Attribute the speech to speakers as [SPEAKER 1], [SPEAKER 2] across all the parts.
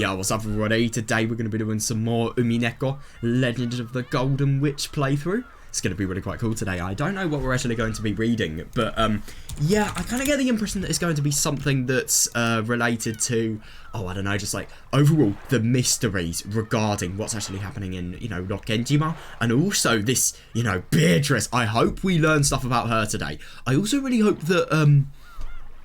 [SPEAKER 1] Yo, what's up everybody? Today we're going to be doing some more Umineko, Legend of the Golden Witch playthrough. It's going to be really quite cool today. I don't know what we're actually going to be reading, but yeah, I kind of get the impression that it's going to be something that's related to, oh, I don't know, just like overall the mysteries regarding what's actually happening in, you know, Rokkenjima, and also this, you know, Beatrice. I hope we learn stuff about her today. I also really hope that,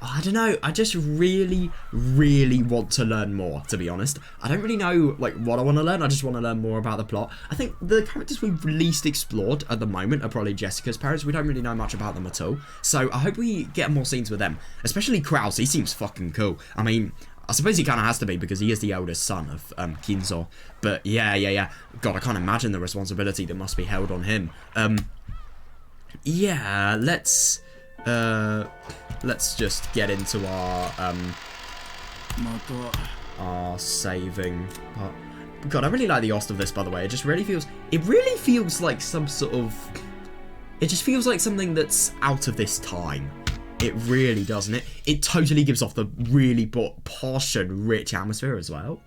[SPEAKER 1] I don't know, I just really want to learn more, to be honest. I don't really know, like, what I want to learn. I just want to learn more about the plot. I think the characters we've least explored at the moment are probably Jessica's parents. We don't really know much about them at all. So I hope we get more scenes with them. Especially Kraus. He seems fucking cool. I mean, I suppose he kind of has to be because he is the eldest son of Kinzo. But yeah. God, I can't imagine the responsibility that must be held on him. Yeah, let's just get into our saving part. God, I really like the Ost of this, by the way. It really feels like some sort of, it just feels like something that's out of this time. It really doesn't it? It totally gives off the really posh and rich atmosphere as well.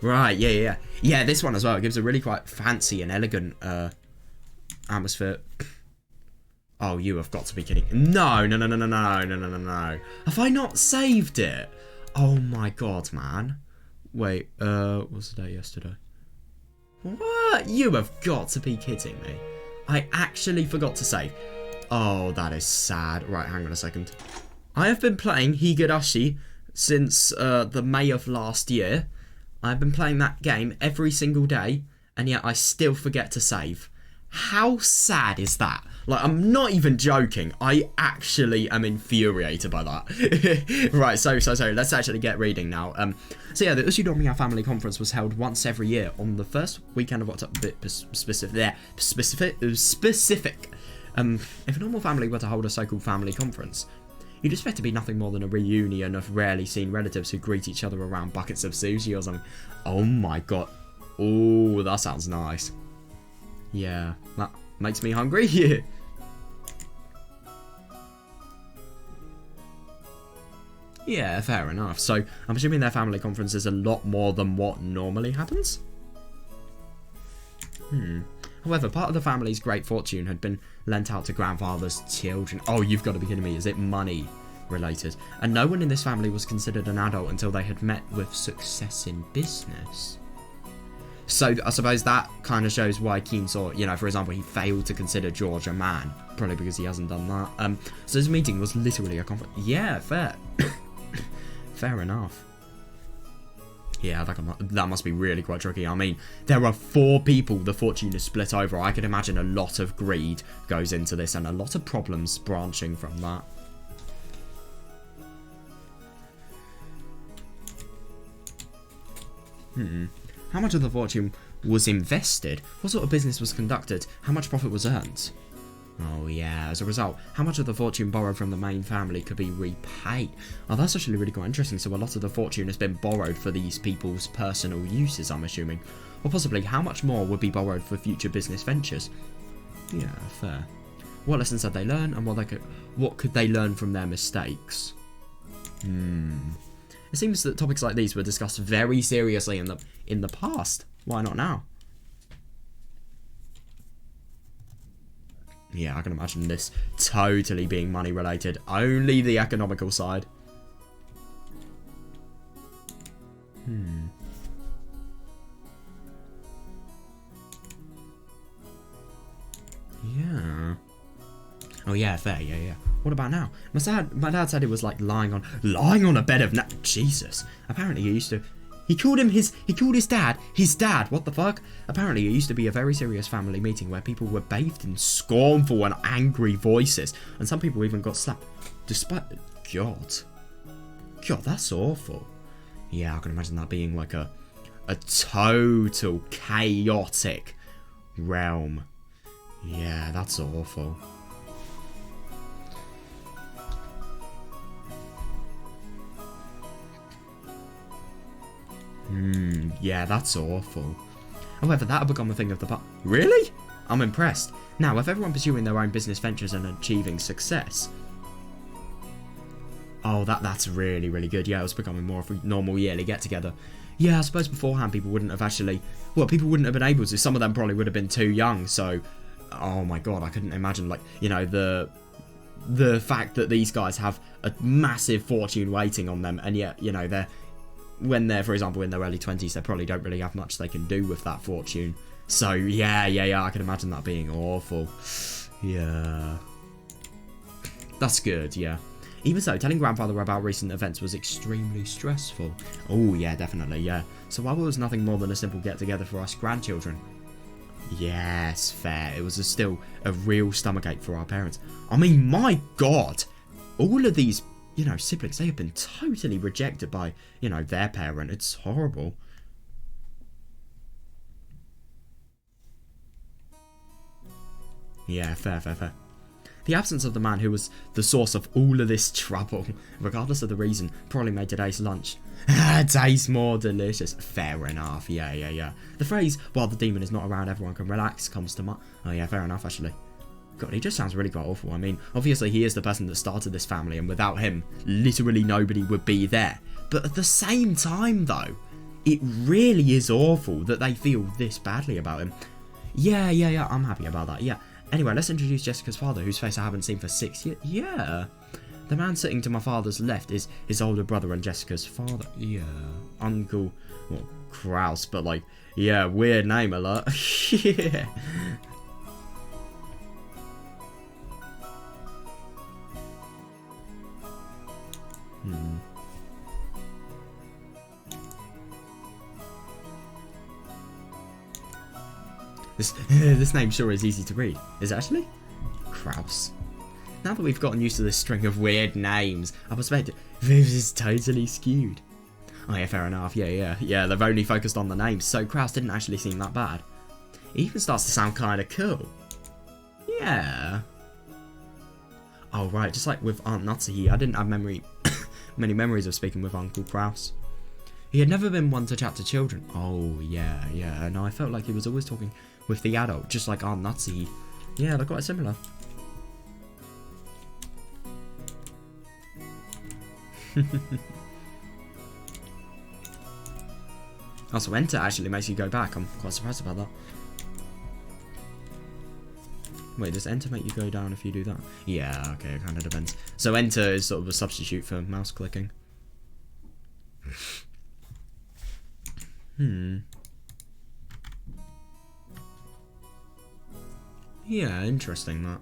[SPEAKER 1] Right, yeah. Yeah, this one as well. It gives a really quite fancy and elegant atmosphere. Oh, you have got to be kidding. No. Have I not saved it? Oh my god, man. Wait, what's the day yesterday? What? You have got to be kidding me. I actually forgot to save. Oh, that is sad. Right, hang on a second. I have been playing Higurashi since the May of last year. I've been playing that game every single day, and yet I still forget to save. How sad is that? Like, I'm not even joking. I actually am infuriated by that. Right, so let's actually get reading now. So yeah, the Ushidoriya family conference was held once every year on the first weekend of October. Specific. If a normal family were to hold a so-called family conference, you'd expect to be nothing more than a reunion of rarely seen relatives who greet each other around buckets of sushi or something. Oh my god. Oh, that sounds nice. Yeah, that makes me hungry. Yeah. Yeah, fair enough. So, I'm assuming their family conference is a lot more than what normally happens? However, part of the family's great fortune had been lent out to grandfather's children. Oh, you've got to be kidding me. Is it money related? And no one in this family was considered an adult until they had met with success in business. So, I suppose that kind of shows why Kinzo, you know, for example, he failed to consider George a man. Probably because he hasn't done that. So this meeting was literally a conference. Yeah, fair. Fair enough. Yeah, that must be really quite tricky. I mean, there are 4 people the fortune is split over. I could imagine a lot of greed goes into this and a lot of problems branching from that. How much of the fortune was invested? What sort of business was conducted? How much profit was earned? Oh yeah, as a result, how much of the fortune borrowed from the main family could be repaid? Oh, that's actually really quite interesting. So a lot of the fortune has been borrowed for these people's personal uses, I'm assuming. Or possibly, how much more would be borrowed for future business ventures? Yeah, fair. What lessons did they learn, and what could they learn from their mistakes? It seems that topics like these were discussed very seriously in the past. Why not now? Yeah, I can imagine this totally being money related. Only the economical side. Yeah. Oh yeah, fair. Yeah. What about now? My dad said it was like lying on a bed of Jesus. Apparently he called his dad, what the fuck? Apparently it used to be a very serious family meeting where people were bathed in scornful and angry voices, and some people even got slapped. God, that's awful. Yeah, I can imagine that being like a total chaotic realm. Yeah, that's awful. Yeah, that's awful. However, that had become a thing of the past. Really? I'm impressed. Now, with everyone pursuing their own business ventures and achieving success. Oh, that's really, really good. Yeah, it was becoming more of a normal yearly get-together. Yeah, I suppose beforehand people wouldn't have actually... Well, people wouldn't have been able to. Some of them probably would have been too young, so... Oh my god, I couldn't imagine, like, you know, the fact that these guys have a massive fortune waiting on them, and yet, you know, when they're, for example, in their early 20s, they probably don't really have much they can do with that fortune. So, yeah, I can imagine that being awful. Yeah. That's good, yeah. Even so, telling grandfather about recent events was extremely stressful. Oh, yeah, definitely, yeah. So while it was nothing more than a simple get-together for us grandchildren... Yes, fair. It was still a real stomachache for our parents. I mean, my god! All of these, you know, siblings, they have been totally rejected by, you know, their parent. It's horrible. Yeah, fair. The absence of the man who was the source of all of this trouble, regardless of the reason, probably made today's lunch taste more delicious. Fair enough, yeah. The phrase, while the demon is not around, everyone can relax, comes to mind. Oh yeah, fair enough, actually. God, he just sounds really quite awful. I mean, obviously he is the person that started this family, and without him, literally nobody would be there. But at the same time, though, it really is awful that they feel this badly about him. Yeah, I'm happy about that, yeah. Anyway, let's introduce Jessica's father, whose face I haven't seen for 6 years. Yeah. The man sitting to my father's left is his older brother and Jessica's father. Yeah. Uncle, well, Kraus, but like, yeah, weird name alert. Yeah. This name sure is easy to read. Is it actually? Kraus. Now that we've gotten used to this string of weird names, our perspective is totally skewed. Oh yeah, fair enough. Yeah, they've only focused on the names, so Kraus didn't actually seem that bad. It even starts to sound kind of cool. Yeah. Oh right, just like with Aunt Natsuhi, I didn't have many memories of speaking with Uncle Kraus. He had never been one to chat to children. Oh yeah. No, I felt like he was always talking with the adult, just like Aunt Natsuhi. Yeah, they're quite similar. Also, enter actually makes you go back. I'm quite surprised about that. Wait, does enter make you go down if you do that? Yeah, okay, it kind of depends. So enter is sort of a substitute for mouse clicking. Yeah, interesting that.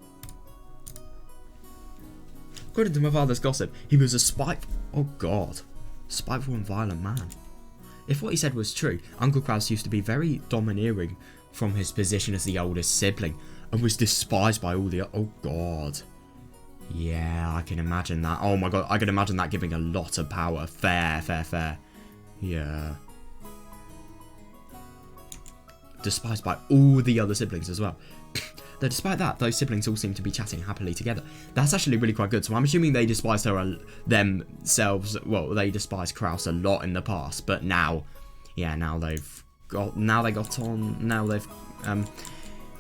[SPEAKER 1] According to my father's gossip, he was a spiteful and violent man. If what he said was true, Uncle Kraus used to be very domineering from his position as the oldest sibling, and was despised by all the... Oh god. Yeah, I can imagine that. Oh my god, I can imagine that giving a lot of power. Fair. Yeah. Despised by all the other siblings as well. Though despite that, those siblings all seem to be chatting happily together. That's actually really quite good. So I'm assuming they despised her themselves. Well, they despised Kraus a lot in the past, but now, yeah, now they got on. Now they've,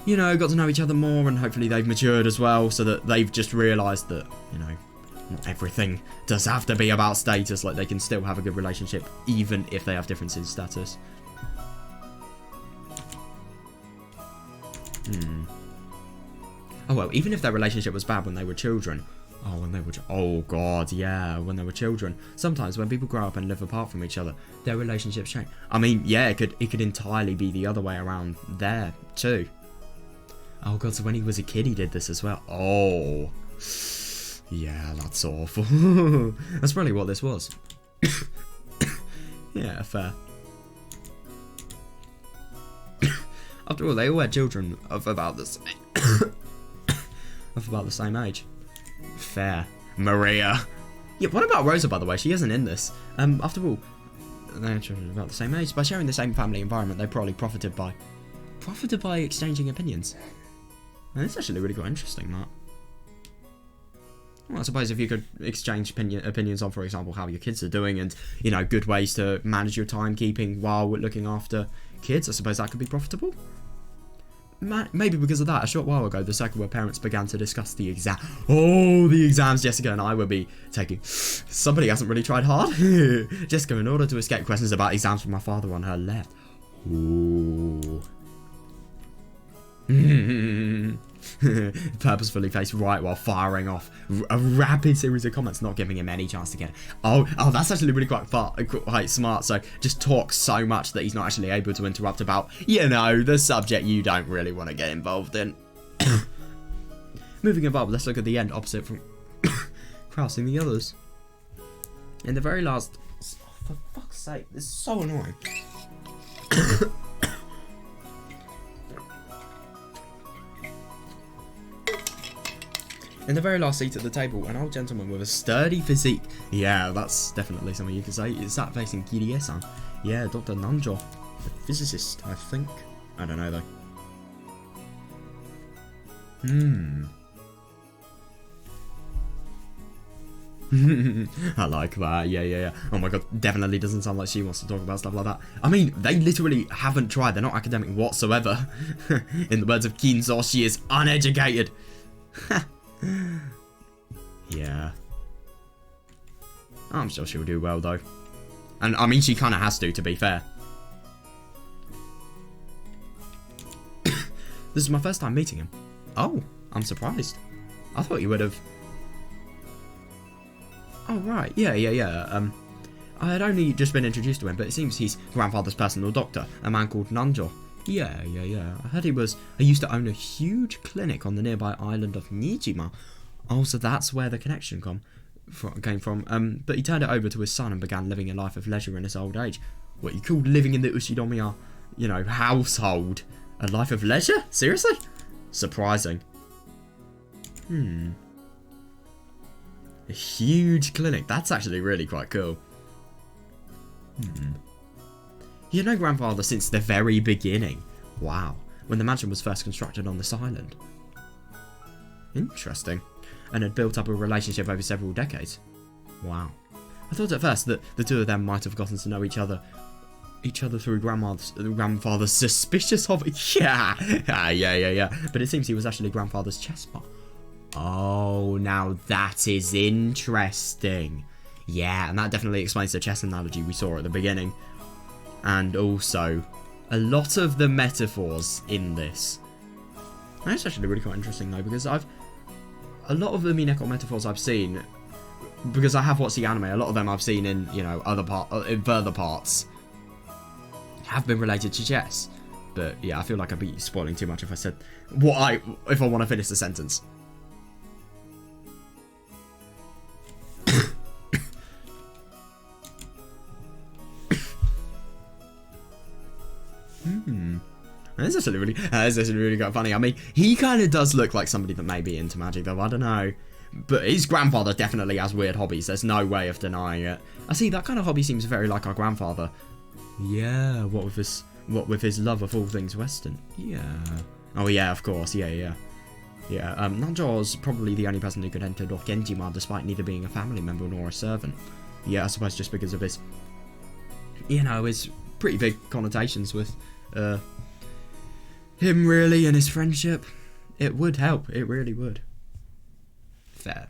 [SPEAKER 1] you know, got to know each other more, and hopefully they've matured as well, so that they've just realised that, you know, not everything does have to be about status. Like, they can still have a good relationship, even if they have differences in status. Oh well, even if their relationship was bad when they were children. Oh god, yeah, when they were children. Sometimes when people grow up and live apart from each other, their relationships change. I mean, yeah, it could entirely be the other way around there too. Oh god, so when he was a kid he did this as well. Oh. Yeah, that's awful. That's probably what this was. Yeah, fair. After all, they all had children of about the same age. Fair. Maria. Yeah, what about Rosa, by the way? She isn't in this. After all, they're children about the same age. By sharing the same family environment, they probably profited by exchanging opinions. And it's actually really quite interesting, that. Well, I suppose if you could exchange opinions on, for example, how your kids are doing and, you know, good ways to manage your timekeeping while looking after kids, I suppose that could be profitable. maybe because of that, a short while ago, the circle where parents began to discuss the exam. Oh, the exams Jessica and I will be taking. Somebody hasn't really tried hard. Jessica, in order to escape questions about exams from my father on her left. Ooh. Purposefully faced right while firing off a rapid series of comments, not giving him any chance to get it. Oh, that's actually really quite smart. So just talk so much that he's not actually able to interrupt about, you know, the subject you don't really want to get involved in. Moving above, let's look at the end opposite from crossing the others. In the very last, oh, for fuck's sake, this is so annoying. In the very last seat at the table, an old gentleman with a sturdy physique. Yeah, that's definitely something you could say. Is that facing Kirie-san? Yeah, Dr. Nanjo. A physicist, I think. I don't know, though. I like that. Yeah. Oh my god, definitely doesn't sound like she wants to talk about stuff like that. I mean, they literally haven't tried. They're not academic whatsoever. In the words of Kinzo, she is uneducated. Yeah. I'm sure she'll do well, though. And, I mean, she kind of has to be fair. This is my first time meeting him. Oh, I'm surprised. I thought you would have... Oh, right. Yeah. I had only just been introduced to him, but it seems he's grandfather's personal doctor, a man called Nanjo. Yeah. I heard he used to own a huge clinic on the nearby island of Nijima. Oh, so that's where the connection came from. But he turned it over to his son and began living a life of leisure in his old age. What you call living in the Ushinomiya, you know, household. A life of leisure? Seriously? Surprising. A huge clinic. That's actually really quite cool. He had known grandfather since the very beginning. Wow. When the mansion was first constructed on this island. Interesting. And had built up a relationship over several decades. Wow. I thought at first that the two of them might have gotten to know each other through grandfather's suspicious hobby. Yeah. But it seems he was actually grandfather's chess partner. Oh, now that is interesting. Yeah, and that definitely explains the chess analogy we saw at the beginning. And also, a lot of the metaphors in this. And it's actually really quite interesting though, because a lot of the Umineko metaphors I've seen, because I have watched the anime, a lot of them I've seen in, you know, in further parts, have been related to chess. But yeah, I feel like I'd be spoiling too much if I said if I want to finish the sentence. This is actually really quite funny. I mean, he kind of does look like somebody that may be into magic, though. I don't know. But his grandfather definitely has weird hobbies. There's no way of denying it. I see, that kind of hobby seems very like our grandfather. Yeah, what with his love of all things Western. Yeah. Oh, yeah, of course. Yeah. Nanjo's probably the only person who could enter Dokenjima despite neither being a family member nor a servant. Yeah, I suppose just because of his, you know, his pretty big connotations with, him really and his friendship. It would help. It really would. Fair.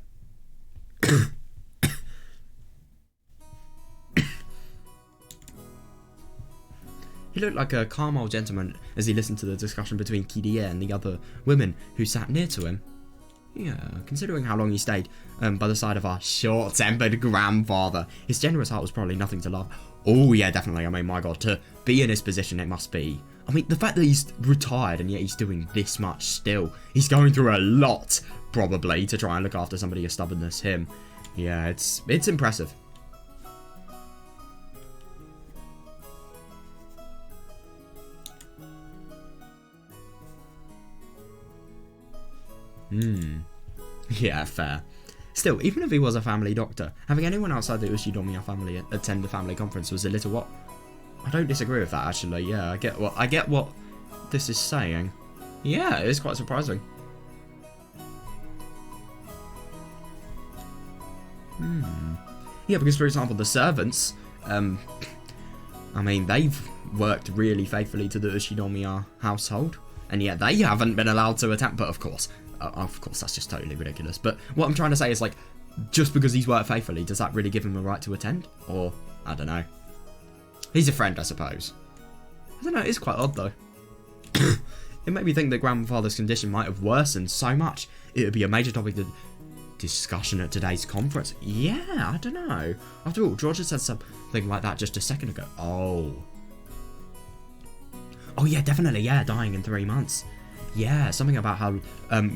[SPEAKER 1] He looked like a calm old gentleman as he listened to the discussion between Kirie and the other women who sat near to him. Yeah, considering how long he stayed by the side of our short-tempered grandfather, his generous heart was probably nothing to laugh. Oh yeah, definitely. I mean, my god, to be in his position, it must be. I mean, the fact that he's retired and yet he's doing this much still. He's going through a lot, probably, to try and look after somebody as stubborn as him. Yeah, it's impressive. Yeah, fair. Still, even if he was a family doctor, having anyone outside the Ushinomiya family attend the family conference was a little what? I don't disagree with that, actually. Yeah, I get what this is saying. Yeah, it is quite surprising. Yeah, because for example, the servants, I mean, they've worked really faithfully to the Ushinomiya household. and yet they haven't been allowed to attempt. But of course, that's just totally ridiculous. But what I'm trying to say is, like, just because he's worked faithfully, does that really give him a right to attend? Or, I don't know. He's a friend, I suppose. I don't know, it's quite odd, though. It made me think that grandfather's condition might have worsened so much it would be a major topic of discussion at today's conference. Yeah, I don't know. After all, George had said something like that just a second ago. Oh, yeah, definitely, yeah, dying in 3 months. Yeah, something about how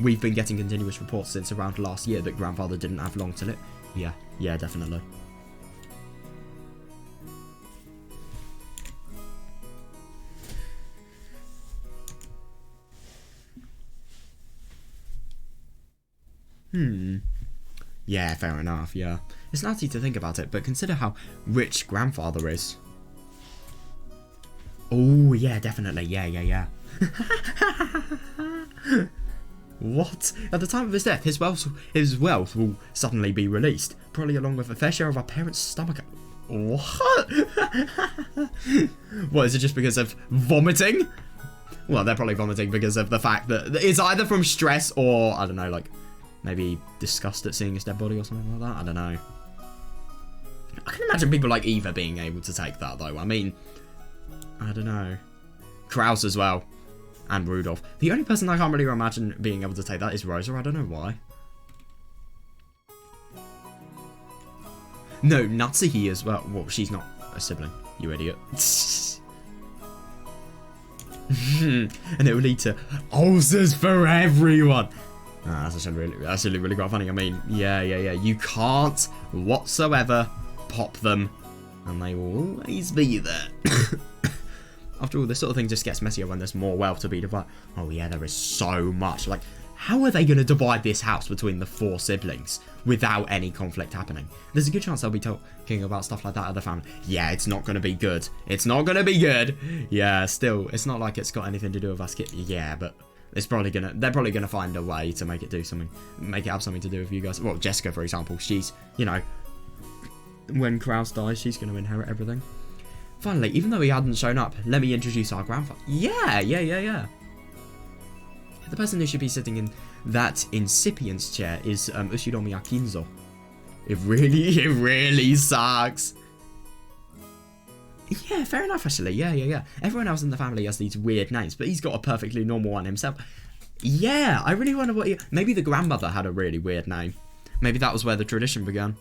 [SPEAKER 1] we've been getting continuous reports since around last year that grandfather didn't have long to live. Yeah, definitely. Yeah, fair enough, yeah. It's nasty to think about it, but consider how rich grandfather is. Oh, yeah, definitely, yeah. What? At the time of his death, his wealth will suddenly be released, probably along with a fair share of our parents' stomach. What? What, is it just because of vomiting? Well, they're probably vomiting because of the fact that it's either from stress or, I don't know, like, maybe disgust at seeing his dead body or something like that. I don't know. I can imagine people like Eva being able to take that, though. I mean, I don't know. Kraus as well. And Rudolph. The only person I can't really imagine being able to take that is Rosa. I don't know why. No, Natsuhi as well. Well, she's not a sibling, you idiot. And it will lead to ulcers for everyone. That's actually really quite funny. I mean, yeah. You can't whatsoever pop them, and they will always be there. After all, this sort of thing just gets messier when there's more wealth to be divided. Oh yeah, there is so much. Like, how are they going to divide this house between the 4 siblings without any conflict happening? There's a good chance they'll be talking about stuff like that at the family. Yeah, it's not going to be good. It's not going to be good. Yeah, still, it's not like it's got anything to do with us. Yeah, but they're probably gonna find a way to make it do something, make it have something to do with you guys. Well, Jessica, for example, she's, you know, when Kraus dies, she's gonna inherit everything. Finally, even though he hadn't shown up, let me introduce our grandfather. Yeah. The person who should be sitting in that incipient's chair is Ushiromi Akinzo. It really sucks. Yeah, fair enough, actually. Yeah. Everyone else in the family has these weird names, but he's got a perfectly normal one himself. Yeah, I really wonder what maybe the grandmother had a really weird name. Maybe that was where the tradition began.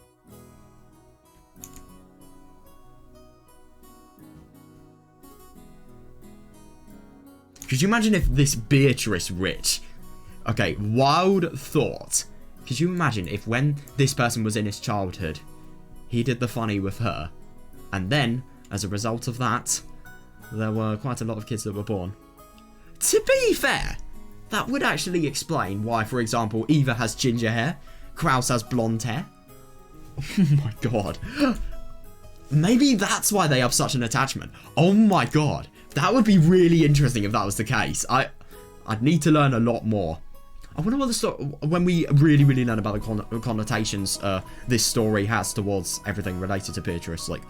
[SPEAKER 1] Could you imagine if this Beatrice Rich... Okay, wild thought. Could you imagine if when this person was in his childhood, he did the funny with her, and then, as a result of that, there were quite a lot of kids that were born. To be fair, that would actually explain why, for example, Eva has ginger hair, Kraus has blonde hair. Oh my god. Maybe that's why they have such an attachment. Oh my god. That would be really interesting if that was the case. I'd need to learn a lot more. I wonder what the story, when we really learn about the connotations this story has towards everything related to Beatrice, like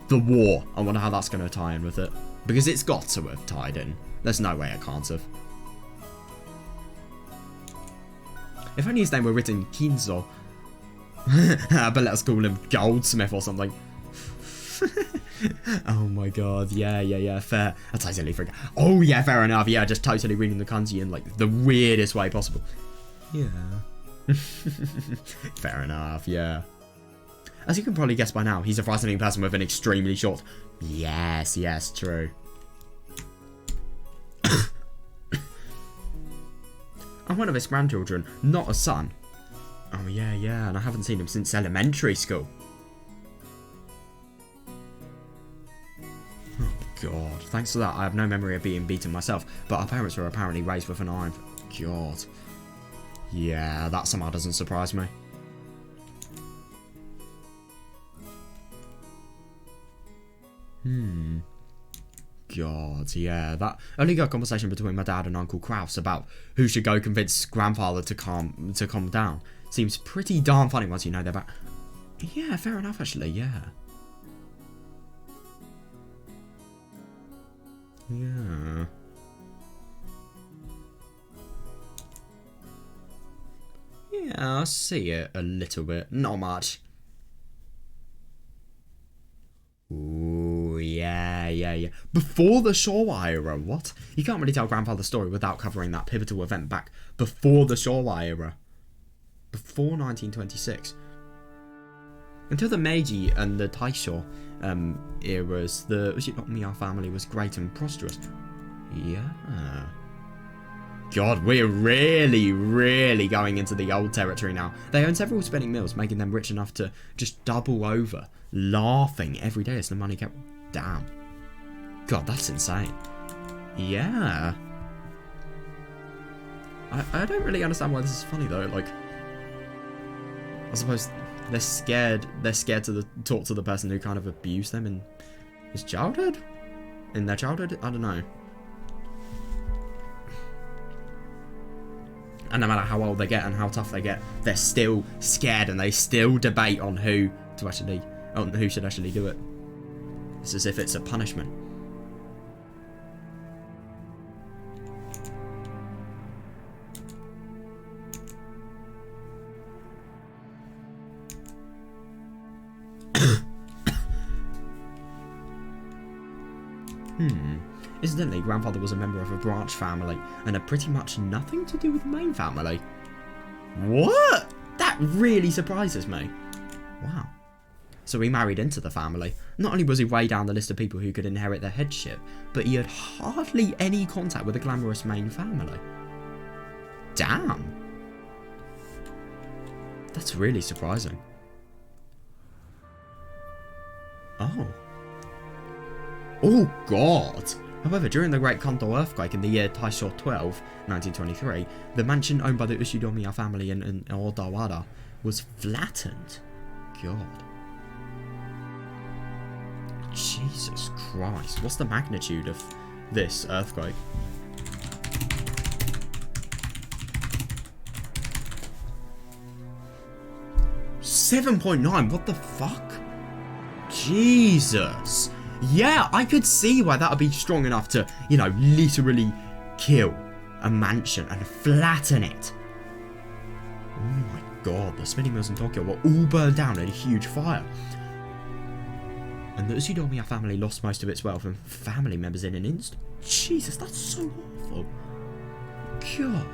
[SPEAKER 1] the war. I wonder how that's going to tie in with it. Because it's got to have tied in. There's no way it can't have. If only his name were written Kinzo. But let's call him Goldsmith or something. Oh my god, yeah, fair. I totally forgot. Oh yeah, fair enough. Yeah, just totally reading the kanji in like the weirdest way possible. Yeah. Fair enough, yeah. As you can probably guess by now, he's a frightening person with an extremely short... Yes, true. I'm one of his grandchildren, not a son. Oh yeah, and I haven't seen him since elementary school. God, thanks to that, I have no memory of being beaten myself, but our parents were apparently raised with an iron. God. Yeah, that somehow doesn't surprise me. God, yeah, that only got a conversation between my dad and Uncle Kraus about who should go convince grandfather to calm down. Seems pretty darn funny once you know they're back. Yeah, fair enough, actually, yeah. Yeah. I see it a little bit. Not much. Ooh, yeah. Before the Showa era, what? You can't really tell Grandfather's story without covering that pivotal event back before the Showa era. Before 1926. Until the Meiji and the Taisho eras, the Ushinomiya family was great and prosperous. Yeah. God, we're really going into the old territory now. They own several spinning mills, making them rich enough to just double over, laughing every day as the money kept... Damn. God, that's insane. Yeah. I don't really understand why this is funny, though. Like, I suppose they're scared to talk to the person who kind of abused them in his childhood? In their childhood? I don't know. And no matter how old they get and how tough they get, they're still scared and they still debate on who should actually do it. It's as if it's a punishment. Incidentally, Grandfather was a member of a branch family and had pretty much nothing to do with the main family. What? That really surprises me. Wow. So he married into the family. Not only was he way down the list of people who could inherit their headship, but he had hardly any contact with the glamorous main family. Damn. That's really surprising. Oh. Oh, God. However, during the Great Kanto earthquake in the year Taisho 12, 1923, the mansion owned by the Ushinomiya family in Odawara was flattened. God. Jesus Christ. What's the magnitude of this earthquake? .9. What the fuck? Jesus. Yeah, I could see why that would be strong enough to, you know, literally kill a mansion and flatten it. Oh my God, the spinning mills in Tokyo were all burned down in a huge fire. And the Ushinomiya family lost most of its wealth and family members in an instant. Jesus, that's so awful. God.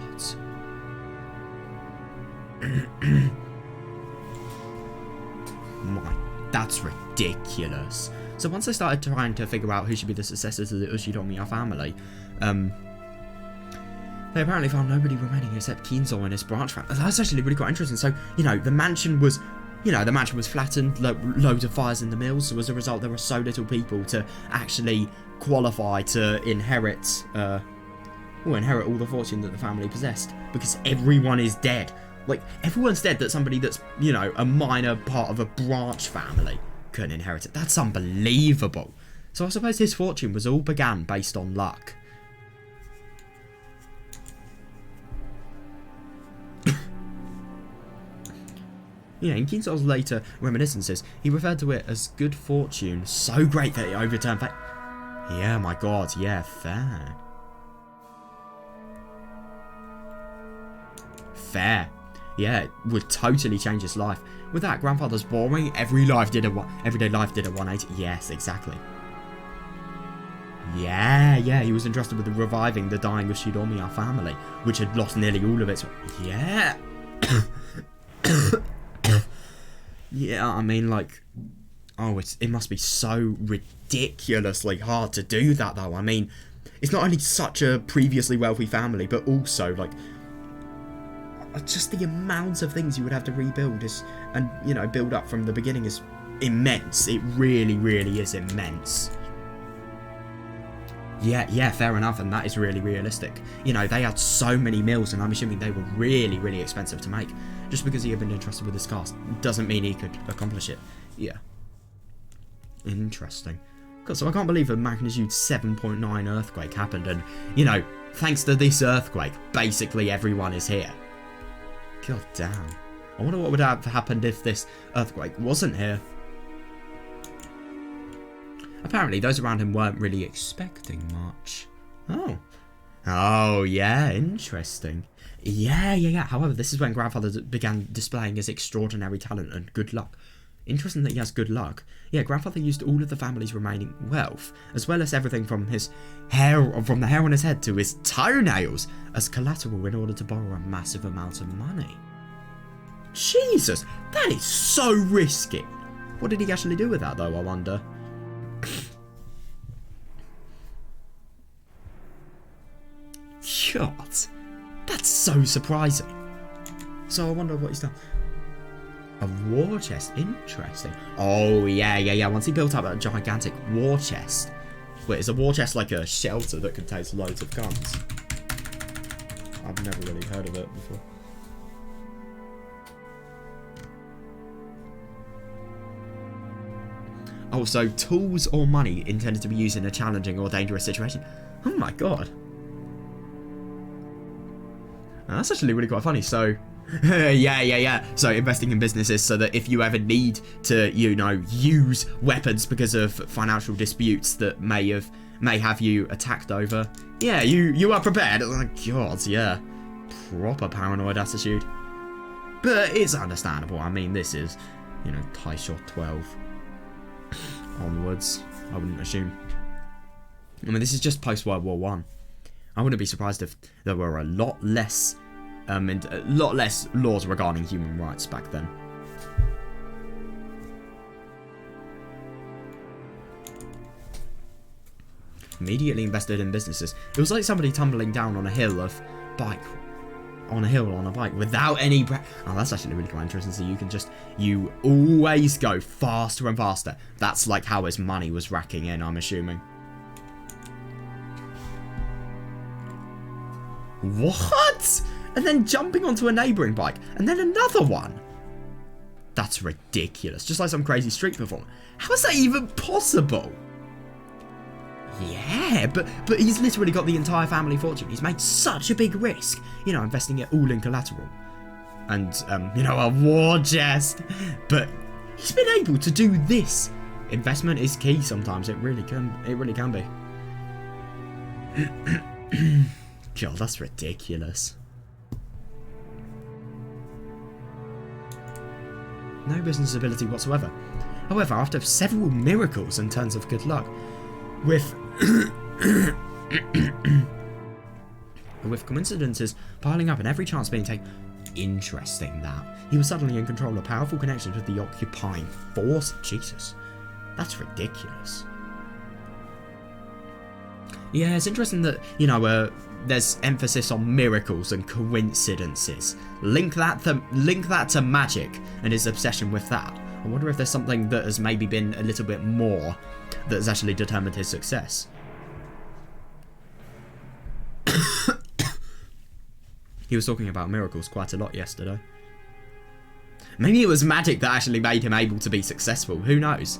[SPEAKER 1] That's ridiculous. So once they started trying to figure out who should be the successor to the Ushinomiya family, they apparently found nobody remaining except Kinzo and his branch family. That's actually really quite interesting. So, you know, the mansion was flattened, loads of fires in the mills, so as a result there were so little people to actually qualify to inherit all the fortune that the family possessed, because everyone is dead. Like, everyone's dead that somebody that's, you know, a minor part of a branch family couldn't inherit it. That's unbelievable. So I suppose his fortune was all began based on luck. Yeah, in Kinzo's later reminiscences, he referred to it as good fortune, so great that it overturned fate. Yeah, my God, yeah, fair. Fair. Yeah, it would totally change his life. With that, Grandfather's boring. Everyday life did a 180. Yes, exactly. Yeah, he was entrusted with reviving the dying Ushinomiya family, which had lost nearly all of its... Yeah. Yeah, I mean, like... Oh, it must be so ridiculously hard to do that, though. I mean, it's not only such a previously wealthy family, but also, like... Just the amount of things you would have to rebuild and, you know, build up from the beginning is immense. It really, really is immense. Yeah, fair enough, and that is really realistic. You know, they had so many mills, and I'm assuming they were really, really expensive to make. Just because he had been entrusted with this task doesn't mean he could accomplish it. Yeah. Interesting. God, so I can't believe a magnitude 7.9 earthquake happened, and, you know, thanks to this earthquake, basically everyone is here. God damn. I wonder what would have happened if this earthquake wasn't here. Apparently, those around him weren't really expecting much. Oh. Oh, yeah, interesting. Yeah. However, this is when grandfather began displaying his extraordinary talent and good luck. Interesting that he has good luck. Yeah, grandfather used all of the family's remaining wealth, as well as everything from his hair, from the hair on his head to his toenails, as collateral in order to borrow a massive amount of money. Jesus, that is so risky. What did he actually do with that, though, I wonder? God, that's so surprising. So I wonder what he's done. A war chest, interesting. Oh, yeah. Once he built up a gigantic war chest. Wait, is a war chest like a shelter that contains loads of guns? I've never really heard of it before. Oh, so tools or money intended to be used in a challenging or dangerous situation. Oh my god. Now, that's actually really quite funny. So, yeah. So investing in businesses so that if you ever need to, you know, use weapons because of financial disputes that may have you attacked over. Yeah, you are prepared. Oh my god, yeah. Proper paranoid attitude. But it's understandable. I mean, this is, you know, Taisho 12 onwards, I wouldn't assume. I mean, this is just post-World War One. I wouldn't be surprised if there were a lot less laws regarding human rights back then. Immediately invested in businesses. It was like somebody tumbling down on a hill on a bike without any oh, that's actually really quite interesting. So you always go faster and faster. That's like how his money was racking in, I'm assuming. What? And then jumping onto a neighbouring bike, and then another one. That's ridiculous. Just like some crazy street performer. How is that even possible? Yeah, but he's literally got the entire family fortune. He's made such a big risk, you know, investing it all in collateral. And, you know, a war chest. But he's been able to do this. Investment is key sometimes. It really can be. God, that's ridiculous. No business ability whatsoever. However, after several miracles and turns of good luck, with coincidences piling up and every chance being taken. Interesting that. He was suddenly in control of powerful connections with the occupying force. Jesus. That's ridiculous. Yeah, it's interesting that, you know, there's emphasis on miracles and coincidences. Link that to magic and his obsession with that. I wonder if there's something that has maybe been a little bit more that has actually determined his success. He was talking about miracles quite a lot yesterday. Maybe it was magic that actually made him able to be successful. Who knows?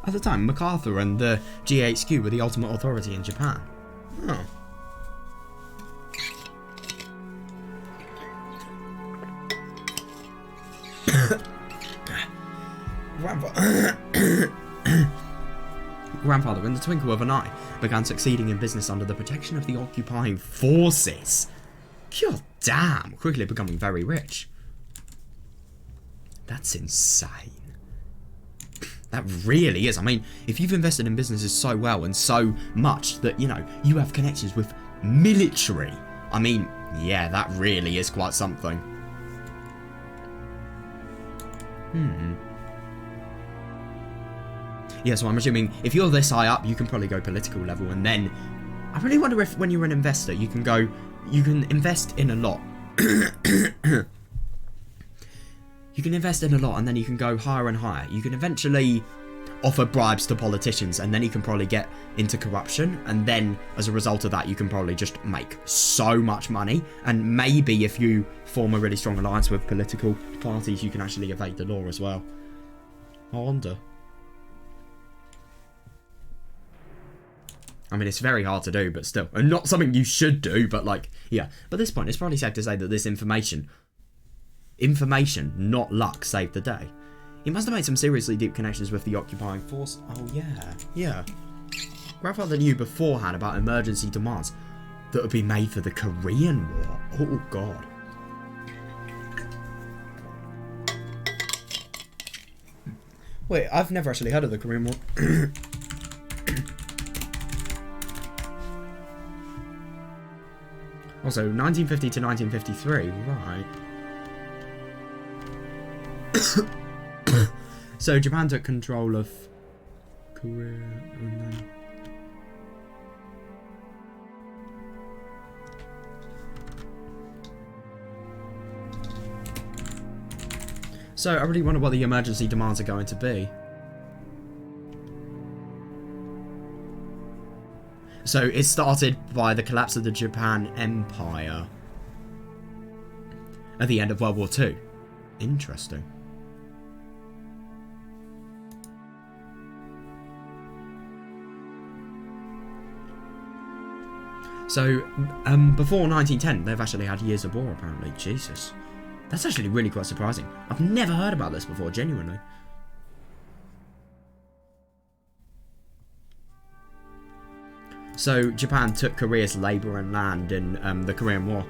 [SPEAKER 1] At the time, MacArthur and the GHQ were the ultimate authority in Japan. Oh. Grandfather, in the twinkle of an eye, began succeeding in business under the protection of the occupying forces. God damn, quickly becoming very rich. That's insane. That really is. I mean, if you've invested in businesses so well and so much that, you know, you have connections with military, I mean, yeah, that really is quite something. Yeah, so I'm assuming if you're this high up, you can probably go political level, and then I really wonder if when you're an investor, you can invest in a lot. You can invest in a lot, and then you can go higher and higher. You can eventually offer bribes to politicians, and then you can probably get into corruption, and then as a result of that, you can probably just make so much money. And maybe if you form a really strong alliance with political parties, you can actually evade the law as well. I wonder. I mean, it's very hard to do, but still. And not something you should do, but like, yeah. But at this point, it's probably safe to say that this information, not luck, saved the day. He must have made some seriously deep connections with the occupying force. Oh, yeah. Yeah. Grandfather knew beforehand about emergency demands that would be made for the Korean War. Oh, God. Wait, I've never actually heard of the Korean War. Also, 1950 to 1953, right. So Japan took control of Korea and then... So I really wonder what the emergency demands are going to be. So it started by the collapse of the Japan Empire at the end of World War II. Interesting. So, before 1910, they've actually had years of war, apparently. Jesus. That's actually really quite surprising. I've never heard about this before, genuinely. So, Japan took Korea's labour and land in the Korean War.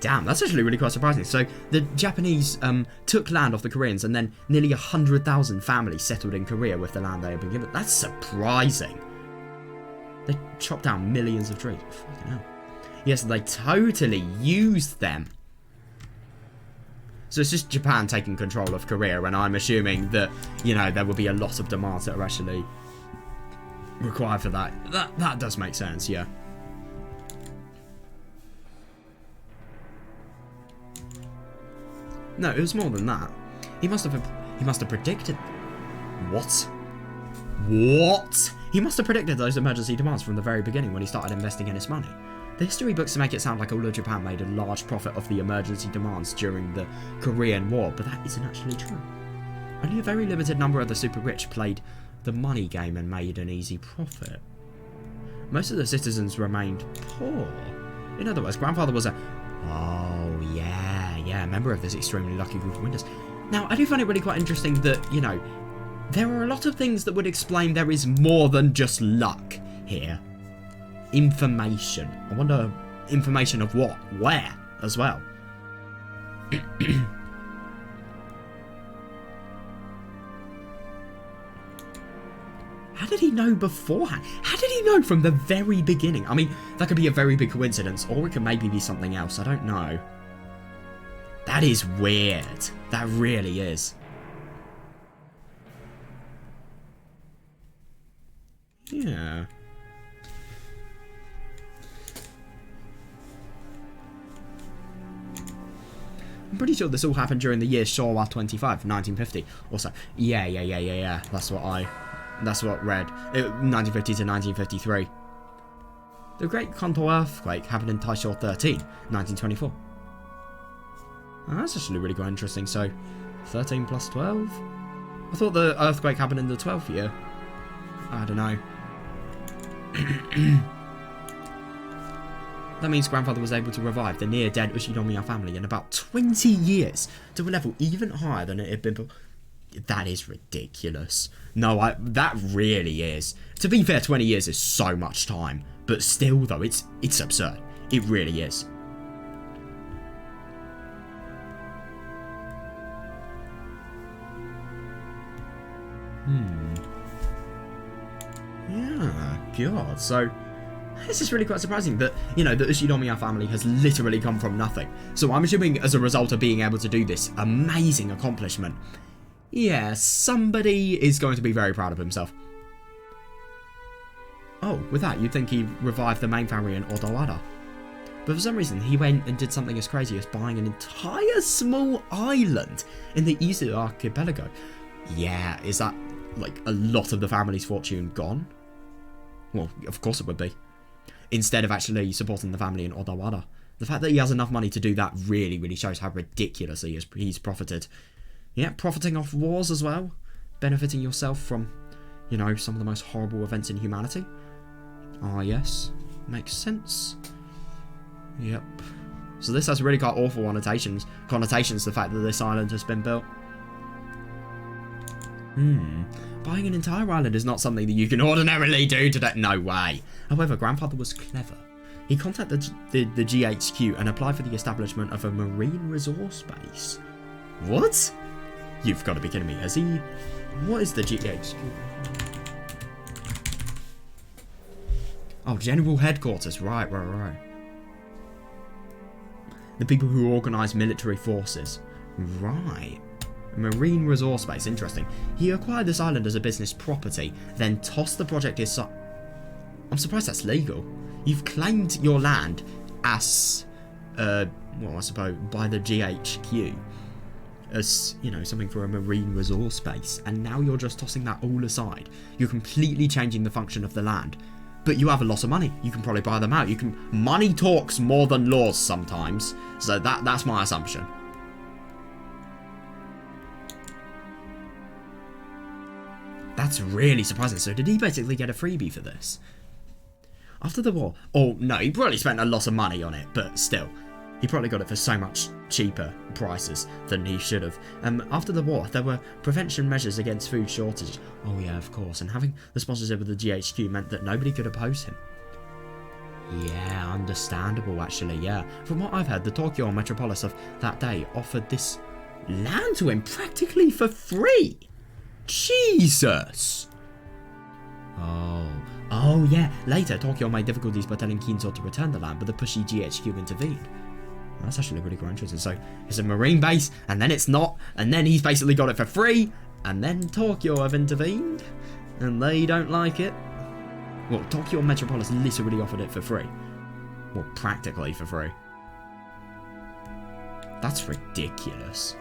[SPEAKER 1] Damn, that's actually really quite surprising. So, the Japanese took land off the Koreans, and then nearly 100,000 families settled in Korea with the land they had been given. That's surprising. They chopped down millions of trees. Fucking hell. Yes, they totally used them. So it's just Japan taking control of Korea, and I'm assuming that, you know, there will be a lot of demands that are actually required for that. That does make sense, yeah. No, it was more than that. He must have predicted... What? What? He must have predicted those emergency demands from the very beginning when he started investing in his money. The history books make it sound like all of Japan made a large profit off the emergency demands during the Korean War, but that isn't actually true. Only a very limited number of the super rich played the money game and made an easy profit. Most of the citizens remained poor. In other words, grandfather was a... Oh, yeah, member of this extremely lucky group of winners. Now, I do find it really quite interesting that, you know, there are a lot of things that would explain there is more than just luck here. Information. I wonder, information of what? Where? As well. How did he know beforehand? How did he know from the very beginning? I mean, that could be a very big coincidence, or it could maybe be something else. I don't know. That is weird. That really is. Yeah. I'm pretty sure this all happened during the year Showa 25, 1950. Also, yeah. That's what read. 1950 to 1953. The Great Kanto Earthquake happened in Taisho 13, 1924. Oh, that's actually really quite interesting. So, 13 plus 12? I thought the earthquake happened in the 12th year. I don't know. That means grandfather was able to revive the near-dead Ushinomiya family in about 20 years to a level even higher than it had been. That is ridiculous. No, that really is. To be fair, 20 years is so much time, but still, though, it's absurd. It really is. Yeah, God. So, this is really quite surprising that, you know, the Ushinomiya family has literally come from nothing. So I'm assuming as a result of being able to do this amazing accomplishment, yeah, somebody is going to be very proud of himself. Oh, with that, you'd think he revived the main family in Odawara. But for some reason, he went and did something as crazy as buying an entire small island in the Izu archipelago. Yeah, is that, like, a lot of the family's fortune gone? Well, of course it would be. Instead of actually supporting the family in Odawara. The fact that he has enough money to do that really, really shows how ridiculously he's profited. Yeah, profiting off wars as well. Benefiting yourself from, you know, some of the most horrible events in humanity. Ah, yes. Makes sense. Yep. So this has really quite awful connotations, the fact that this island has been built. Buying an entire island is not something that you can ordinarily do today. No way. However, grandfather was clever. He contacted the GHQ and applied for the establishment of a marine resource base. What? You've got to be kidding me. Has he... What is the GHQ? Oh, General Headquarters. Right. The people who organise military forces. Right. Marine resource base. Interesting. He acquired this island as a business property, then tossed the project aside. I'm surprised that's legal. You've claimed your land as, well, I suppose, by the GHQ. As, you know, something for a marine resource base. And now you're just tossing that all aside. You're completely changing the function of the land. But you have a lot of money. You can probably buy them out. Money talks more than laws sometimes. So that's my assumption. That's really surprising. So did he basically get a freebie for this? After the war... Oh, no, he probably spent a lot of money on it, but still. He probably got it for so much cheaper prices than he should have. After the war, there were prevention measures against food shortages. Oh yeah, of course. And having the sponsorship of the GHQ meant that nobody could oppose him. Yeah, understandable actually, yeah. From what I've heard, the Tokyo metropolis of that day offered this land to him practically for free. Jesus! Oh yeah. Later, Tokyo made difficulties by telling Kinzo to return the land, but the pushy GHQ intervened. That's actually really quite interesting. So, it's a marine base, and then it's not, and then he's basically got it for free, and then Tokyo have intervened, and they don't like it. Well, Tokyo Metropolis literally offered it for free. Well, practically for free. That's ridiculous.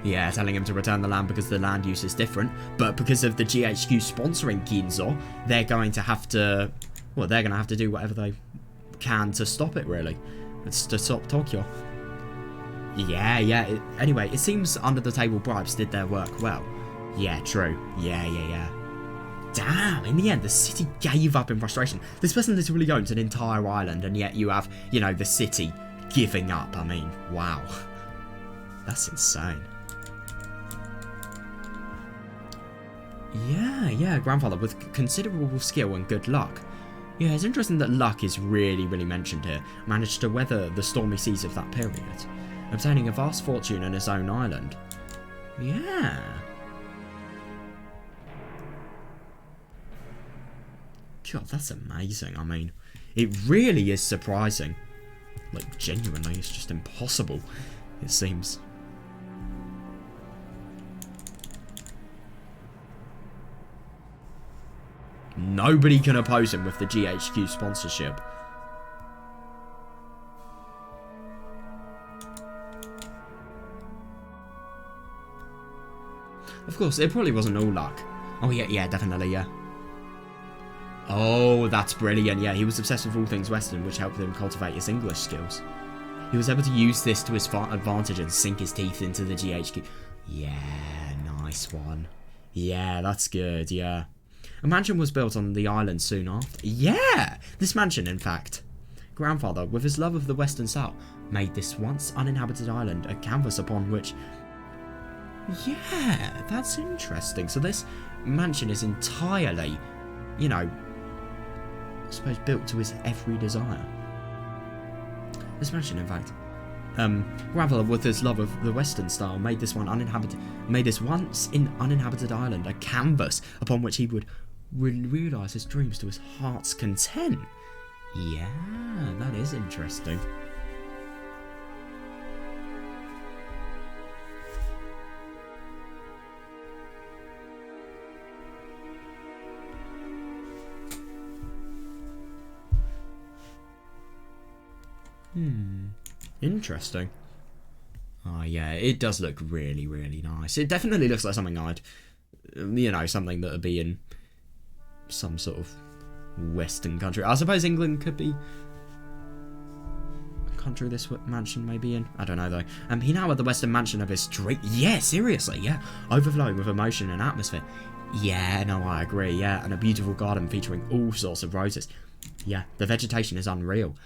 [SPEAKER 1] Yeah, telling him to return the land because the land use is different, but because of the GHQ sponsoring Kinzo, they're going to have to... Well, they're going to have to do whatever they can to stop it, really. It's to stop Tokyo. Yeah. Anyway, it seems under the table bribes did their work well. Yeah, true. Yeah. Damn, in the end, the city gave up in frustration. This person literally owns an entire island, and yet you have, you know, the city giving up. I mean, wow. That's insane. Yeah, grandfather with considerable skill and good luck. Yeah, it's interesting that luck is really mentioned here. Managed to weather the stormy seas of that period, obtaining a vast fortune on his own island. Yeah. God, that's amazing. I mean, it really is surprising. Like, genuinely, it's just impossible, it seems. Nobody can oppose him with the GHQ sponsorship. Of course, it probably wasn't all luck. Oh, yeah, definitely, yeah. Oh, that's brilliant. Yeah, he was obsessed with all things Western, which helped him cultivate his English skills. He was able to use this to his advantage and sink his teeth into the GHQ. Yeah, nice one. Yeah, that's good, yeah. A mansion was built on the island soon after. Yeah! This mansion, in fact. Grandfather, with his love of the Western style, made this once uninhabited island a canvas upon which... Yeah, that's interesting. So this mansion is entirely, you know, I suppose built to his every desire. This mansion, in fact, grandfather, with his love of the Western style, made this once uninhabited island a canvas upon which he would realise his dreams to his heart's content. Yeah, that is interesting. Interesting. Oh yeah, it does look really nice. It definitely looks like something I'd, you know, something that would be in some sort of Western country. I suppose England could be a country this mansion may be in. I don't know though. He now had the Western mansion of his street. Yeah, seriously, yeah. Overflowing with emotion and atmosphere. Yeah, no, I agree, yeah. And a beautiful garden featuring all sorts of roses. Yeah, the vegetation is unreal.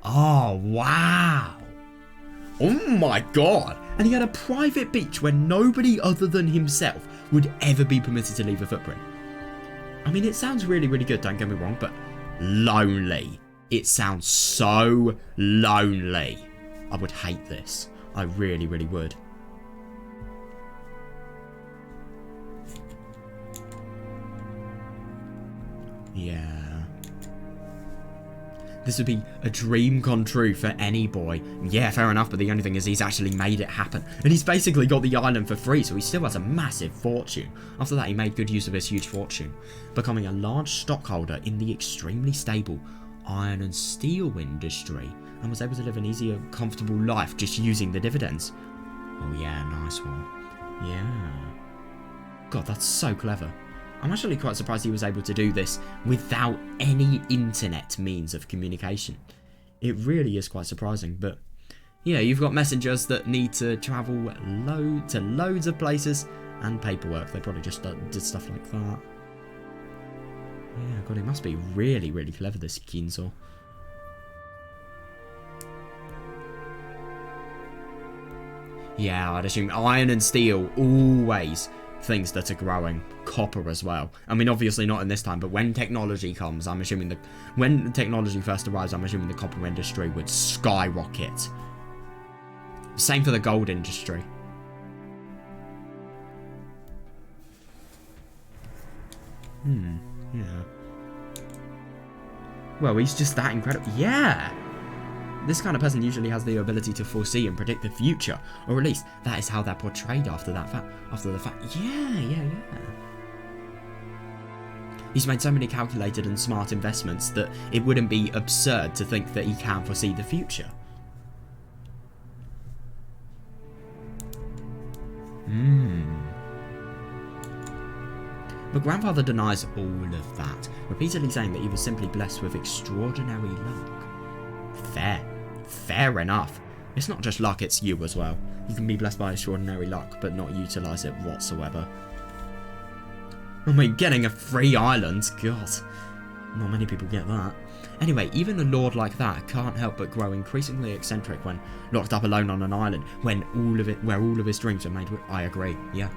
[SPEAKER 1] Oh, wow. Oh my god! And he had a private beach where nobody other than himself would ever be permitted to leave a footprint. I mean, it sounds really, really good, don't get me wrong, but lonely. It sounds so lonely. I would hate this. I really, really would. Yeah. This would be a dream come true for any boy. Yeah, fair enough, but the only thing is he's actually made it happen. And he's basically got the island for free, so he still has a massive fortune. After that, he made good use of his huge fortune, becoming a large stockholder in the extremely stable iron and steel industry, and was able to live an easier, comfortable life just using the dividends. Oh yeah, nice one. Yeah. God, that's so clever. I'm actually quite surprised he was able to do this without any internet means of communication. It really is quite surprising, but yeah, you've got messengers that need to travel to loads of places and paperwork. They probably just did stuff like that. Yeah, God, it must be really, really clever, this Kinzo. Yeah, I'd assume iron and steel, always things that are growing. Copper as well. I mean, obviously not in this time, but when technology comes, I'm assuming that when technology first arrives, I'm assuming the copper industry would skyrocket. Same for the gold industry. Yeah. Well, he's just that incredible. Yeah! This kind of person usually has the ability to foresee and predict the future, or at least that is how they're portrayed after the fact. Yeah. He's made so many calculated and smart investments that it wouldn't be absurd to think that he can foresee the future. But grandfather denies all of that, repeatedly saying that he was simply blessed with extraordinary luck. Fair enough. It's not just luck, it's you as well. You can be blessed by extraordinary luck, but not utilise it whatsoever. I mean, getting a free island, God. Not many people get that. Anyway, even a lord like that can't help but grow increasingly eccentric when locked up alone on an island, where all of his dreams are made. I agree, yeah.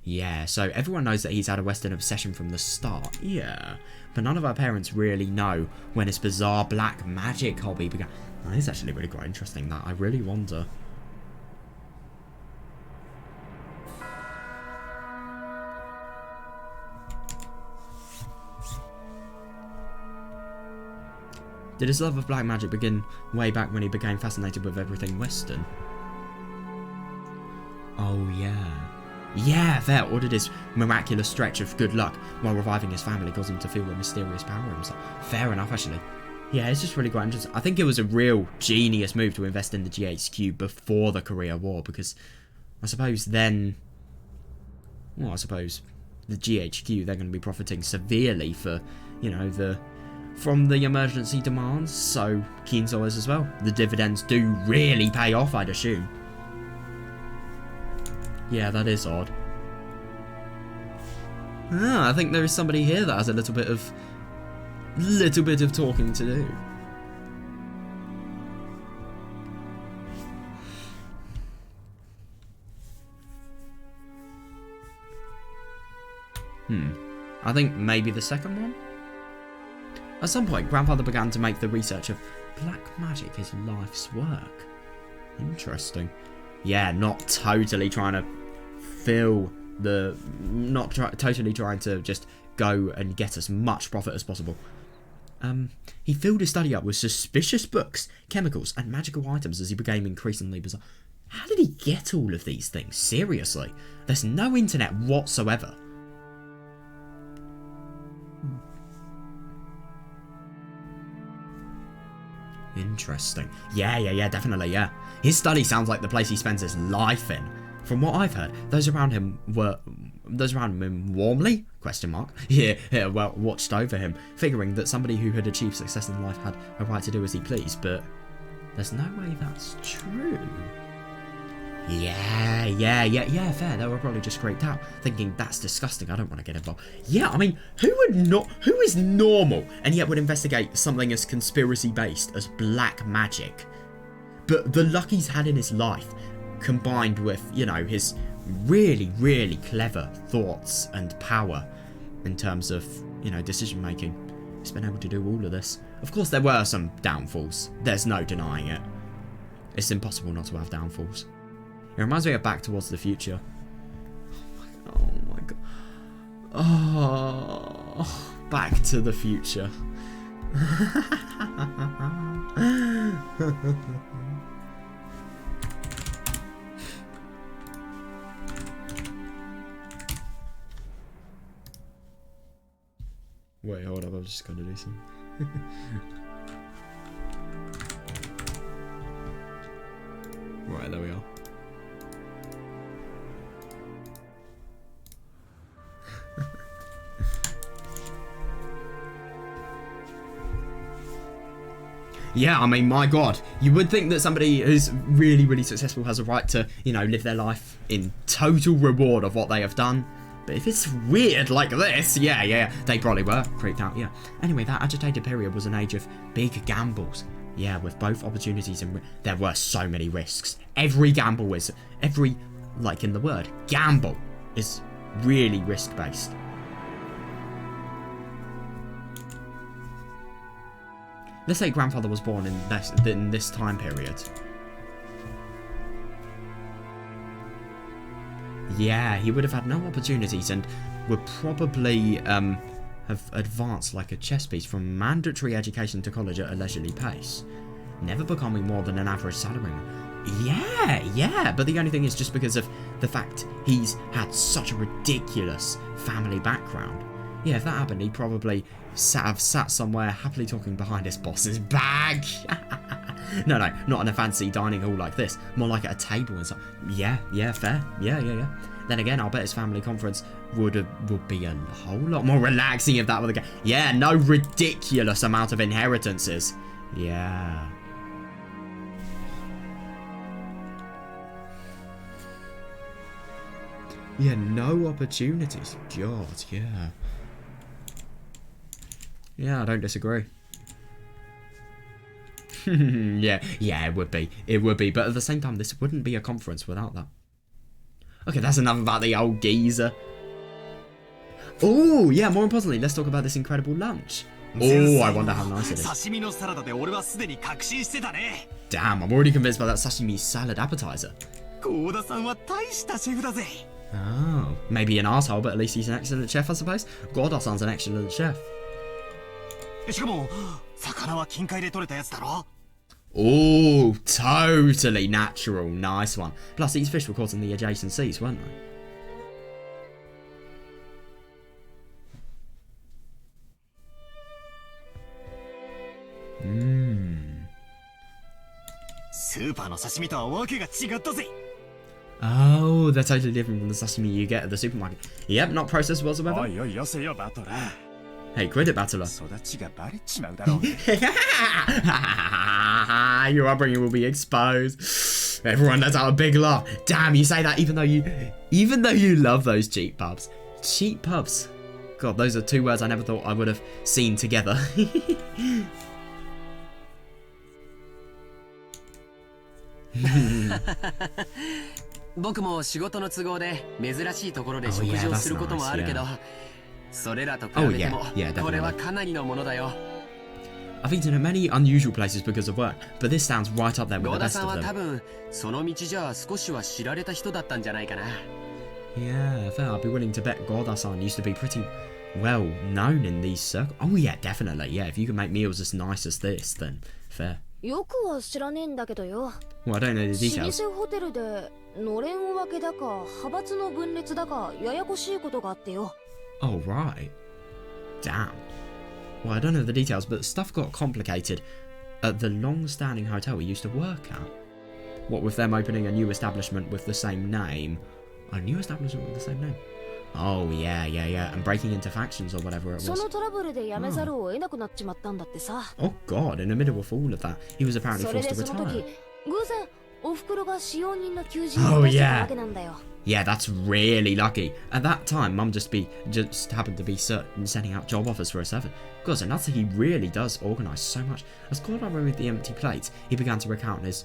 [SPEAKER 1] Yeah, so everyone knows that he's had a Western obsession from the start. Yeah, but none of our parents really know when his bizarre black magic hobby began. That is actually really quite interesting, that. I really wonder. Did his love of black magic begin way back when he became fascinated with everything Western? Oh, yeah. Yeah, fair. Ordered his miraculous stretch of good luck while reviving his family caused him to feel a mysterious power himself. Fair enough, actually. Yeah, it's just really quite interesting. I think it was a real genius move to invest in the GHQ before the Korea War, because I suppose then... Well, I suppose the GHQ, they're going to be profiting severely for, you know, from the emergency demands, so Kinzo is as well. The dividends do really pay off, I'd assume. Yeah, that is odd. I think there is somebody here that has a little bit of talking to do. I think maybe the second one? At some point, grandfather began to make the research of black magic his life's work. Interesting. Yeah, not totally trying to totally trying to just go and get as much profit as possible. He filled his study up with suspicious books, chemicals, and magical items as he became increasingly bizarre. How did he get all of these things? Seriously, there's no internet whatsoever. Interesting. Yeah, definitely, yeah. His study sounds like the place he spends his life in. From what I've heard, those around him warmly, ? Yeah, well, watched over him, figuring that somebody who had achieved success in life had a right to do as he pleased, but there's no way that's true. Yeah, fair. They were probably just creeped out, thinking that's disgusting, I don't want to get involved. Yeah, I mean, who is normal and yet would investigate something as conspiracy-based as black magic? But the luck he's had in his life, combined with, you know, his really, really clever thoughts and power in terms of, you know, decision-making, he's been able to do all of this. Of course, there were some downfalls. There's no denying it. It's impossible not to have downfalls. It reminds me of Back Towards the Future. Oh my god. Oh, Back to the Future. Wait, hold up, I'm just gonna do some. Right, there we are. Yeah, I mean, my god, you would think that somebody who's really, really successful has a right to, you know, live their life in total reward of what they have done. But if it's weird like this, yeah, they probably were creeped out, yeah. Anyway, that agitated period was an age of big gambles. Yeah, with both opportunities and there were so many risks. Every gamble is, like in the word, gamble is really risk-based. Let's say grandfather was born in this time period. Yeah, he would have had no opportunities and would probably have advanced like a chess piece from mandatory education to college at a leisurely pace, never becoming more than an average salaryman. Yeah, but the only thing is just because of the fact he's had such a ridiculous family background. Yeah, if that happened, he'd probably have sat somewhere happily talking behind his boss's back. No, not in a fancy dining hall like this. More like at a table and stuff. Yeah, fair. Yeah. Then again, I'll bet his family conference would be a whole lot more relaxing if that were the case. Yeah, no ridiculous amount of inheritances. Yeah. Yeah, no opportunities. God, yeah. Yeah, I don't disagree. yeah, it would be. But at the same time, this wouldn't be a conference without that. Okay, that's enough about the old geezer. Oh, yeah, more importantly, let's talk about this incredible lunch. Oh, I wonder how nice it is. Damn, I'm already convinced by that sashimi salad appetizer. Oh, maybe an asshole, but at least he's an excellent chef, I suppose. Goda-san's an excellent chef. Oh, totally natural. Nice one. Plus, these fish were caught in the adjacent seas, weren't they? Oh, they're totally different from the sashimi you get at the supermarket. Yep, not processed whatsoever. Hey, quit it, battler. Your upbringing will be exposed. Everyone lets out a big laugh. Damn, you say that even though you love those cheap pubs. Cheap pubs. God, those are two words I never thought I would have seen together.
[SPEAKER 2] I
[SPEAKER 1] I've eaten at many unusual places because of work, but this sounds right up there with the best of them. Yeah, fair. I'd be willing to bet Goda-san used to be pretty well known in these circles. Oh yeah, definitely. Yeah, if you can make meals as nice as this, then fair. Well, I don't know the details. Oh, right. Damn. Well, I don't know the details, but stuff got complicated at the long-standing hotel we used to work at. What with them opening a new establishment with the same name? A new establishment with the same name? Oh, yeah. And breaking into factions or whatever it was. Oh god, in the middle of all of that, he was apparently forced to retire.
[SPEAKER 3] お袋が使用人の求人
[SPEAKER 1] Oh,
[SPEAKER 3] を出してた
[SPEAKER 1] yeah.
[SPEAKER 3] わけなんだよ。
[SPEAKER 1] Yeah, that's really lucky. At that time, Mum just happened to be sending out job offers for a servant. God, so Natsuki really does organise so much. As Gordon removed the empty plates, he began to recount his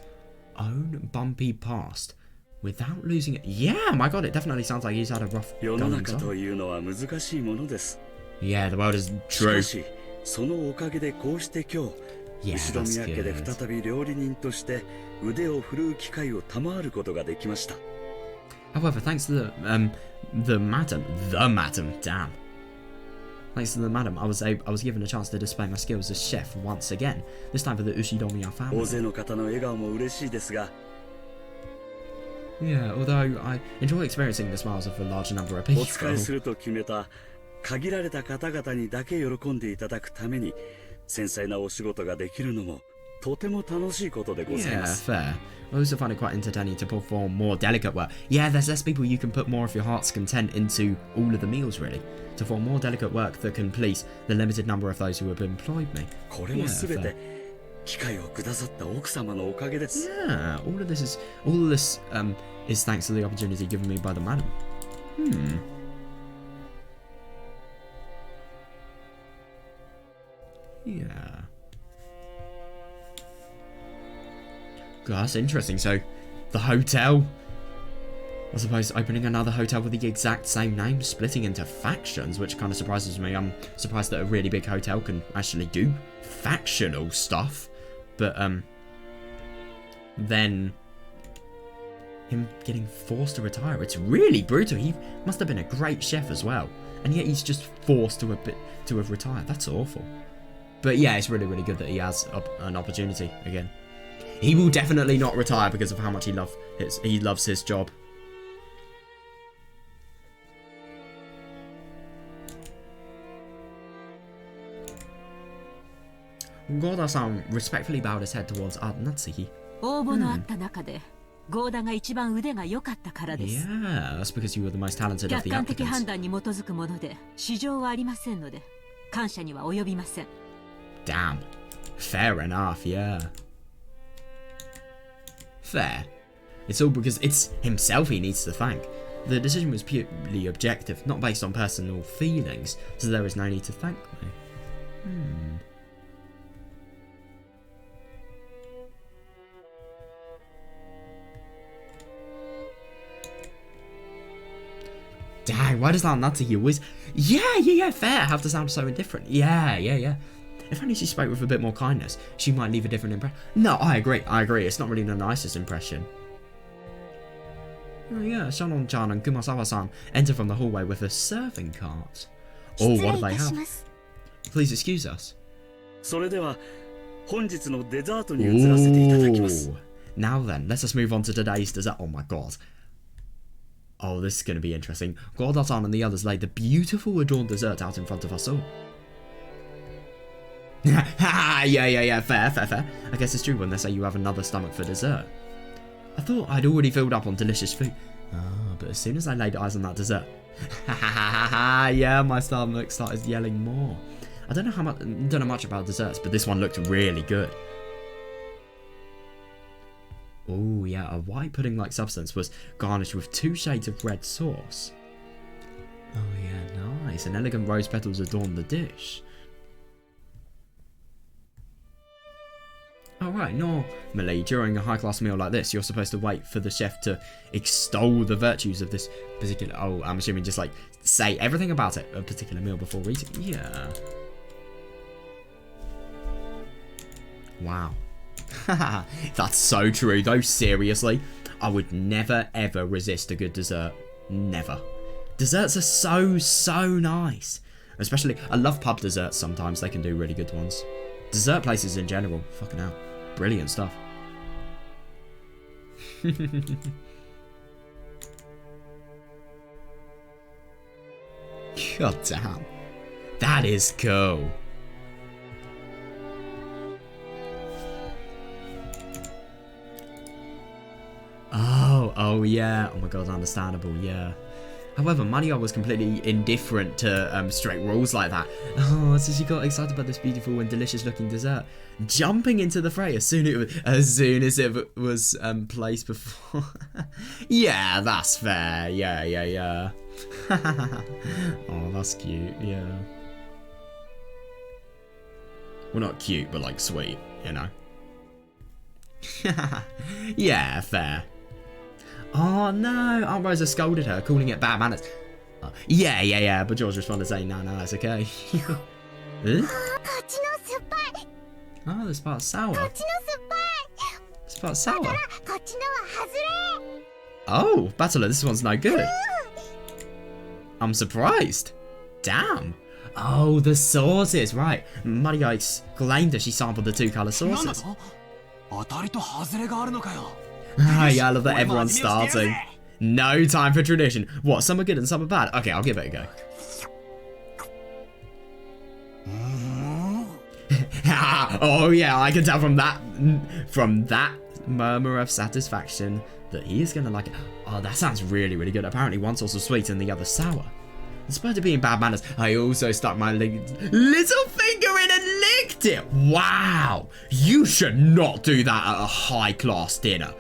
[SPEAKER 1] own bumpy past without losing it. Yeah, my God, it definitely sounds like he's had a rough going time. Yeah, the world is true. Yeah, that's good. However, thanks to the madam, damn. Thanks to the madam, I was given a chance to display my skills as chef once again. This time for the Ushidomiya family. Yeah, although I enjoy experiencing the smiles of a large number of people. Yeah, fair. I also find it quite entertaining to perform more delicate work. Yeah, there's less people, you can put more of your heart's content into all of the meals, really. To perform more delicate work that can please the limited number of those who have employed me. Yeah, fair. Yeah, all of this is thanks to the opportunity given me by the madam. Yeah. God, that's interesting. So, the hotel, I suppose, opening another hotel with the exact same name, splitting into factions, which kind of surprises me. I'm surprised that a really big hotel can actually do factional stuff. But, then him getting forced to retire, it's really brutal. He must have been a great chef as well. And yet he's just forced to have retired. That's awful. But yeah, it's really, really good that he has an opportunity again. He will definitely not retire because of how much he loves his job. Goda-san respectfully bowed his head towards Natsuki. Yeah, that's because you were the most talented of the applicants. Damn. Fair enough, yeah. Fair. It's all because it's himself he needs to thank. The decision was purely objective, not based on personal feelings, so there is no need to thank me. Dang, why does that Natsuki always... Yeah, fair, have to sound so indifferent. Yeah. If only she spoke with a bit more kindness, she might leave a different impression. No, I agree. It's not really the nicest impression. Oh yeah, Shannon-chan and Kumasawa-san enter from the hallway with a serving cart. Oh, what do they have? Please excuse us. Ooh. Now then, let us move on to today's dessert. Oh my God. Oh, this is going to be interesting. Goda-san and the others laid the beautiful adorned dessert out in front of us all. Yeah, fair. I guess it's true when they say you have another stomach for dessert. I thought I'd already filled up on delicious food. But as soon as I laid eyes on that dessert, yeah, my stomach started yelling more. I don't know much about desserts, but this one looked really good. Oh yeah, a white pudding-like substance was garnished with 2 shades of red sauce. Oh yeah, nice. And elegant rose petals adorned the dish. Alright, normally during a high-class meal like this, you're supposed to wait for the chef to extol the virtues of this particular... Oh, I'm assuming just like say everything about it, a particular meal before eating. Yeah. Wow. That's so true though, seriously. I would never ever resist a good dessert. Never. Desserts are so nice. Especially, I love pub desserts sometimes, they can do really good ones. Dessert places in general, fucking hell. Brilliant stuff. God damn. That is cool. Oh yeah. Oh my God, understandable, yeah. However, Maria was completely indifferent to straight rules like that. Oh, so she got excited about this beautiful and delicious-looking dessert, jumping into the fray as soon as it was placed before. Yeah, that's fair. Yeah. Oh, that's cute. Yeah. Well, not cute, but like sweet, you know. Yeah, fair. Oh no, Aunt Rosa scolded her, calling it bad manners. Yeah, but George responded saying, no, it's okay. Huh? Oh, this part's sour. This part's sour. Oh, Battler, this one's no good. I'm surprised. Damn. Oh, the sauces, right. Maria exclaimed as she sampled the two colour sauces. Yeah, I love that everyone's starting. No time for tradition. What, some are good and some are bad? Okay, I'll give it a go. Oh yeah, I can tell from that murmur of satisfaction that he is gonna like it. Oh, that sounds really, really good. Apparently one sauce was sweet and the other sour. Despite it being bad manners, I also stuck my little finger in and licked it. Wow, you should not do that at a high-class dinner.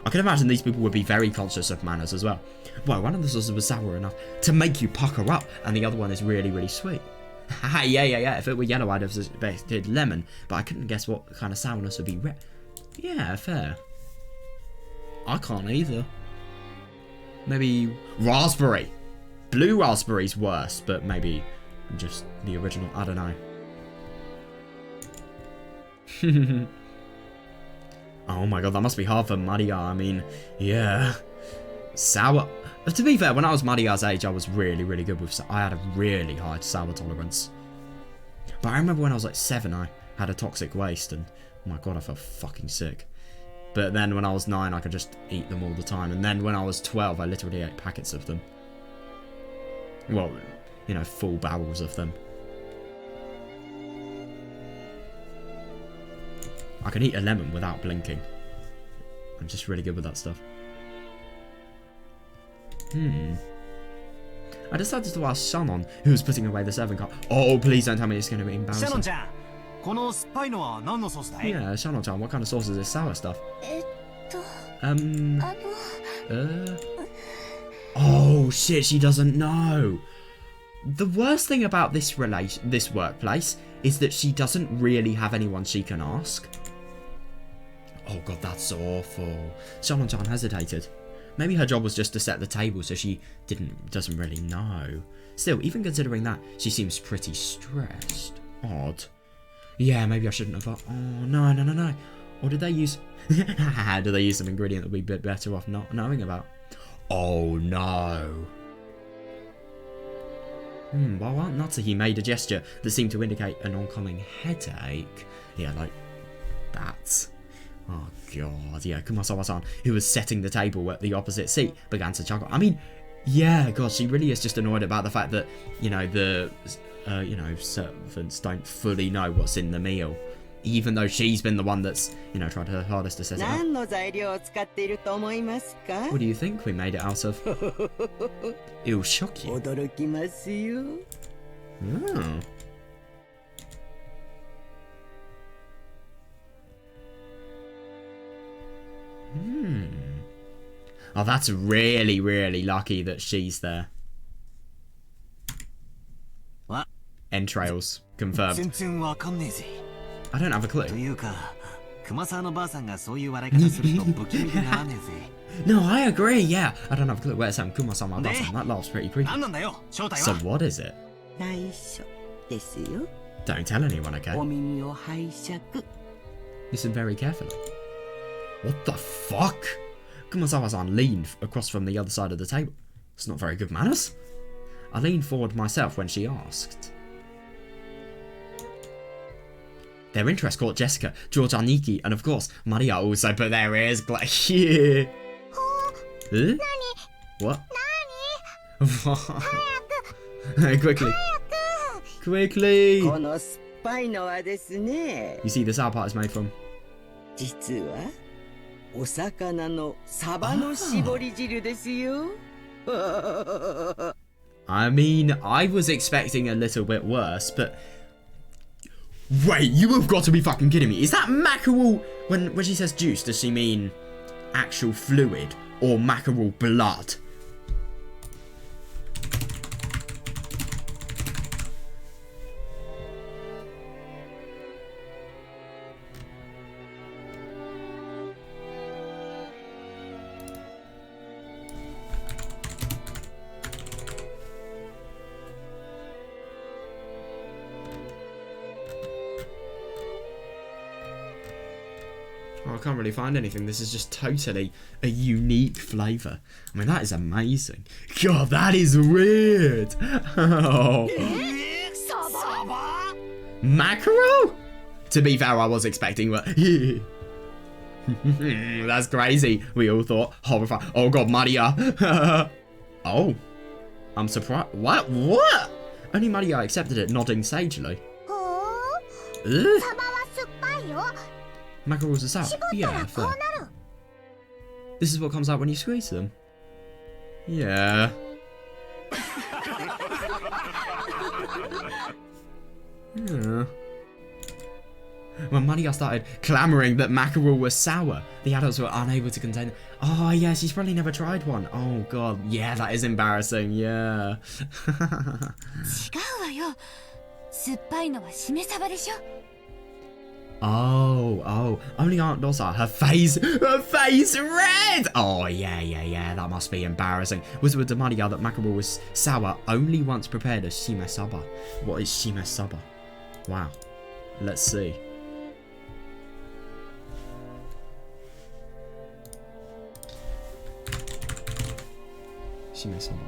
[SPEAKER 1] I can imagine these people would be very conscious of manners as well. Well, one of the sauces was sour enough to make you pucker up, and the other one is really, really sweet. Yeah. If it were yellow, I'd have suspected lemon, but I couldn't guess what kind of sourness would be red. Yeah, fair. I can't either. Maybe raspberry. Blue raspberry's worse, but maybe just the original. I don't know. Oh my god, that must be hard for Maria. I mean, yeah. Sour. To be fair, when I was Maria's age, I was really, really good with I had a really high sour tolerance. But I remember when I was like 7, I had a toxic waste, and oh my god, I felt fucking sick. But then when I was 9, I could just eat them all the time. And then when I was 12, I literally ate packets of them. Well, you know, full barrels of them. I can eat a lemon without blinking. I'm just really good with that stuff. I decided to ask Shannon, who was putting away the serving cup. Oh, please don't tell me it's going to be embarrassing.
[SPEAKER 2] Shannon-chan,
[SPEAKER 1] yeah, Shannon-chan, what kind of sauce is this sour stuff? Oh shit, she doesn't know. The worst thing about this workplace is that she doesn't really have anyone she can ask. Oh god, that's awful. Shannon-chan hesitated. Maybe her job was just to set the table, so she doesn't really know. Still, even considering that, she seems pretty stressed. Odd. Yeah, maybe I shouldn't have. Oh no. Or did they use? Did they use some ingredient that we'd be better off not knowing about? Oh no. While Aunt Natsuhi made a gesture that seemed to indicate an oncoming headache. Yeah, like that. Oh god, yeah, Kumasawa-san, who was setting the table at the opposite seat, began to chuckle. I mean, yeah, god, she really is just annoyed about the fact that, you know, the, servants don't fully know what's in the meal. Even though she's been the one that's, you know, tried her hardest to set it up. What do you think we made it out of? It'll shock you. Oh. Oh, that's really, really lucky that she's there.
[SPEAKER 2] What?
[SPEAKER 1] Entrails. Confirmed. I don't have a clue. No, I agree, yeah. I don't have a clue. Where's Sam Kuma-sama-ba-san? That laugh's pretty creepy. So what is it? Don't tell anyone, okay? Listen very carefully. What the fuck? Kumasawa-san leaned across from the other side of the table. It's not very good manners. I leaned forward myself when she asked. Their interest caught Jessica, George Aniki, and of course, Maria also put their ears yeah. Huh? What? Quickly. You see, the sour part is made from... I mean, I was expecting a little bit worse, but... Wait, you have got to be fucking kidding me. Is that mackerel... When she says juice, does she mean actual fluid or mackerel blood? Oh, I can't really find anything. This is just totally a unique flavour. I mean, that is amazing. God, that is weird. Oh. Mackerel? To be fair, I was expecting, but... That's crazy. We all thought horrifying. Oh god, Maria. Oh. I'm surprised. What? What? Only Maria accepted it, nodding sagely. Ugh. Mackerels are sour. Yeah, fair. This is what comes out when you squeeze them. Yeah. Yeah. When Maria started clamouring that mackerel was sour, the adults were unable to contain them. Oh yeah, she's probably never tried one. Oh god, yeah, that is embarrassing, yeah. Oh, only Aunt Dosa, her face red! Oh, yeah, that must be embarrassing. Whispered to Maria that mackerel was sour only once prepared as shime saba. What is shime saba? Wow, let's see. Shime saba.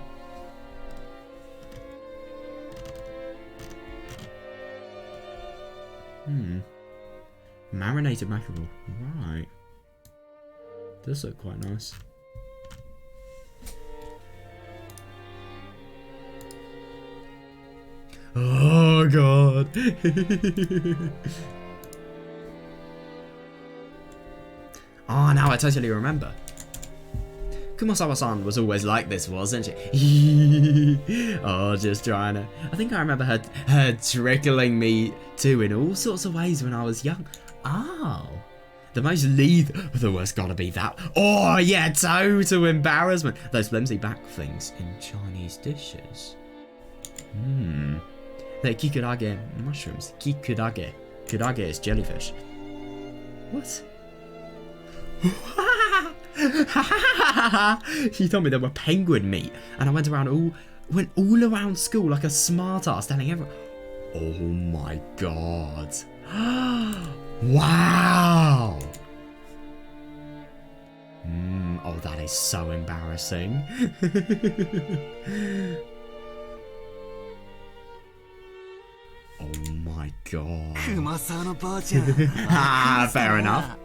[SPEAKER 1] Marinated mackerel. Right. Does look quite nice. Oh god. Oh, now I totally remember. Kumasawa-san was always like this, wasn't she? Oh, just trying to... I think I remember her trickling me too in all sorts of ways when I was young. Oh. The most the worst gotta be that. Oh, yeah, total embarrassment. Those flimsy back things in Chinese dishes. They're kikurage mushrooms. Kikurage. Kurage is jellyfish. What? She told me there were penguin meat, and I went all around school like a smartass, telling everyone. Oh my god! Wow! Oh, that is so embarrassing. Oh my god! Fair enough.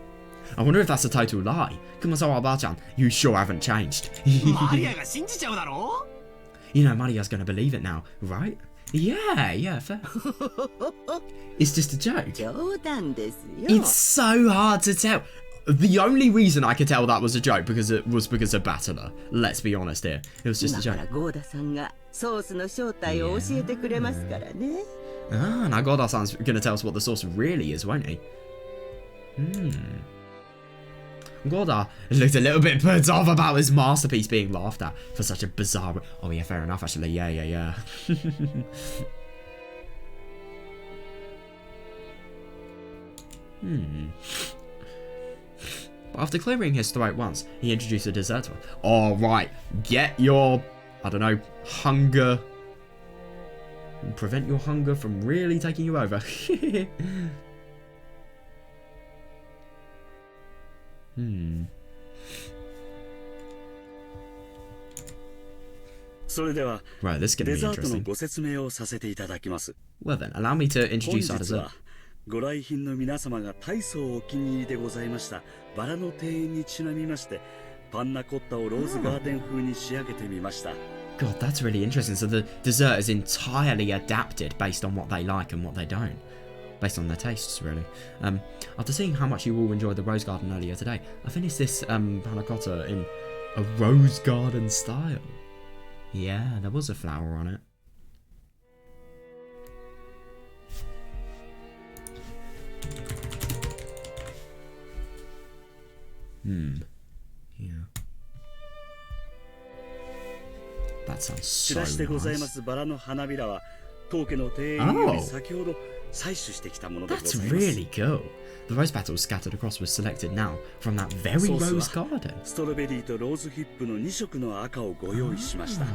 [SPEAKER 1] I wonder if that's a total lie. Kumasawa-ba-chan, you sure haven't changed. You know, Maria's gonna believe it now, right? Yeah, fair. It's just a joke. It's so hard to tell. The only reason I could tell that was a joke because of Battler. Let's be honest here. It was just a joke. Ah, now Goda-san's gonna tell us what the sauce really is, won't he? Goda looked a little bit put off about his masterpiece being laughed at for such a bizarre... Oh yeah, fair enough actually, yeah. But after clearing his throat once, he introduced a dessert to her. Oh right, get your, I don't know, hunger... Prevent your hunger from really taking you over. Right, this is going to be interesting. Well then, allow me to introduce our dessert.
[SPEAKER 4] ご来賓の皆様が大層お気に入りでございましたバラの庭園にちなみましてパンナコッタをローズガーデン風に仕上げてみました
[SPEAKER 1] God, that's really interesting. So the dessert is entirely adapted based on what they like and what they don't. Based on their tastes, really. After seeing how much you all enjoyed the rose garden earlier today, I finished this panna cotta in a rose garden style. Yeah, there was a flower on it. Yeah. That sounds
[SPEAKER 4] チ
[SPEAKER 1] so
[SPEAKER 4] ラシでございま
[SPEAKER 1] nice.
[SPEAKER 4] すバラの花びらは当家の庭園より先ほど採取してきたものでござい
[SPEAKER 1] That's
[SPEAKER 4] ます。
[SPEAKER 1] really cool. The rose petals scattered across was selected now from that very
[SPEAKER 4] ソースは
[SPEAKER 1] rose garden.
[SPEAKER 4] ストロベリーとローズヒップの2色の赤をご用意しました。
[SPEAKER 1] Oh.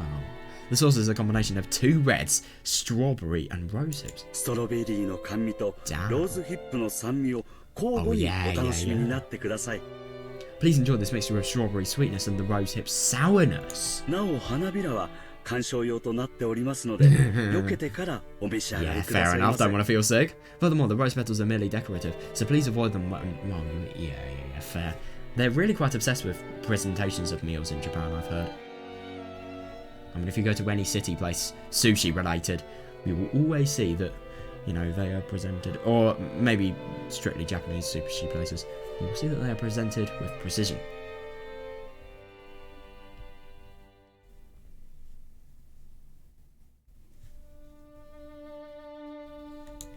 [SPEAKER 1] The sauce is a combination of 2 reds, strawberry and rose hips.
[SPEAKER 4] ストロベリーの甘味と
[SPEAKER 1] Damn.
[SPEAKER 4] ローズヒップの酸味を交互に
[SPEAKER 1] Oh, yeah,
[SPEAKER 4] お楽しみ
[SPEAKER 1] yeah, yeah.
[SPEAKER 4] になってください。
[SPEAKER 1] Please enjoy this mixture of strawberry sweetness and the rose hip sourness.
[SPEAKER 4] なお花びらは観賞用となっておりますので、避けてからお召し上が
[SPEAKER 1] Yeah,
[SPEAKER 4] りくだ
[SPEAKER 1] fair
[SPEAKER 4] さいま
[SPEAKER 1] enough.
[SPEAKER 4] せ。
[SPEAKER 1] Don't want to feel sick. Furthermore, the rose petals are merely decorative, so please avoid them. Well, yeah, fair. They're really quite obsessed with presentations of meals in Japan, I've heard. I mean, if you go to any city place, sushi related, we will always see that, you know, they are presented, or maybe strictly Japanese sushi places, you will see that they are presented with precision.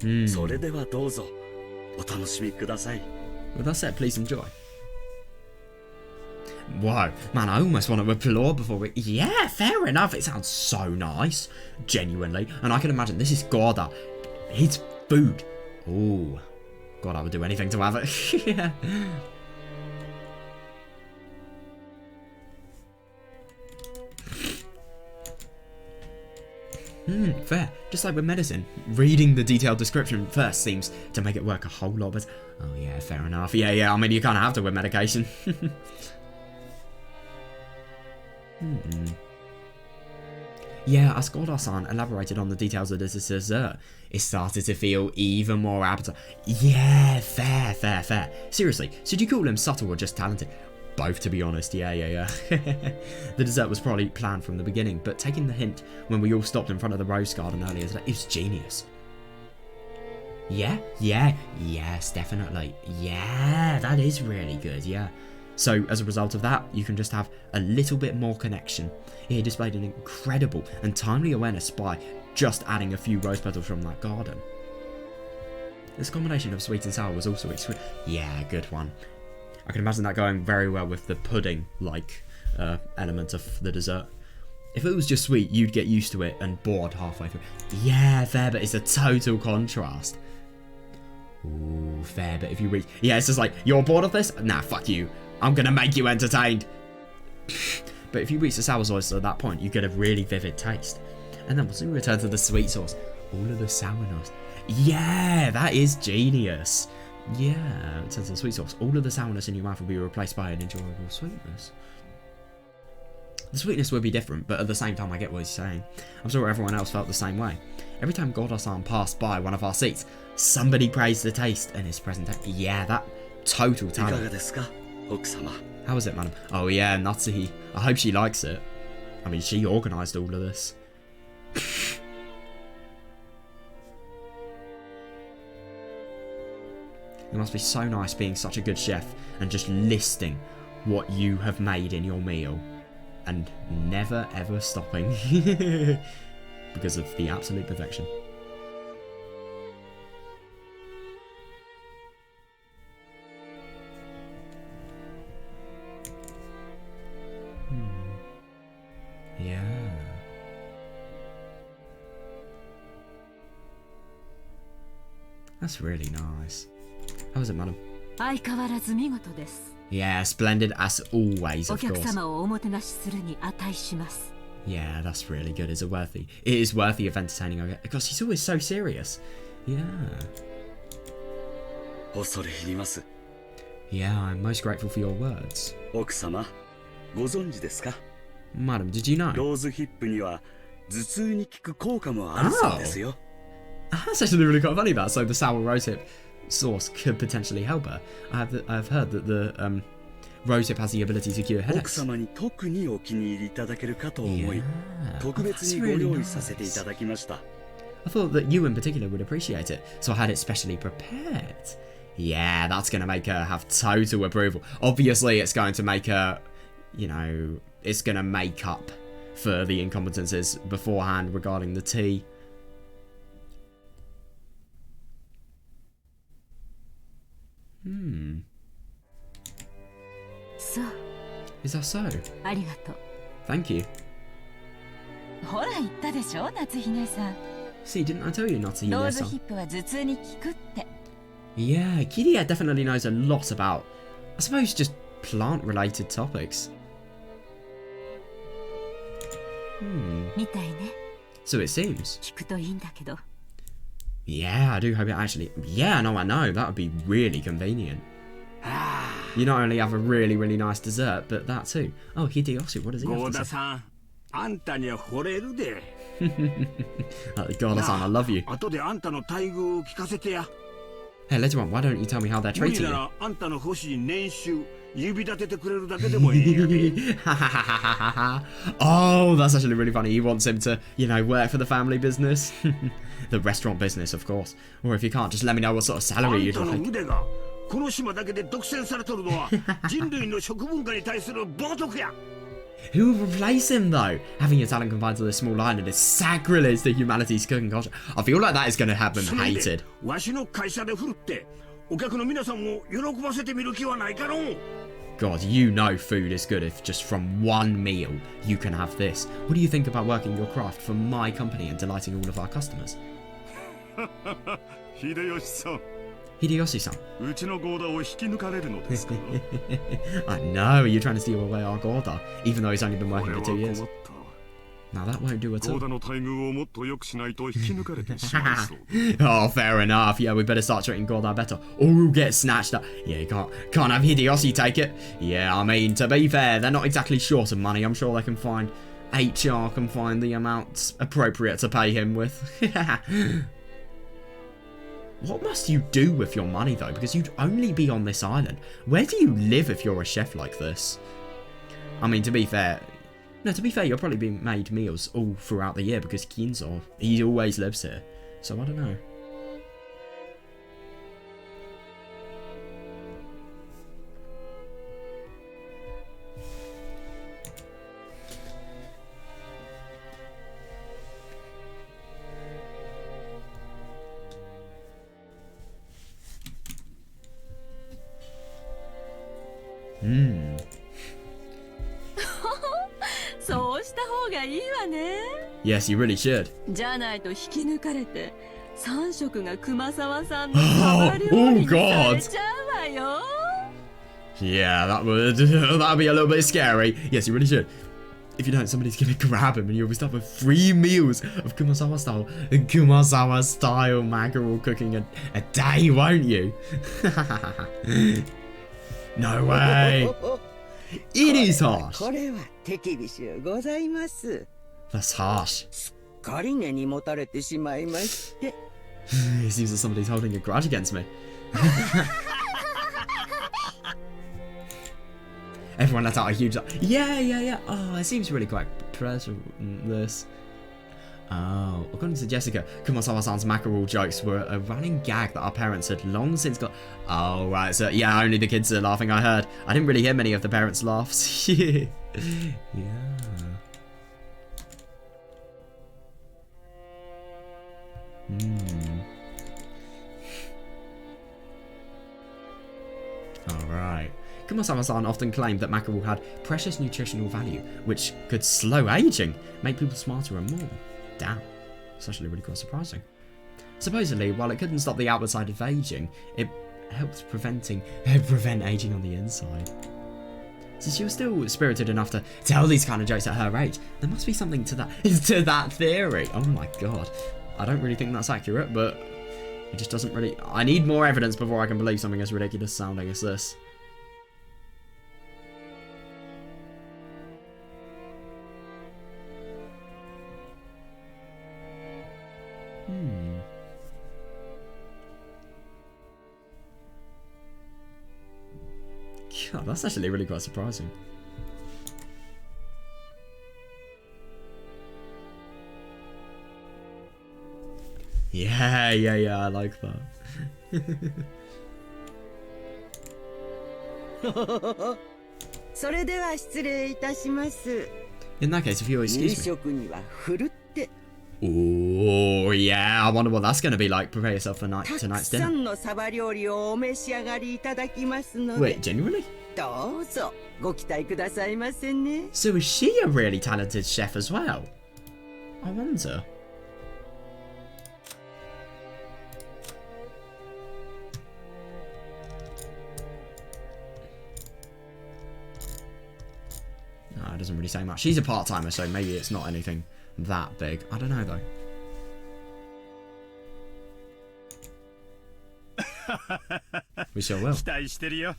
[SPEAKER 1] Mm.
[SPEAKER 4] それではどうぞお楽しみください。
[SPEAKER 1] With that said, please enjoy. Whoa, man, I almost want to applaud before we... Yeah, fair enough. It sounds so nice. Genuinely. And I can imagine this is Gorda. His food. Ooh. God, I would do anything to have it. Yeah. Fair. Just like with medicine, reading the detailed description first seems to make it work a whole lot better. Oh yeah, fair enough. Yeah, I mean, you kind of have to with medication. Yeah, as Goda-san elaborated on the details of this dessert, it started to feel even more appetizing. Yeah, fair. Seriously, should you call him subtle or just talented? Both, to be honest. Yeah. The dessert was probably planned from the beginning, but taking the hint when we all stopped in front of the rose garden earlier today, it was genius. Yes, definitely. Yeah, that is really good, yeah. So, as a result of that, you can just have a little bit more connection. He displayed an incredible and timely awareness by just adding a few rose petals from that garden. This combination of sweet and sour was also exquisite. Yeah, good one. I can imagine that going very well with the pudding-like element of the dessert. If it was just sweet, you'd get used to it and bored halfway through. Yeah, fair, but it's a total contrast. Ooh, fair, but if you reach... Yeah, it's just like, you're bored of this? Nah, fuck you. I'm gonna make you entertained. But if you reach the sour sauce at that point, you get a really vivid taste. And then once we return to the sweet sauce, all of the sourness. Yeah, that is genius. Yeah, in terms of the sweet sauce, all of the sourness in your mouth will be replaced by an enjoyable sweetness. The sweetness would be different, but at the same time I get what he's saying. I'm sure everyone else felt the same way. Every time Goda-san passed by one of our seats, somebody praised the taste and his presentation. Yeah, that total
[SPEAKER 4] いかが
[SPEAKER 1] talent.
[SPEAKER 4] ですか、奥様。
[SPEAKER 1] How is it, madam? Oh yeah, Natsuhi. I hope she likes it. I mean, she organised all of this. It must be so nice being such a good chef and just listing what you have made in your meal and never ever stopping because of the absolute perfection. Yeah. That's really nice. How is it, madam?
[SPEAKER 5] 相変わらず見事です。
[SPEAKER 1] Yeah, splendid as always,
[SPEAKER 5] お
[SPEAKER 1] of
[SPEAKER 5] 客
[SPEAKER 1] course.
[SPEAKER 5] 様をおもてなしするに値します。
[SPEAKER 1] Yeah, that's really good. It is worthy of entertaining, I guess, because he's always so serious. Yeah.
[SPEAKER 4] 恐れ入ります。
[SPEAKER 1] Yeah, I'm most grateful for your words.
[SPEAKER 4] 奥様、ご存知ですか？
[SPEAKER 1] Madam, did you know?
[SPEAKER 4] ローズヒップには頭痛に効く効果もあるそうですよ。
[SPEAKER 1] That's actually really quite funny, that. So the sour rosehip sauce could potentially help her. I've heard that the rosehip has the ability to cure
[SPEAKER 4] 奥
[SPEAKER 1] headaches.
[SPEAKER 4] 様に特にお気に入りいただけるかと思い、
[SPEAKER 1] Yeah.
[SPEAKER 4] 特別にご
[SPEAKER 1] That's really
[SPEAKER 4] 用意させていた
[SPEAKER 1] nice.
[SPEAKER 4] だきました。
[SPEAKER 1] I thought that you in particular would appreciate it, so I had it specially prepared. Yeah, that's going to make her have total approval. Obviously, it's going to make her, you know, it's going to make up for the incompetences beforehand regarding the tea.
[SPEAKER 5] そう
[SPEAKER 1] Is that so?
[SPEAKER 5] ありがとう
[SPEAKER 1] Thank you.
[SPEAKER 5] ほら言ったでしょ夏日姉さん
[SPEAKER 1] See, didn't I tell you not to
[SPEAKER 5] ロー
[SPEAKER 1] use
[SPEAKER 5] ズ
[SPEAKER 1] this
[SPEAKER 5] ヒ
[SPEAKER 1] song?
[SPEAKER 5] ップは頭痛に効くって
[SPEAKER 1] Yeah, Kiria definitely knows a lot about, I suppose, just plant-related topics.
[SPEAKER 5] みたいね
[SPEAKER 1] So it seems.
[SPEAKER 5] 聞くといいんだけど
[SPEAKER 1] Yeah, I do hope it actually... Yeah, no, I know. That would be really convenient. You not only have a really, really nice dessert, but that too. Oh, Hideyoshi, what does he have
[SPEAKER 6] ゴー
[SPEAKER 1] to
[SPEAKER 6] ダ
[SPEAKER 1] say?
[SPEAKER 6] さん、あんたには惚れるで。
[SPEAKER 1] God-san, I love you.
[SPEAKER 6] 後であんたの待遇を聞かせてや。
[SPEAKER 1] Hey, later on, why don't you tell me how they're
[SPEAKER 6] 無理
[SPEAKER 1] treating
[SPEAKER 6] な
[SPEAKER 1] you?
[SPEAKER 6] らあんたの欲しい年収、指立ててくれるだけでもいいんやで。
[SPEAKER 1] Oh, that's actually really funny. He wants him to, you know, work for the family business. The restaurant business, of course. Or if you can't, just let me know what sort of
[SPEAKER 6] あ
[SPEAKER 1] salary
[SPEAKER 6] ん
[SPEAKER 1] you'd
[SPEAKER 6] たの
[SPEAKER 1] like.
[SPEAKER 6] 腕がこの島だけで独占されとるのは人類の食文化に対する冒涜や。
[SPEAKER 1] Who will replace him, though? Having your talent confined to this small island is sacrilege to humanity's cooking culture. I feel like that is going to have been
[SPEAKER 6] その意
[SPEAKER 1] hated.
[SPEAKER 6] でわしの会社で振るってお客の皆さんを喜ばせてみる気はないかのう。
[SPEAKER 1] God, you know food is good if just from one meal you can have this. What do you think about working your craft for my company and delighting all of our customers?
[SPEAKER 7] 秀吉さん、
[SPEAKER 1] Hideyoshi-san.
[SPEAKER 7] うちのゴーダを引き抜かれるのですか？
[SPEAKER 1] I know, you're trying to steal away our Gorda, even though he's only been
[SPEAKER 7] こ
[SPEAKER 1] working
[SPEAKER 7] れ
[SPEAKER 1] for
[SPEAKER 7] は
[SPEAKER 1] 2 years.
[SPEAKER 7] 困った。
[SPEAKER 1] Now that won't do at
[SPEAKER 7] ゴー
[SPEAKER 1] all.
[SPEAKER 7] ダの待遇をもっと良くしないと引き抜かれてしまいそう。
[SPEAKER 1] Oh, fair enough. Yeah, we better start treating Gorda better, or we'll get snatched up. Yeah, you can't have Hideyoshi take it. Yeah, I mean, to be fair, they're not exactly short of money. I'm sure they can find, HR can find the amounts appropriate to pay him with. What must you do with your money, though? Because you'd only be on this island. Where do you live if you're a chef like this? I mean, to be fair... No, to be fair, you'll probably be made meals all throughout the year because Kinzo, he always lives here. So, I don't know. Hmm.
[SPEAKER 5] そうした方がいいわね
[SPEAKER 1] Yes, you really should.
[SPEAKER 5] じゃないと引き抜かれて3食が熊沢さんのサバ料理にされちゃうわよ
[SPEAKER 1] Yeah, that'd be a little bit scary. Yes, you really should. If you don't, somebody's gonna grab him and you'll be stuck with 3 meals of Kumasawa style mackerel cooking a day, won't you? No way. It is harsh.
[SPEAKER 8] これは手厳しゅうございます。
[SPEAKER 1] That's harsh.
[SPEAKER 8] かり根に持たれてしまいまして。
[SPEAKER 1] It seems that somebody's holding a grudge against me. Everyone let out a huge yeah. Oh, it seems really quite this. Oh, according to Jessica, Kumasawa-san's mackerel jokes were a running gag that our parents had long since got... Oh, right, so yeah, only the kids are laughing, I heard. I didn't really hear many of the parents' laughs. Yeah. Alright. Kumasawa-san often claimed that mackerel had precious nutritional value, which could slow aging, make people smarter and more. Damn. It's actually really quite surprising. Supposedly, while it couldn't stop the outward side of aging, it helped prevent aging on the inside. So she was still spirited enough to tell these kind of jokes at her age. There must be something to that theory. Oh my god. I don't really think that's accurate, but it just doesn't really... I need more evidence before I can believe something as ridiculous sounding as this. God, that's actually really quite surprising. Yeah, I like that.
[SPEAKER 8] それでは失礼いたします。
[SPEAKER 1] In that case, if you'll
[SPEAKER 8] 夕
[SPEAKER 1] excuse me.
[SPEAKER 8] 食にはふるって
[SPEAKER 1] Oh, yeah. I wonder what that's going to be like. Prepare yourself for
[SPEAKER 8] たく
[SPEAKER 1] tonight's
[SPEAKER 8] さ
[SPEAKER 1] dinner.
[SPEAKER 8] んのサバ料理をお召し上がりいただきますので
[SPEAKER 1] Wait, genuinely?
[SPEAKER 8] どうぞご期待くださいませね。
[SPEAKER 1] So is she a really talented chef as well? I wonder. No, it doesn't really say much. She's a part-timer, so maybe it's not anything that big. I don't know, though. We sure will.
[SPEAKER 9] 期待してるよ。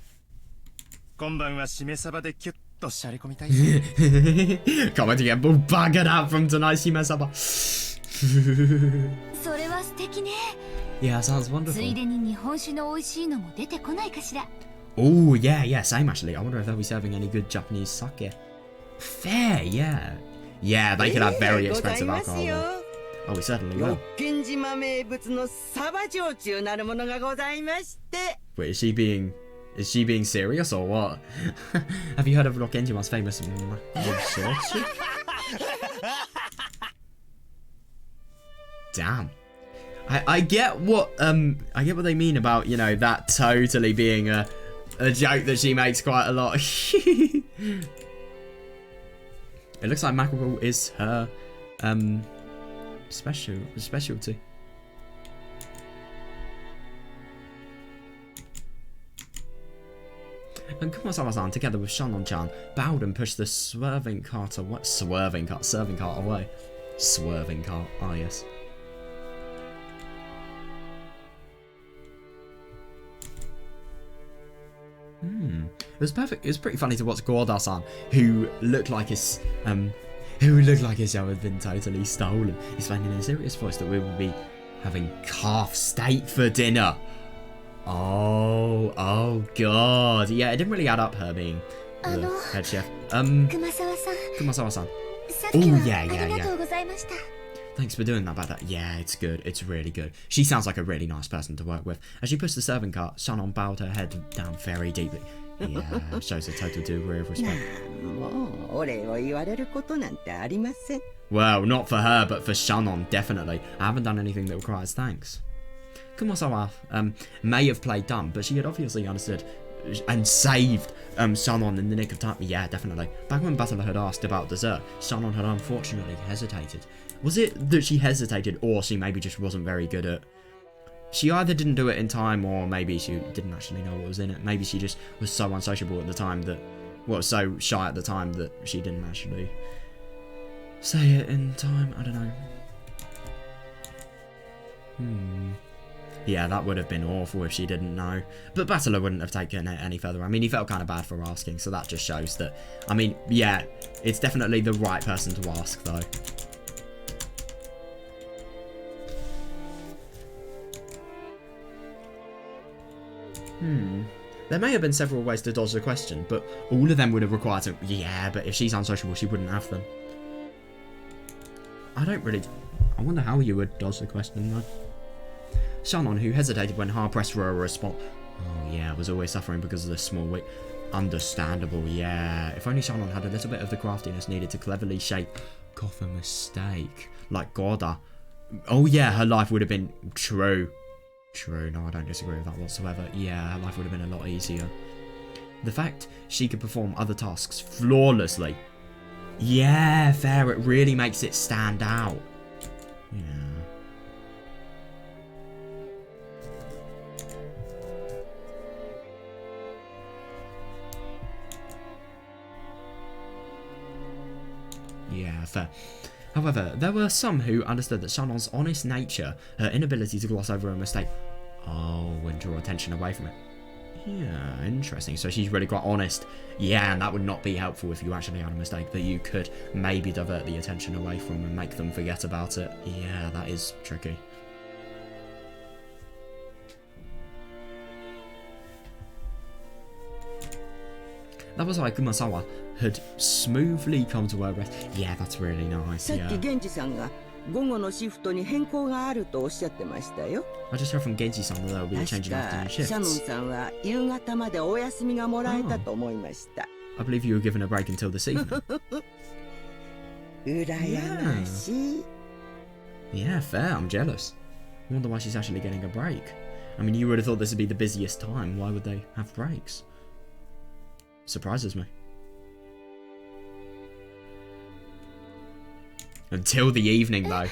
[SPEAKER 9] 今晩はしめ鯖でキュッとしゃれ込みたい。
[SPEAKER 1] Can't wait to get buggered out from tonight's Himesaba.
[SPEAKER 3] それは素敵ね。
[SPEAKER 1] Yeah, sounds
[SPEAKER 3] つい
[SPEAKER 1] wonderful.
[SPEAKER 3] でに日本酒の美味しいのも出てこないかしら。
[SPEAKER 1] Oh, yeah, yeah, same actually. I wonder if they'll be serving any good Japanese sake. Fair, yeah. Yeah, they could have very
[SPEAKER 8] ござい
[SPEAKER 1] expensive
[SPEAKER 8] ます
[SPEAKER 1] alcohol.
[SPEAKER 8] よ。
[SPEAKER 1] though. Oh, we certainly
[SPEAKER 8] 六
[SPEAKER 1] will.
[SPEAKER 8] 軒島名物のサバ焼酎なるものがございまして。
[SPEAKER 1] Wait, is she being serious or what? Have you heard of Rockenjima's famous shochu? Damn. I get what they mean about, you know, that totally being a joke that she makes quite a lot. It looks like mackerel is her specialty. And Kumasawa-san, together with Shannon-chan, bowed and pushed the serving cart away. Serving cart away. Swerving cart, ah yes. It was perfect. It was pretty funny to watch Gorda-san, who looked like his show had been totally stolen, explaining in a serious voice that we will be having calf steak for dinner. Oh god. Yeah, it didn't really add up, her being the head chef.
[SPEAKER 3] 熊沢さん、
[SPEAKER 1] Kumasawa-san.
[SPEAKER 3] さっきは
[SPEAKER 1] Oh, yeah,
[SPEAKER 3] あ
[SPEAKER 1] yeah,
[SPEAKER 3] りがとうございました。
[SPEAKER 1] Thanks for doing that, about that. Yeah, it's good. It's really good. She sounds like a really nice person to work with. As she pushed the serving cart, Shannon bowed her head down very deeply. Yeah, shows a total degree of
[SPEAKER 8] な
[SPEAKER 1] respect.
[SPEAKER 8] あもうお礼を言われることなんてありません。
[SPEAKER 1] Well, not for her, but for Shannon, definitely. I haven't done anything that requires thanks. Kumasawa may have played dumb, but she had obviously understood and saved Shannon in the nick of time. Yeah, definitely. Back when Battler had asked about dessert, Shannon had unfortunately hesitated. Was it that she hesitated, or she maybe just wasn't very good at... She either didn't do it in time, or maybe she didn't actually know what was in it. Maybe she just was so unsociable at the time that... Well, so shy at the time that she didn't actually say it in time. I don't know. Yeah, that would have been awful if she didn't know. But Battler wouldn't have taken it any further. I mean, he felt kind of bad for asking, so that just shows that... I mean, yeah, it's definitely the right person to ask, though. There may have been several ways to dodge the question, but all of them would have required to... Yeah, but if she's unsociable, she wouldn't have them. I don't really... I wonder how you would dodge the question, though. Shannon, who hesitated when hard-pressed for a response... Oh, yeah, was always suffering because of the small weight. Understandable, yeah. If only Shannon had a little bit of the craftiness needed to cleverly shape off a mistake. Like Gorda. Oh, yeah, her life would have been... True, no, I don't disagree with that whatsoever. Yeah, her life would have been a lot easier. The fact she could perform other tasks flawlessly. Yeah, fair, it really makes it stand out. Yeah. Yeah, fair. However, there were some who understood that Shannon's honest nature, her inability to gloss over a mistake, and draw attention away from it. Yeah, interesting. So she's really quite honest. Yeah, and that would not be helpful if you actually had a mistake that you could maybe divert the attention away from and make them forget about it. Yeah, that is tricky. That was like Kumasawa had smoothly come to her rest. Yeah, that's really nice.
[SPEAKER 8] さっ
[SPEAKER 1] Yeah.
[SPEAKER 8] き源氏さんが午後のシフトに変更があるとおっしゃってましたよ。
[SPEAKER 1] I just heard from Genji-san that there will be a
[SPEAKER 8] 確
[SPEAKER 1] change in
[SPEAKER 8] か
[SPEAKER 1] afternoon
[SPEAKER 8] シャノン
[SPEAKER 1] shifts.
[SPEAKER 8] さんは夕方までお休みがもらえたと思いました。
[SPEAKER 1] I believe you were given a break until this evening.
[SPEAKER 8] 羨ましい。
[SPEAKER 1] Yeah, fair. I'm jealous. I wonder why she's actually getting a break. I mean, you would have thought this would be the busiest time. Why would they have breaks? Surprises me. Until the evening, though.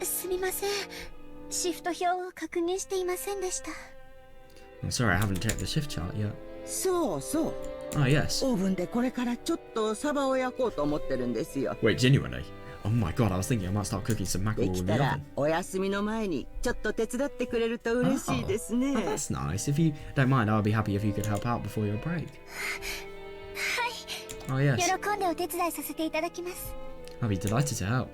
[SPEAKER 3] すみません。シフト表を確認していませんでした。
[SPEAKER 1] I'm sorry, I haven't checked the shift chart yet.
[SPEAKER 8] そうそう。
[SPEAKER 1] Oh, yes.
[SPEAKER 8] オーブンでこれからちょっとサバを焼こうと思ってるんですよ。
[SPEAKER 1] Wait, genuinely? Oh my god, I was thinking I might start cooking some
[SPEAKER 8] で
[SPEAKER 1] mackerel
[SPEAKER 8] き
[SPEAKER 1] in
[SPEAKER 8] た
[SPEAKER 1] the
[SPEAKER 8] ら
[SPEAKER 1] oven.
[SPEAKER 8] お休みの前にちょっと手伝ってくれると嬉しいですね。
[SPEAKER 1] Oh, that's nice. If you don't mind, I'll be happy if you could help out before your break.
[SPEAKER 3] は
[SPEAKER 1] Oh,
[SPEAKER 3] い。
[SPEAKER 1] yes.
[SPEAKER 3] 喜んでお手伝いさせていただきます。
[SPEAKER 1] I'll be delighted to help.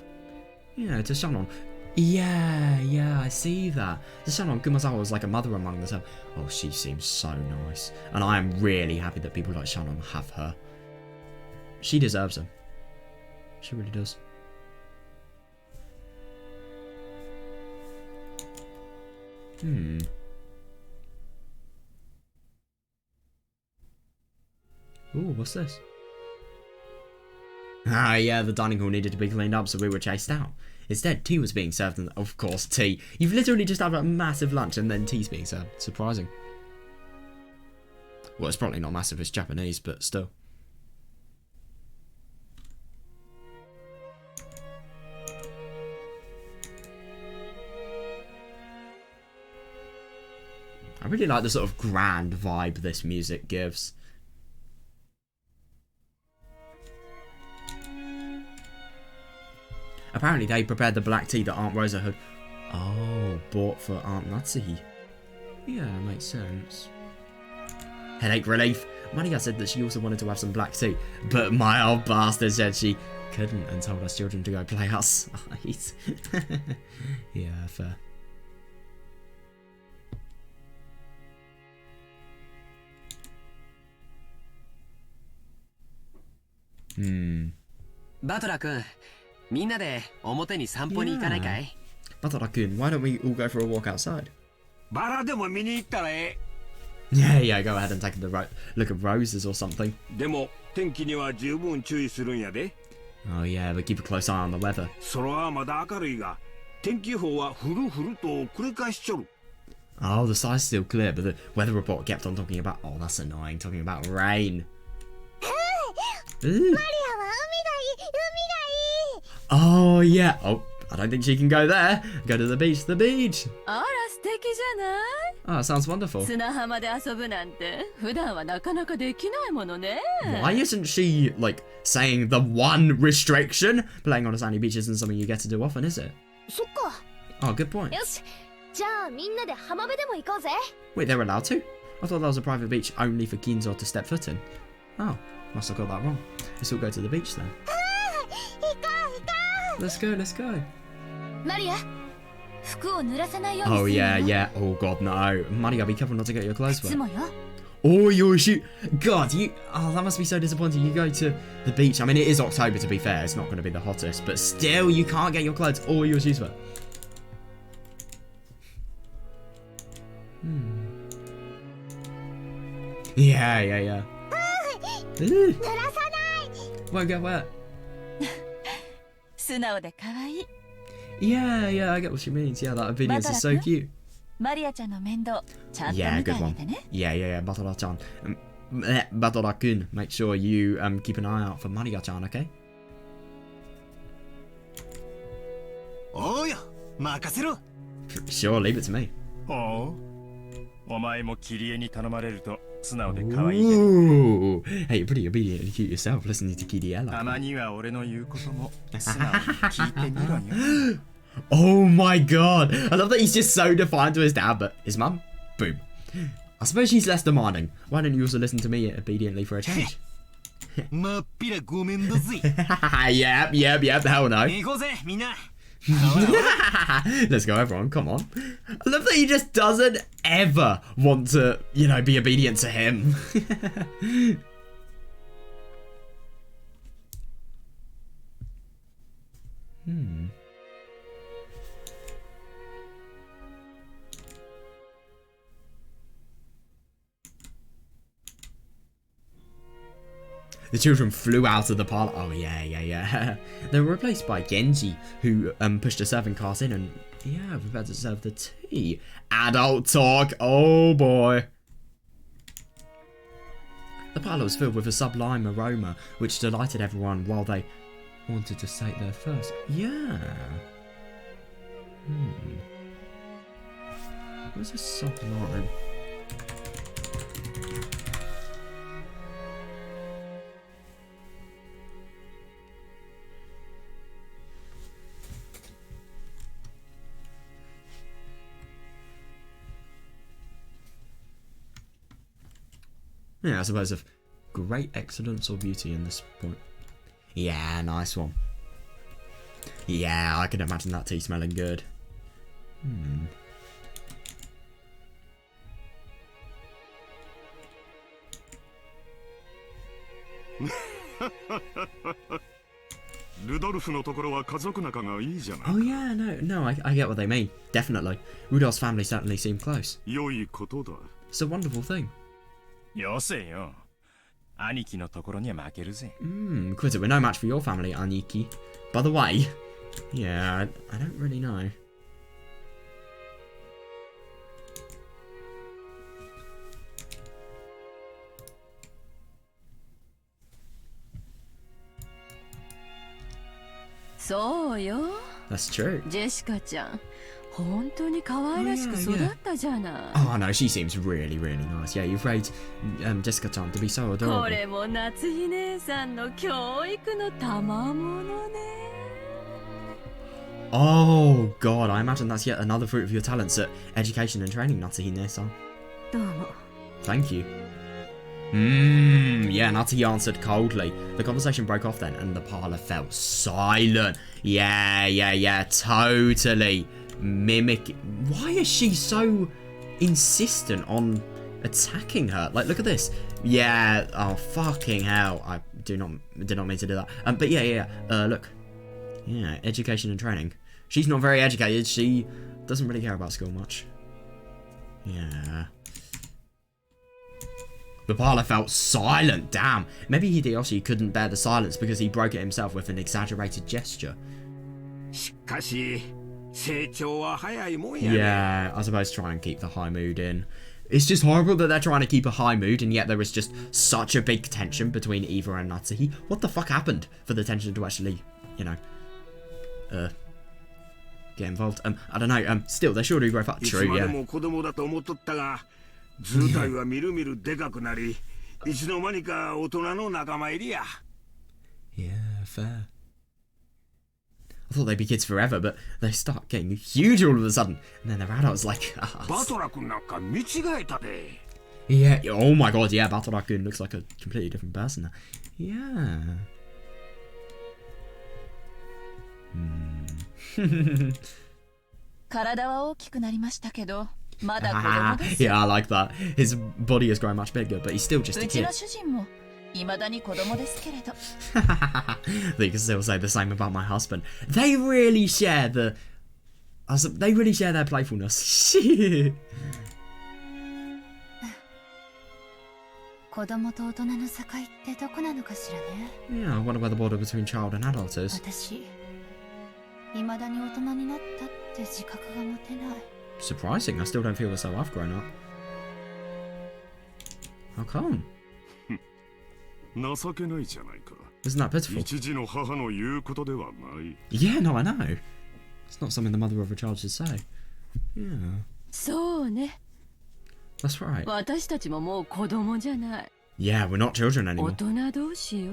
[SPEAKER 1] Yeah, to Shannon. Yeah, I see that. To Shannon, Kumasawa was like a mother among us. Oh, she seems so nice. And I am really happy that people like Shannon have her. She deserves them. She really does. Ooh, what's this? Ah, yeah, the dining hall needed to be cleaned up, so we were chased out. Instead, tea was being served, and of course, tea. You've literally just had a massive lunch, and then tea's being served. Surprising. Well, it's probably not massive, it's Japanese, but still. I really like the sort of grand vibe this music gives. Apparently they prepared the black tea that Aunt Rosa had... Oh, bought for Aunt Natsuhi. Yeah, makes sense. Headache relief. Maria said that she also wanted to have some black tea, but my old bastard said she couldn't and told us children to go play outside. Yeah, fair. Hmm.
[SPEAKER 2] バトラ君、みんなで表に散歩に行かないかい？
[SPEAKER 1] Batara-kun, why don't we all go for a walk outside?
[SPEAKER 6] バラでも見に行ったらえ
[SPEAKER 1] Yeah, go ahead and take a look at roses or something.
[SPEAKER 6] え。でも天気には十分注意するんやで。
[SPEAKER 1] Oh yeah, but keep a close eye on the weather.
[SPEAKER 6] 空はまだ明るいが、天気予報は降る降ると繰り返しちょる。
[SPEAKER 1] Oh, the sky's still clear, but the weather report kept on talking about... Oh, that's annoying, talking about rain. Ooh. Oh, yeah. Oh, I don't think she can go there. Go to the beach, the beach.
[SPEAKER 5] あら素敵じゃない。
[SPEAKER 1] Oh, it sounds wonderful.
[SPEAKER 5] 砂浜で遊ぶなんて普段はなかなかできないものね。
[SPEAKER 1] Why isn't she, like, saying the one restriction? Playing on a sandy beach isn't something you get to do often, is it?
[SPEAKER 3] そっか。
[SPEAKER 1] Oh, good point.
[SPEAKER 3] よし。じゃあみんなで浜辺でも行こうぜ。
[SPEAKER 1] Wait, they're allowed to? I thought that was a private beach only for Kinzo to step foot in. Oh, must have got that wrong. Let's all go to the beach then. Let's go, let's go.
[SPEAKER 3] マリア、服を濡らさないように
[SPEAKER 1] Oh,
[SPEAKER 3] するの
[SPEAKER 1] yeah,
[SPEAKER 3] よ。
[SPEAKER 1] yeah. Oh, God, no. Maria, be careful not to get your clothes
[SPEAKER 3] 靴
[SPEAKER 1] wet.
[SPEAKER 3] もよ。
[SPEAKER 1] Oh, your shoe. God, you... Oh, that must be so disappointing. You go to the beach. I mean, it is October, to be fair. It's not going to be the hottest. But still, you can't get your clothes or your shoes wet. Yeah, yeah, yeah. Ooh.
[SPEAKER 3] 濡らさない。
[SPEAKER 1] Won't get wet.
[SPEAKER 5] 素直で可愛い。
[SPEAKER 1] Yeah, yeah, I get what she means. Yeah, that obedience is so
[SPEAKER 5] Batara-kun?
[SPEAKER 1] cute.
[SPEAKER 5] マリアちゃんの面倒ちゃんと見て
[SPEAKER 1] Yeah,
[SPEAKER 5] あ
[SPEAKER 1] good
[SPEAKER 5] げ
[SPEAKER 1] one.
[SPEAKER 5] てね。
[SPEAKER 1] Yeah, yeah, yeah. Batara-chan. Batara-kun. Make sure you keep an eye out for Maria-chan, okay?
[SPEAKER 9] おうよ、任せろ。
[SPEAKER 1] Sure, leave it to me.
[SPEAKER 9] おう。お前もキリエに頼まれると素直で可愛いね。
[SPEAKER 1] Ooh. Hey, you're pretty obedient and cute yourself, listening to Kiriella.
[SPEAKER 9] たまには俺の言うことも素直に聞いてみろよ。
[SPEAKER 1] Oh my god! I love that he's just so defiant to his dad, but his mum? Boom. I suppose she's less demanding. Why don't you also listen to me obediently for a change?
[SPEAKER 9] まっぴらごめんだぜ。
[SPEAKER 1] Yep, hell no.
[SPEAKER 9] 行こうぜ、みんな。
[SPEAKER 1] Let's go, everyone, come on. I love that he just doesn't ever want to, you know, be obedient to him. The children flew out of the parlor. Oh, yeah. They were replaced by Genji, who pushed a serving cart in and, yeah, prepared to serve the tea. Adult talk. Oh, boy. The parlour was filled with a sublime aroma, which delighted everyone while they wanted to say it there first. Yeah. Where's a sublime? Yeah, I suppose of great excellence or beauty in this point. Yeah, nice one. Yeah, I can imagine that tea smelling good. Oh yeah, no, I get what they mean. Definitely. Rudolph's family certainly seem close. It's a wonderful thing.
[SPEAKER 9] よせよ。兄貴のところには負けるぜ。
[SPEAKER 1] Quitter, we're no match for your family, Aniki. By the way, yeah, I don't really know.
[SPEAKER 5] So,
[SPEAKER 1] That's true.
[SPEAKER 5] Jessica-chan, 本当に可愛らしく育ったじゃない。
[SPEAKER 1] Oh no, she seems really, really nice. Yeah, you've raised Jessica-chan to be so adorable.
[SPEAKER 5] これも夏日姉さんの教育の賜物ね。
[SPEAKER 1] Oh god, I imagine that's yet another fruit of your talents at education and training, Natsuhine-san.
[SPEAKER 5] どうも。
[SPEAKER 1] Thank you. Yeah, Natsuhi answered coldly. The conversation broke off then, and the parlour fell silent. Yeah, totally. Mimic. Why is she so insistent on attacking her? Like, look at this. Yeah. Oh, fucking hell. I did not mean to do that. But yeah. Look. Yeah, education and training. She's not very educated. She doesn't really care about school much. Yeah. The parlour felt silent. Damn. Maybe Hideyoshi couldn't bear the silence because he broke it himself with an exaggerated gesture. Yeah, I suppose try and keep the high mood in. It's just horrible that they're trying to keep a high mood and yet there is just such a big tension between Eva and Natsuhi. What the fuck happened for the tension to actually, you know, get involved? I don't know. Still, they sure do grow up. True, yeah.
[SPEAKER 6] 図体はみるみるでかくなり、いつの間にか大人の仲間入りや。
[SPEAKER 1] Yeah, fair. I thought they'd be kids forever, but they start getting huge all of a sudden, and then they're adults like us.
[SPEAKER 6] バトラ君なんか見違えたで。
[SPEAKER 1] Yeah, oh my god, yeah, Batora-kun looks like a completely different person now. Yeah.
[SPEAKER 5] 体は大きくなりましたけど。まだ子供です。
[SPEAKER 1] Yeah, I like that. His body has grown much bigger, but he's still just a kid.
[SPEAKER 5] うちの主人も未だに子供ですけれど。
[SPEAKER 1] They can still say the same about my husband. They really share the. They really share their playfulness.
[SPEAKER 3] 子供と大人の境ってどこなのかしらね。
[SPEAKER 1] Yeah, I wonder where the border between child and adult is.
[SPEAKER 3] 私、未だに大人になったって自覚が持てない。
[SPEAKER 1] Surprising, I still don't feel as though I've grown up. How come?
[SPEAKER 7] 情けないじゃないか。
[SPEAKER 1] Isn't that pitiful?
[SPEAKER 7] 一児の母の言うことではない。
[SPEAKER 1] Yeah, no, I know. It's not something the mother of a child should say. Yeah.
[SPEAKER 5] そうね。
[SPEAKER 1] That's right.
[SPEAKER 5] 私たちももう子供じゃない。
[SPEAKER 1] Yeah, we're not children
[SPEAKER 5] 大
[SPEAKER 1] anymore.
[SPEAKER 5] 人同士よ。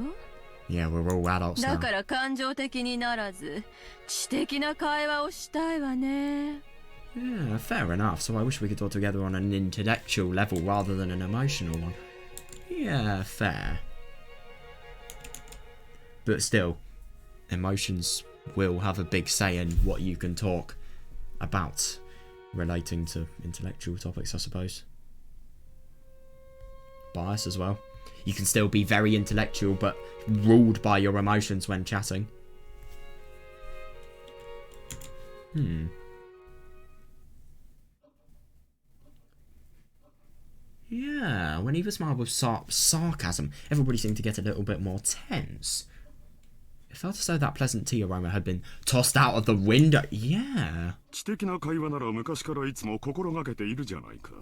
[SPEAKER 1] Yeah, we're all adults
[SPEAKER 5] だ
[SPEAKER 1] now.
[SPEAKER 5] から感情的にならず、知的な会話をしたいわね。
[SPEAKER 1] Yeah, fair enough. So I wish we could talk together on an intellectual level rather than an emotional one. Yeah, fair. But still, emotions will have a big say in what you can talk about relating to intellectual topics, I suppose. Bias as well. You can still be very intellectual but ruled by your emotions when chatting. Yeah, when Eva smiled with sarcasm, everybody seemed to get a little bit more tense. It felt as though that pleasant tea aroma had been tossed out of the window. Yeah.
[SPEAKER 7] 知的な会話なら昔からいつも心がけているじゃないか。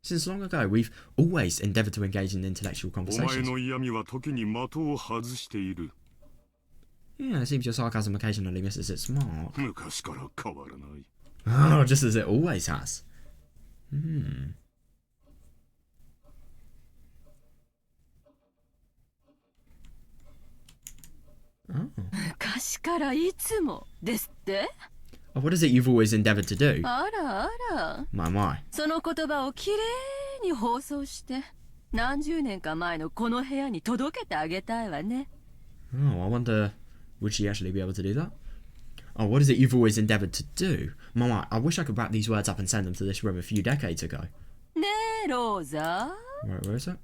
[SPEAKER 1] Since long ago, we've always endeavoured to engage in intellectual
[SPEAKER 7] お前
[SPEAKER 1] conversations.
[SPEAKER 7] の嫌味は時に的を外している。
[SPEAKER 1] Yeah, it seems your sarcasm occasionally misses its mark.
[SPEAKER 7] 昔から変わらない。
[SPEAKER 1] Oh, just as it always has. Oh.
[SPEAKER 5] 昔からいつもですって？
[SPEAKER 1] Oh, what is it you've always endeavoured to do?
[SPEAKER 5] あらあら。
[SPEAKER 1] My, my.
[SPEAKER 5] その言葉をきれいに放送して何十年か前のこの部屋に届けてあげたいわね。
[SPEAKER 1] Oh, I wonder, would she actually be able to do that? Oh, what is it you've always endeavoured to do? My, I wish I could wrap these words up and send them to this room a few decades ago.
[SPEAKER 5] ねえローザ。
[SPEAKER 1] Where is it?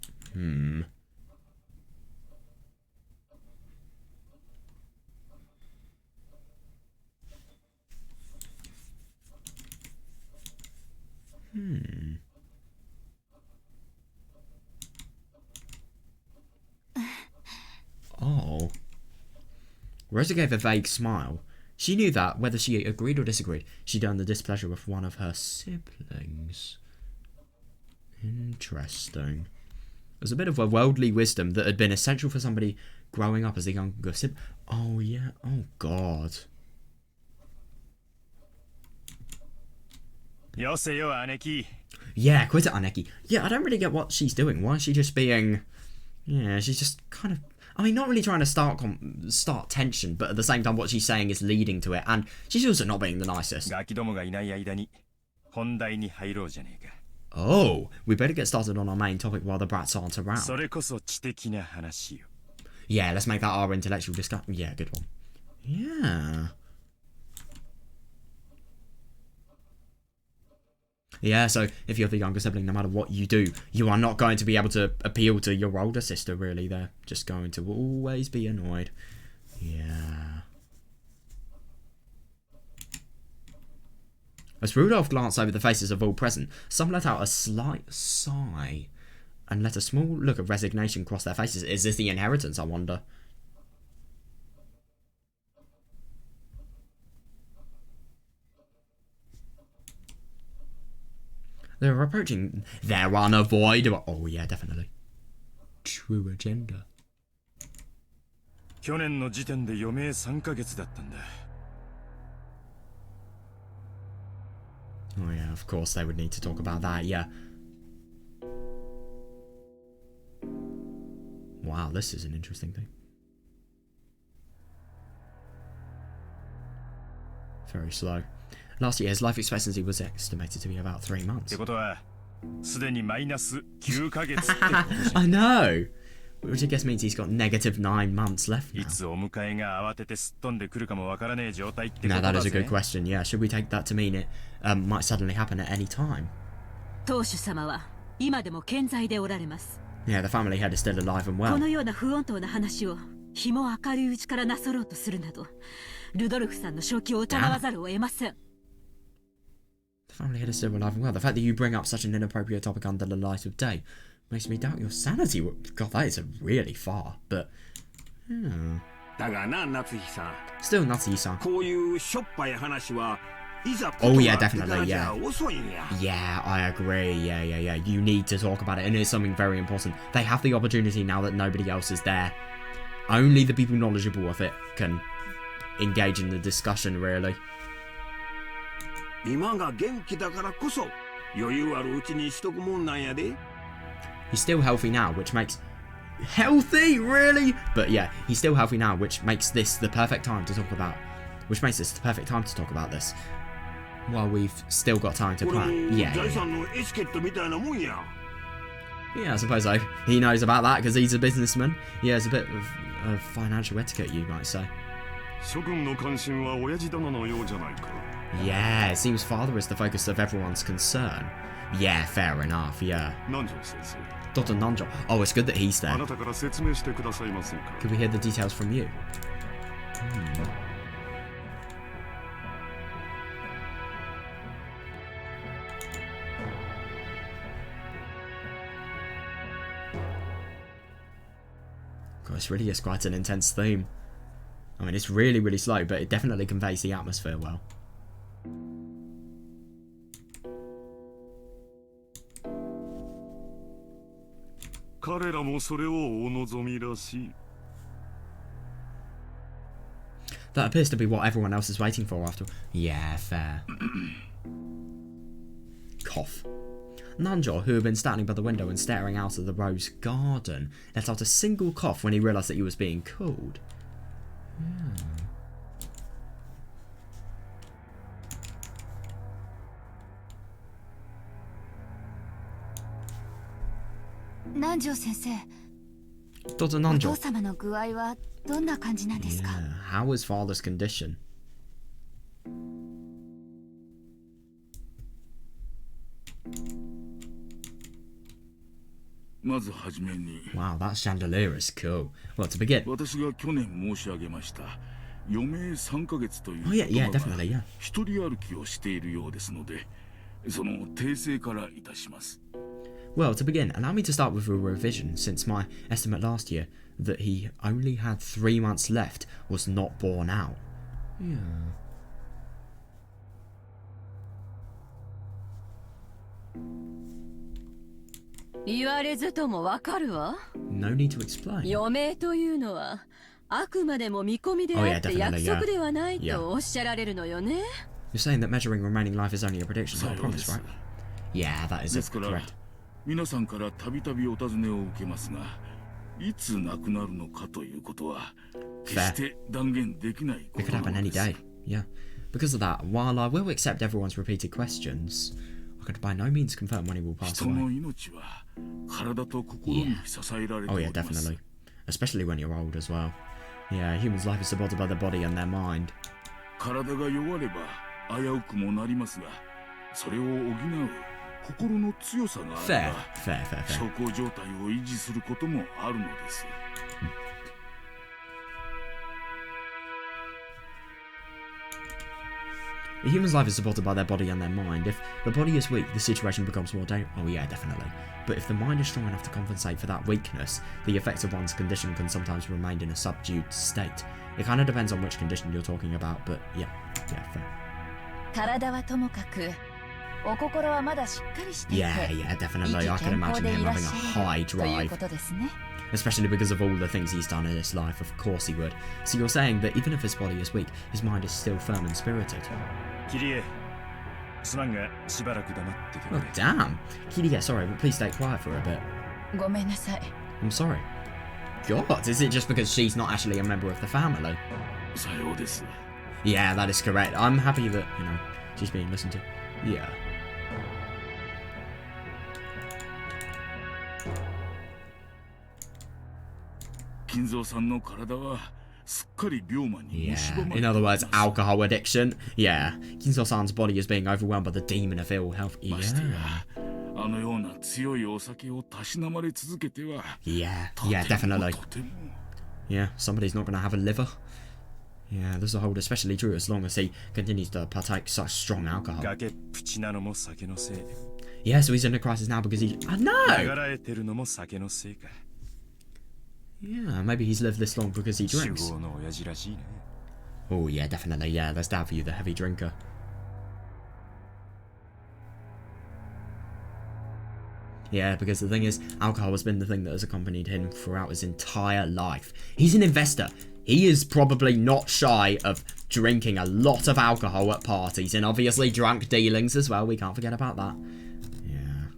[SPEAKER 1] Oh. Rosa gave a vague smile. She knew that, whether she agreed or disagreed, she'd earned the displeasure of one of her siblings. Interesting. It was a bit of a worldly wisdom that had been essential for somebody growing up as a younger sibling. Oh, yeah. Oh, God.
[SPEAKER 9] よせよ姉貴。
[SPEAKER 1] Yeah, quit it, Aneki. Yeah, I don't really get what she's doing. Why is she just being... Yeah, she's just kind of... I mean, not really trying to start tension, but at the same time what she's saying is leading to it, and she's also not being the nicest.
[SPEAKER 9] ガキどもがいない間に本題に入ろうじゃねえか。
[SPEAKER 1] Oh, we better get started on our main topic while the brats aren't
[SPEAKER 9] そ
[SPEAKER 1] around.
[SPEAKER 9] れこそ知的な話よ。
[SPEAKER 1] Yeah, let's make that our intellectual discussion. Yeah, good one. Yeah. Yeah, so if you're the younger sibling, no matter what you do, you are not going to be able to appeal to your older sister, really. They're just going to always be annoyed. Yeah. As Rudolph glanced over the faces of all present, some let out a slight sigh and let a small look of resignation cross their faces. Is this the inheritance, I wonder? They're approaching their unavoidable... Oh, yeah, definitely. True agenda.
[SPEAKER 9] 去年の時点で余命3ヶ月だったんだ。
[SPEAKER 1] Oh, yeah, of course they would need to talk about that, yeah. Wow, this is an interesting thing. Very slow. Last year, his life expectancy was estimated to be about 3 months.
[SPEAKER 9] ってことは、すでにマイナス9ヶ月ってことじゃん。
[SPEAKER 1] I know! Which I guess means he's got negative 9 months left
[SPEAKER 9] い
[SPEAKER 1] now.
[SPEAKER 9] つお迎えが慌ててすっ飛んでくるかもわからねえ状態ってこと
[SPEAKER 1] Now,
[SPEAKER 9] だ
[SPEAKER 1] that is a
[SPEAKER 9] ぜ
[SPEAKER 1] good。question, yeah. Should we take that to mean it might suddenly happen at any time?
[SPEAKER 5] 当主様は今でも健在でおられます。
[SPEAKER 1] Yeah, the family head is still alive and
[SPEAKER 5] こ
[SPEAKER 1] well.
[SPEAKER 5] のような不穏当な話を日も明るいうちからなさろうとするなど、ルドルフさんの正気を疑わざるを得ません。
[SPEAKER 1] The family head is still alive and well. The fact that you bring up such an inappropriate topic under the light of day makes me doubt your sanity. God, that is really far, but...
[SPEAKER 6] だがな、夏日さん。
[SPEAKER 1] Still, Natsuki-san.
[SPEAKER 6] こういうしょっぱい話はいざ
[SPEAKER 1] Oh,
[SPEAKER 6] 事が
[SPEAKER 1] yeah,
[SPEAKER 6] あって
[SPEAKER 1] definitely,
[SPEAKER 6] からじゃ
[SPEAKER 1] yeah.
[SPEAKER 6] 遅いんや。
[SPEAKER 1] Yeah, I agree. Yeah. You need to talk about it, and it's something very important. They have the opportunity now that nobody else is there. Only the people knowledgeable of it can engage in the discussion, really.
[SPEAKER 6] 今が元気だからこそ余裕あるうちにしとくもんなんやで。
[SPEAKER 1] He's still healthy now, which makes... Healthy? Really? But yeah, he's still healthy now, which makes this the perfect time to talk about... Which makes this the perfect time to talk about this. While we've still got time to
[SPEAKER 6] これも
[SPEAKER 1] plan. Yeah.
[SPEAKER 6] 財産のエチケットみたいなもんや。
[SPEAKER 1] Yeah, I suppose so. He knows about that because he's a businessman. Yeah, it's a bit of financial etiquette, you might say.
[SPEAKER 7] 諸君の関心は親父殿のようじゃないか。
[SPEAKER 1] Yeah, it seems father is the focus of everyone's concern. Yeah, fair enough, yeah.
[SPEAKER 7] 南條先生、
[SPEAKER 1] Dr. Nanjo. Oh, it's good that he's
[SPEAKER 7] あ
[SPEAKER 1] there.
[SPEAKER 7] なたから説明してくださいませんか。
[SPEAKER 1] Could we hear the details from you? this really is quite an intense theme. I mean, it's really, really slow, but it definitely conveys the atmosphere well. That appears to be what everyone else is waiting for after. Yeah, fair. Cough. Nanjo, who had been standing by the window and staring out of the rose garden, let out a single cough when he realised that he was being called.
[SPEAKER 3] Nanjo 先生、
[SPEAKER 1] Dr.
[SPEAKER 3] お
[SPEAKER 1] Nanjo.
[SPEAKER 3] 父様の具合はどんな感じなんですか？
[SPEAKER 1] Yeah, how is father's condition?
[SPEAKER 6] まずはじめに
[SPEAKER 1] Wow, that chandelier is cool. Well, to begin.
[SPEAKER 6] 私が去年申し上げました余命3ヶ月という
[SPEAKER 1] Oh, yeah,
[SPEAKER 6] 言
[SPEAKER 1] yeah,
[SPEAKER 6] 葉
[SPEAKER 1] definitely,
[SPEAKER 6] が
[SPEAKER 1] yeah.
[SPEAKER 6] 一人歩きをしているようですのでその訂正からいたします
[SPEAKER 1] Well, to begin, allow me to start with a revision, since my estimate last year that he only had 3 months left was not borne out. Yeah.
[SPEAKER 5] 言われずともわかるわ。
[SPEAKER 1] No need to explain.
[SPEAKER 5] 余命というのはあくまでも見込みで
[SPEAKER 1] Oh,
[SPEAKER 5] あ
[SPEAKER 1] yeah,
[SPEAKER 5] って
[SPEAKER 1] definitely,
[SPEAKER 5] 約束
[SPEAKER 1] yeah.
[SPEAKER 5] ではない
[SPEAKER 1] Yeah.
[SPEAKER 5] とおっしゃられるのよね。
[SPEAKER 1] You're saying that measuring remaining life is only a prediction, not a promise, right? Yeah, that is
[SPEAKER 6] で
[SPEAKER 1] it,
[SPEAKER 6] すから
[SPEAKER 1] correct.
[SPEAKER 6] 皆さんからたびたびお尋ねを受けますがいつ亡くなるのかということは決して断言できないこ
[SPEAKER 1] It
[SPEAKER 6] と
[SPEAKER 1] could
[SPEAKER 6] な
[SPEAKER 1] happen
[SPEAKER 6] の
[SPEAKER 1] any
[SPEAKER 6] です
[SPEAKER 1] day. Yeah. Because of that, while I will accept everyone's repeated questions, I could by no means confirm when he will pass
[SPEAKER 6] 人の
[SPEAKER 1] away.
[SPEAKER 6] 命は体と心に支えられて
[SPEAKER 1] Oh
[SPEAKER 6] おり
[SPEAKER 1] yeah,
[SPEAKER 6] ます
[SPEAKER 1] definitely. Especially when you're old as well. Yeah, a human's life is supported by their body and their mind.
[SPEAKER 6] 体が弱れば危うくもなりますがそれを補う心の強さがあれ
[SPEAKER 1] Fair,
[SPEAKER 6] ば
[SPEAKER 1] fair, fair, fair.
[SPEAKER 6] 小康状態を維持することもあるのです
[SPEAKER 1] A human's life is supported by their body and their mind. If the body is weak, the situation becomes more dangerous. Oh yeah, definitely. But if the mind is strong enough to compensate for that weakness, the effects of one's condition can sometimes remain in a subdued state. It kind of depends on which condition you're talking about, but yeah, fair.
[SPEAKER 3] 体はともかく、お心はまだしっかりしていて、
[SPEAKER 1] Yeah, definitely.
[SPEAKER 3] 意
[SPEAKER 1] I
[SPEAKER 3] 気
[SPEAKER 1] can
[SPEAKER 3] 健
[SPEAKER 1] imagine
[SPEAKER 3] 康で
[SPEAKER 1] him
[SPEAKER 3] いらっ
[SPEAKER 1] having
[SPEAKER 3] し
[SPEAKER 1] a
[SPEAKER 3] ゃ
[SPEAKER 1] high
[SPEAKER 3] るという
[SPEAKER 1] drive,
[SPEAKER 3] ことですね。
[SPEAKER 1] especially because of all the things he's done in his life. Of course he would. So you're saying that even if his body is weak, his mind is still firm and spirited.
[SPEAKER 9] キリエすまんがしばらく黙っててく
[SPEAKER 1] Oh
[SPEAKER 9] れ
[SPEAKER 1] damn. Kiria, sorry, but please stay quiet for a bit.
[SPEAKER 3] ごめんなさい。
[SPEAKER 1] I'm sorry. God, is it just because she's not actually a member of the family?
[SPEAKER 6] さようです
[SPEAKER 1] Yeah, that is correct. I'm happy that, you know, she's being listened to. Yeah.
[SPEAKER 6] 金蔵さんの体はすっかり病魔に
[SPEAKER 1] Yeah.
[SPEAKER 6] 蝕まれ
[SPEAKER 1] In
[SPEAKER 6] て
[SPEAKER 1] other
[SPEAKER 6] おり
[SPEAKER 1] words,
[SPEAKER 6] ます
[SPEAKER 1] alcohol addiction. Yeah. Kinzo-san's body is being overwhelmed by the demon of ill health.
[SPEAKER 6] ましてや
[SPEAKER 1] Yeah.
[SPEAKER 6] あのような強いお酒をたしなまれ続けては
[SPEAKER 1] Yeah.
[SPEAKER 6] とて
[SPEAKER 1] Yeah,
[SPEAKER 6] も
[SPEAKER 1] definitely.
[SPEAKER 6] とても
[SPEAKER 1] Yeah, somebody's not going to have a liver. Yeah, this will hold especially true as long as he continues to partake such strong alcohol.
[SPEAKER 9] 崖っぷちなのも酒のせい
[SPEAKER 1] Yeah, so he's in a crisis now because he... I
[SPEAKER 9] 流
[SPEAKER 1] know!
[SPEAKER 9] られてるのも酒のせいか
[SPEAKER 1] Yeah, maybe he's lived this long because he
[SPEAKER 9] 酒
[SPEAKER 1] drinks.
[SPEAKER 9] 豪の親父らしいね
[SPEAKER 1] Oh, yeah, definitely. Yeah, there's that for you, the heavy drinker. Yeah, because the thing is, alcohol has been the thing that has accompanied him throughout his entire life. He's an investor. He is probably not shy of drinking a lot of alcohol at parties, and obviously drunk dealings as well. We can't forget about that. Yeah.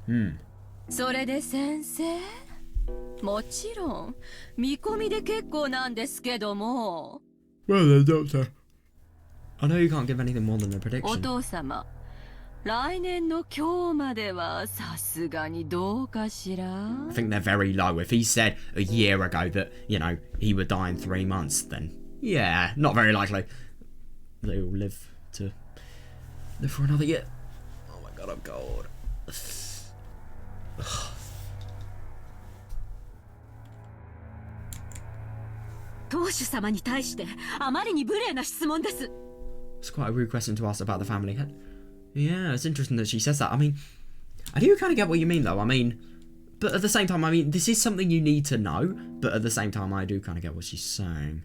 [SPEAKER 1] Hmm.
[SPEAKER 5] それで先生、もちろん見込みで結構なんですけども。
[SPEAKER 1] Well then, Doctor. I know you can't give anything more than a
[SPEAKER 5] お
[SPEAKER 1] prediction.
[SPEAKER 5] 父様、来年の今日まではさすがにどうかしら。
[SPEAKER 1] I think they're very low. If he said a year ago that, you know, he would die in 3 months, then yeah, not very likely. They will live for another year. Oh my god, I'm cold.
[SPEAKER 5] 年主様に対してあまりに無礼な質問です。
[SPEAKER 1] It's quite a rude question to ask about the family. Yeah, it's interesting that she says that. I mean, I do kind of get what you mean, though. I mean, but at the same time, I mean, this is something you need to know. But at the same time, I do kind of get what she's saying.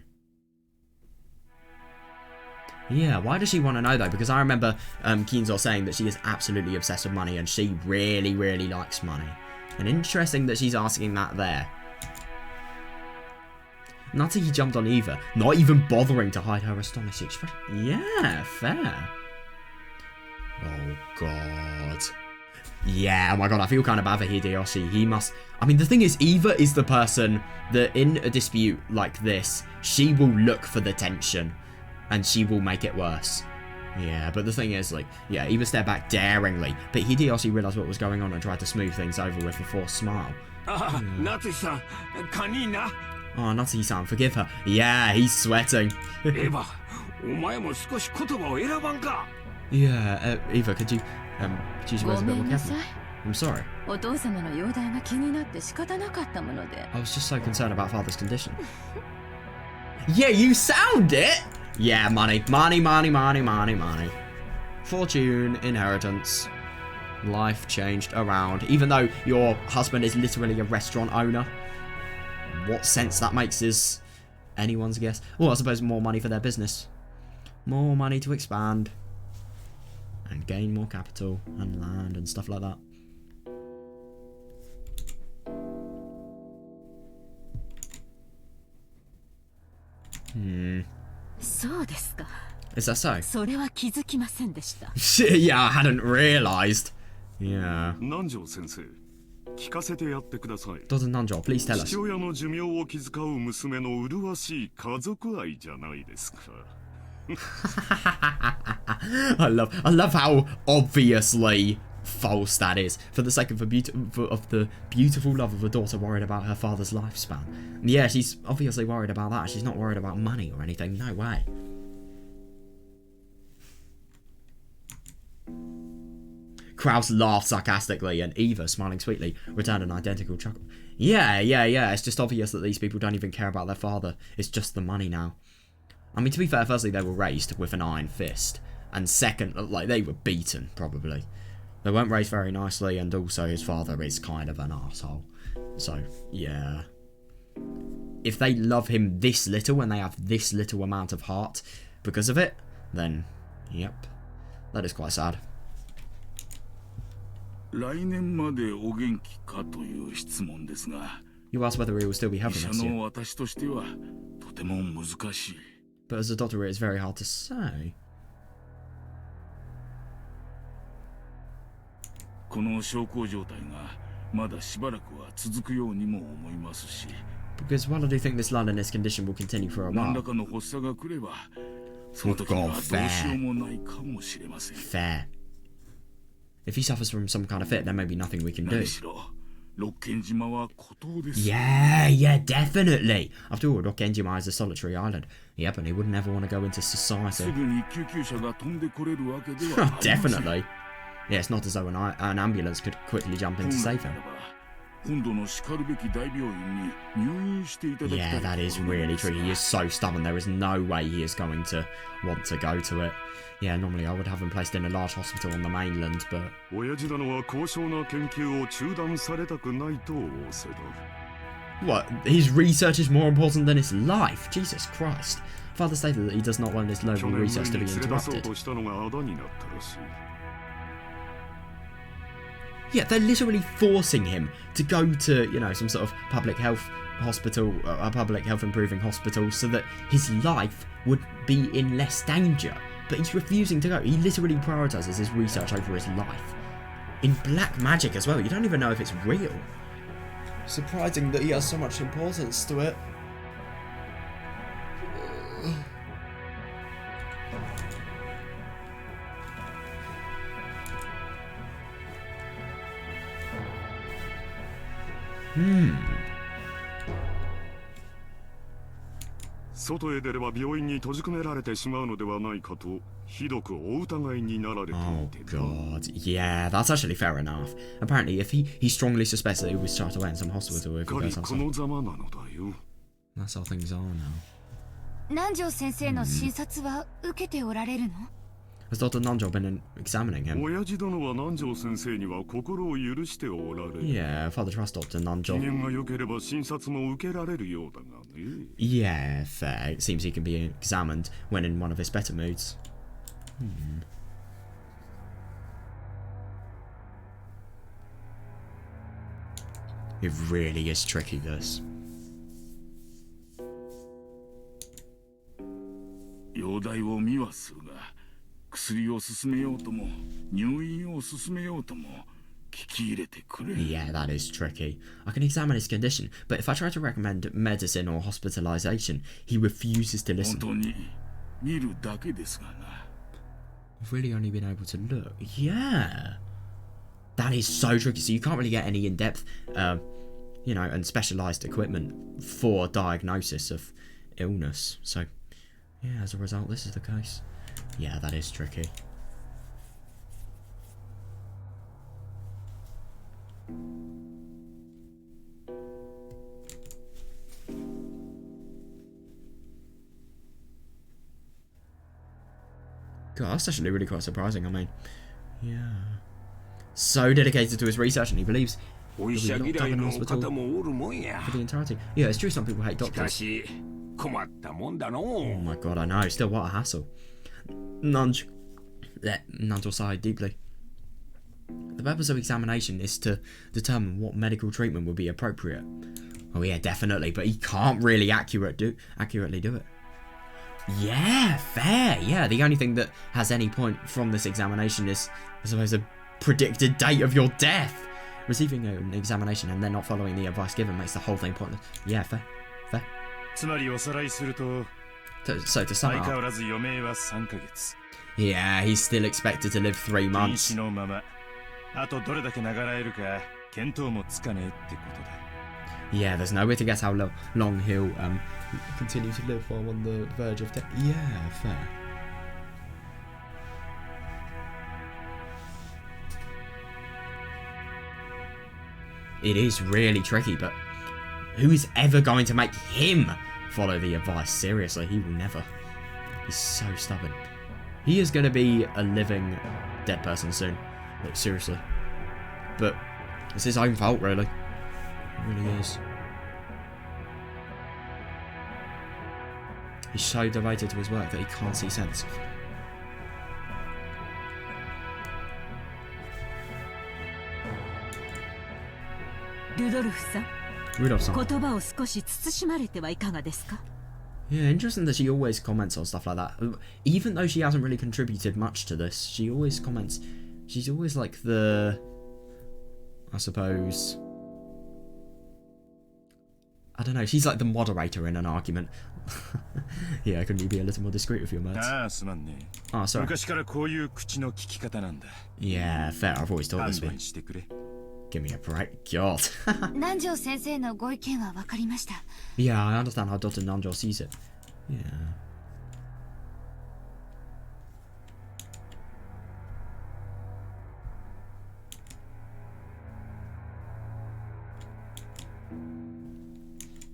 [SPEAKER 1] Yeah, why does she want to know, though? Because I remember Kinzo saying that she is absolutely obsessed with money and she really, really likes money. And interesting that she's asking that there. Natsuki jumped on Eva, not even bothering to hide her astonished expression. Yeah, fair. Oh, God. Yeah, oh my God, I feel kind of bad for Hideyoshi. He must... I mean, the thing is, Eva is the person that in a dispute like this, she will look for the tension and she will make it worse. Yeah, but the thing is, like, yeah, Eva stepped back daringly, but Hideyoshi realised what was going on and tried to smooth things over with a forced smile.
[SPEAKER 6] Natsuki-san, kanina.
[SPEAKER 1] Oh, Natsuki-san, forgive her. Yeah, he's sweating.
[SPEAKER 6] Eva, お前も少し言葉を選ばんか?
[SPEAKER 1] Yeah, Eva, could you use your words a bit more carefully? I'm sorry.
[SPEAKER 5] お父様の容体が気になって仕方なかったもので。
[SPEAKER 1] I was just so concerned about father's condition. Yeah, you sound it! Yeah, money. Money, money, money, money, money. Fortune, inheritance. Life changed around. Even though your husband is literally a restaurant owner. What sense that makes is anyone's guess. Well, I suppose more money for their business. More money to expand. And gain more capital and land and stuff like that.
[SPEAKER 5] そうですか。
[SPEAKER 1] Is that so?
[SPEAKER 5] それは気づきませんでした。
[SPEAKER 1] Yeah, I hadn't realised. Yeah.
[SPEAKER 7] 南條先生、聞かせてやってください。
[SPEAKER 1] Doesn't Nanjo, please tell us.
[SPEAKER 7] 父親の寿命を気遣う娘の麗しい家族愛じゃないですか。
[SPEAKER 1] I love how obviously false that is for the sake of the beautiful love of a daughter worried about her father's lifespan. Yeah, she's obviously worried about that. She's not worried about money or anything. No way. Kraus laughed sarcastically and Eva, smiling sweetly, returned an identical chuckle. Yeah, it's just obvious that these people don't even care about their father. It's just the money now. I mean, to be fair, firstly, they were raised with an iron fist. And second, like, they were beaten, probably. They weren't raised very nicely, and also his father is kind of an arsehole. So, yeah. If they love him this little and they have this little amount of heart because of it, then, yep. That is quite sad.
[SPEAKER 6] 来年までお元気かという質問ですが、
[SPEAKER 1] You asked whether he will still be
[SPEAKER 6] 医
[SPEAKER 1] helping
[SPEAKER 6] 者
[SPEAKER 1] us
[SPEAKER 6] の
[SPEAKER 1] here.
[SPEAKER 6] 私としてはとても難しい。
[SPEAKER 1] But as a doctor, it is very hard to say.
[SPEAKER 6] この小康状態がまだしばらくは続くようにも思いますし、
[SPEAKER 1] Because while I do think this loneliness condition will continue for a
[SPEAKER 6] 何
[SPEAKER 1] while,
[SPEAKER 6] らかの発作が来れば、その時にはどうしようもないかもしれません。
[SPEAKER 1] fair. If he suffers from some kind of fit, there may be nothing we can do.
[SPEAKER 6] 何しろ、六軒島は孤島です。
[SPEAKER 1] Yeah, definitely. After all, Rokkenjima is a solitary island. Yep, and he wouldn't ever want to go into
[SPEAKER 6] す
[SPEAKER 1] society.
[SPEAKER 6] ぐに救急車が飛んでこれるわけではありません。
[SPEAKER 1] Definitely. Yeah, it's not as though an ambulance could quickly jump in to save him.
[SPEAKER 6] 今度のしかるべき大病院に入院していただきたい。
[SPEAKER 1] Yeah, that is really true. He is so stubborn. There is no way he is going to want to go to it. Yeah, normally I would have him placed in a large hospital on the mainland, but...
[SPEAKER 7] 親父殿は高尚な研究を中断されたくないと仰せだ。
[SPEAKER 1] What? His research is more important than his life? Jesus Christ. Father stated that he does not want his
[SPEAKER 7] 去
[SPEAKER 1] noble
[SPEAKER 7] 年
[SPEAKER 1] research to
[SPEAKER 7] 無
[SPEAKER 1] be
[SPEAKER 7] 理に連れ出そう
[SPEAKER 1] interrupted.
[SPEAKER 7] としたのがあだになったらしい。
[SPEAKER 1] Yeah, they're literally forcing him to go to, you know, some sort of public health hospital, a public health improving hospital, so that his life would be in less danger. But he's refusing to go. He literally prioritizes his research over his life. In black magic as well. You don't even know if it's real. Surprising that he has so much importance to it. Hmm.
[SPEAKER 7] 外へ出れば病院に閉じ込められてしまうのではないかとひどくお疑いになられてい
[SPEAKER 1] Oh
[SPEAKER 7] てな。
[SPEAKER 1] god, yeah, that's actually fair enough. Apparently, if he strongly suspects that he was shot away in some hospital if
[SPEAKER 7] すっ
[SPEAKER 1] he
[SPEAKER 7] かり
[SPEAKER 1] goes
[SPEAKER 7] こ
[SPEAKER 1] outside.
[SPEAKER 7] のざまなのだよ。
[SPEAKER 1] That's how things are now.
[SPEAKER 3] 南條先生の診察は受けておられるの？
[SPEAKER 1] Has Dr. Nanjo been examining him?
[SPEAKER 7] 親父殿は南條先生には心を許しておられる。
[SPEAKER 1] Yeah, Father trusts Dr.
[SPEAKER 7] 機
[SPEAKER 1] Nanjo.
[SPEAKER 7] 嫌が良ければ診察も受けられるようだがね。
[SPEAKER 1] Yeah, fair. It seems he can be examined when in one of his better moods. It really is tricky, this.
[SPEAKER 6] 容体を見はするが、薬を勧めようとも入院を勧めようとも聞き入れてくれ。
[SPEAKER 1] Yeah, that is tricky. I can examine his condition, but if I try to recommend medicine or hospitalization, he refuses to
[SPEAKER 6] 本
[SPEAKER 1] listen.
[SPEAKER 6] 当に見るだけですがな。
[SPEAKER 1] I've really only been able to look. Yeah. That is so tricky. So you can't really get any in-depth, you know, and specialized equipment for diagnosis of illness. So, yeah, as a result, this is the case. Yeah, that is tricky. God, that's actually really quite surprising. I mean, yeah. So dedicated to his research, and he believes he'll be locked up in hospital for the entirety. Yeah, it's true some people hate doctors. Oh my god, I know. Still, what a hassle. Nanjo sighed deeply. The purpose of examination is to determine what medical treatment would be appropriate. Oh yeah, definitely, but he can't really accurately do it. Yeah, fair. Yeah, the only thing that has any point from this examination is, I suppose, a predicted date of your death. Receiving an examination and then not following the advice given makes the whole thing pointless. Yeah, fair.
[SPEAKER 9] つまりおさらいすると
[SPEAKER 1] So to sum
[SPEAKER 9] 相
[SPEAKER 1] it
[SPEAKER 9] 変わ
[SPEAKER 1] up,
[SPEAKER 9] らず余命は3ヶ月
[SPEAKER 1] yeah, he's still expected to live 3
[SPEAKER 9] 瀕
[SPEAKER 1] months.
[SPEAKER 9] 死のままあとどれだけ長らえるか見当もつかねえってことだ
[SPEAKER 1] Yeah, there's no way to guess how long he'll continue to live while on the verge of death. Yeah, fair. It is really tricky, but who is ever going to make him follow the advice? Seriously, he will never. He's so stubborn. He is going to be a living dead person soon. Like, seriously. But it's his own fault, really. It really is. He's so devoted to his work that he can't see sense. Rudolph-san.
[SPEAKER 5] 言葉を少し慎まれてはいかがですか？
[SPEAKER 1] Yeah, interesting that she always comments on stuff like that. Even though she hasn't really contributed much to this, she always comments. She's always like the... I suppose... I don't know, she's like the moderator in an argument. Yeah, couldn't you be a little more discreet with your words?
[SPEAKER 9] ああすまんね
[SPEAKER 1] Oh, sorry.
[SPEAKER 9] 昔からこういう口の利き方なんだ
[SPEAKER 1] Yeah, fair, I've always thought
[SPEAKER 9] 勘
[SPEAKER 1] this way.
[SPEAKER 9] 弁してくれ
[SPEAKER 1] Give me a break. God.
[SPEAKER 3] 南條先生のご意見は分かりました。
[SPEAKER 1] Yeah, I understand how Dr. Nanjo sees it. Yeah.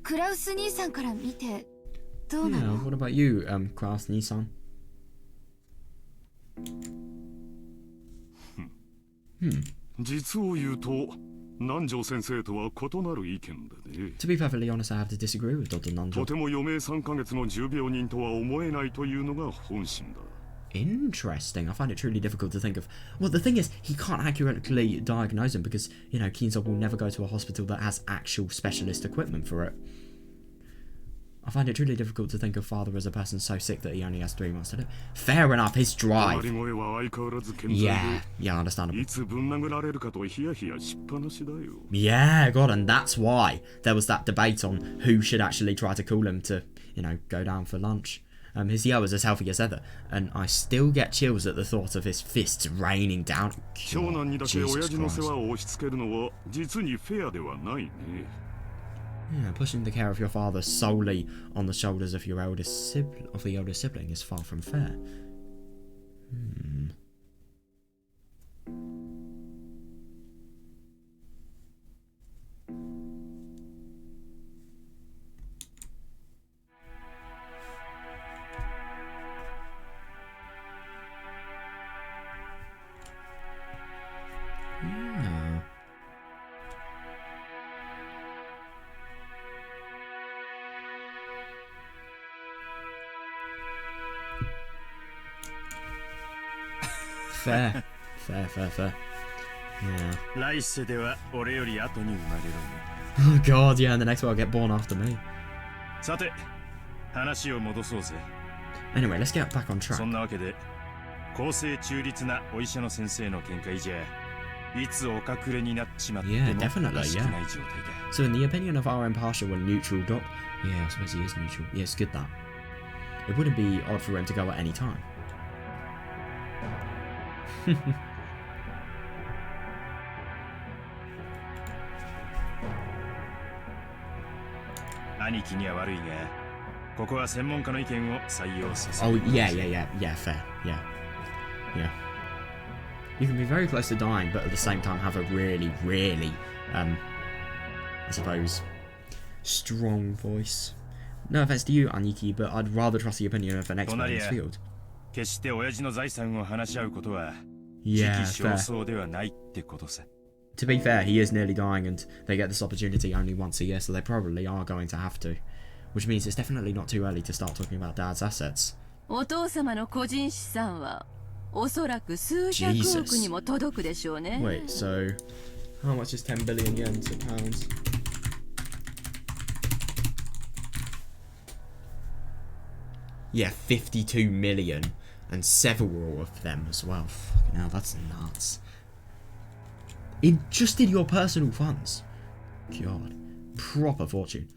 [SPEAKER 3] Klaus 兄さんから見てどうな
[SPEAKER 1] Yeah,
[SPEAKER 3] の？
[SPEAKER 1] what about you, Klaus Nissan? Hmm.
[SPEAKER 7] 実を言うと南條先生とは異なる意見でね。
[SPEAKER 1] To be perfectly honest, I have to disagree with Dr.
[SPEAKER 7] と
[SPEAKER 1] Nanjo.
[SPEAKER 7] ても余命3ヶ月の重病人とは思えないというのが本心だ。
[SPEAKER 1] Interesting. I find it truly difficult to think of. Well, the thing is, he can't accurately diagnose him because, you know, Keensock will never go to a hospital that has actual specialist equipment for it. I find it truly difficult to think of Father as a person so sick that he only has 3 months to live. Fair enough, his
[SPEAKER 7] 鳴
[SPEAKER 1] drive.
[SPEAKER 7] り声は相変わらず健在
[SPEAKER 1] Yeah,
[SPEAKER 7] で
[SPEAKER 1] yeah, understandable.
[SPEAKER 7] いつぶん殴られるかとヒヤヒヤしっぱなしだよ。
[SPEAKER 1] Yeah, God, and that's why there was that debate on who should actually try to call him to, you know, go down for lunch. His yo is as healthy as ever, and I still get chills at the thought of his fists raining down.
[SPEAKER 7] 長男にだけ
[SPEAKER 1] Jesus
[SPEAKER 7] 親父の
[SPEAKER 1] Christ.
[SPEAKER 7] 世話を押し付けるのは実にフェアではないね。
[SPEAKER 1] Yeah, pushing the care of your father solely on the shoulders of your eldest sibling is far from fair. Yeah. Fair. Fair. Yeah.
[SPEAKER 9] 来世では俺より後に生まれる
[SPEAKER 1] Oh god, yeah, and the next one will get born after me.
[SPEAKER 9] さて話を戻そうぜ
[SPEAKER 1] Anyway, let's get back on
[SPEAKER 9] そ
[SPEAKER 1] track.
[SPEAKER 9] んなわけで公正中立なお医者の先生の見解じゃいつお隠れになっちまっても
[SPEAKER 1] Yeah,
[SPEAKER 9] お
[SPEAKER 1] definitely,
[SPEAKER 9] かしくない
[SPEAKER 1] yeah.
[SPEAKER 9] 状態だ
[SPEAKER 1] So in the opinion of our impartial and neutral doc... Yeah, I suppose he is neutral. Yeah, it's good that. It wouldn't be odd for him to go at any time.
[SPEAKER 9] 兄貴には悪いがここは専門家の意見を採用させる
[SPEAKER 1] Oh, yeah, fair. Yeah. You can be very close to dying, but at the same time have a really, I suppose, strong voice. No offense to you, Aniki, but I'd rather trust the opinion of an expert in this field.
[SPEAKER 9] 決して親父の財産を話し合うことは時
[SPEAKER 1] Yeah,
[SPEAKER 9] 期尚
[SPEAKER 1] fair.
[SPEAKER 9] 早ではないってことさ
[SPEAKER 1] To be fair, he is nearly dying, and they get this opportunity only once a year, so they probably are going to have to. Which means it's definitely not too early to start talking about Dad's assets.
[SPEAKER 5] お父様の個人資産はおそらく数百億にも届くでしょうね。
[SPEAKER 1] Wait, so how much is 10 billion yen to pounds? Yeah, 52 million, and several of them as well. Fucking hell, that's nuts. Just in your personal funds. God, proper fortune.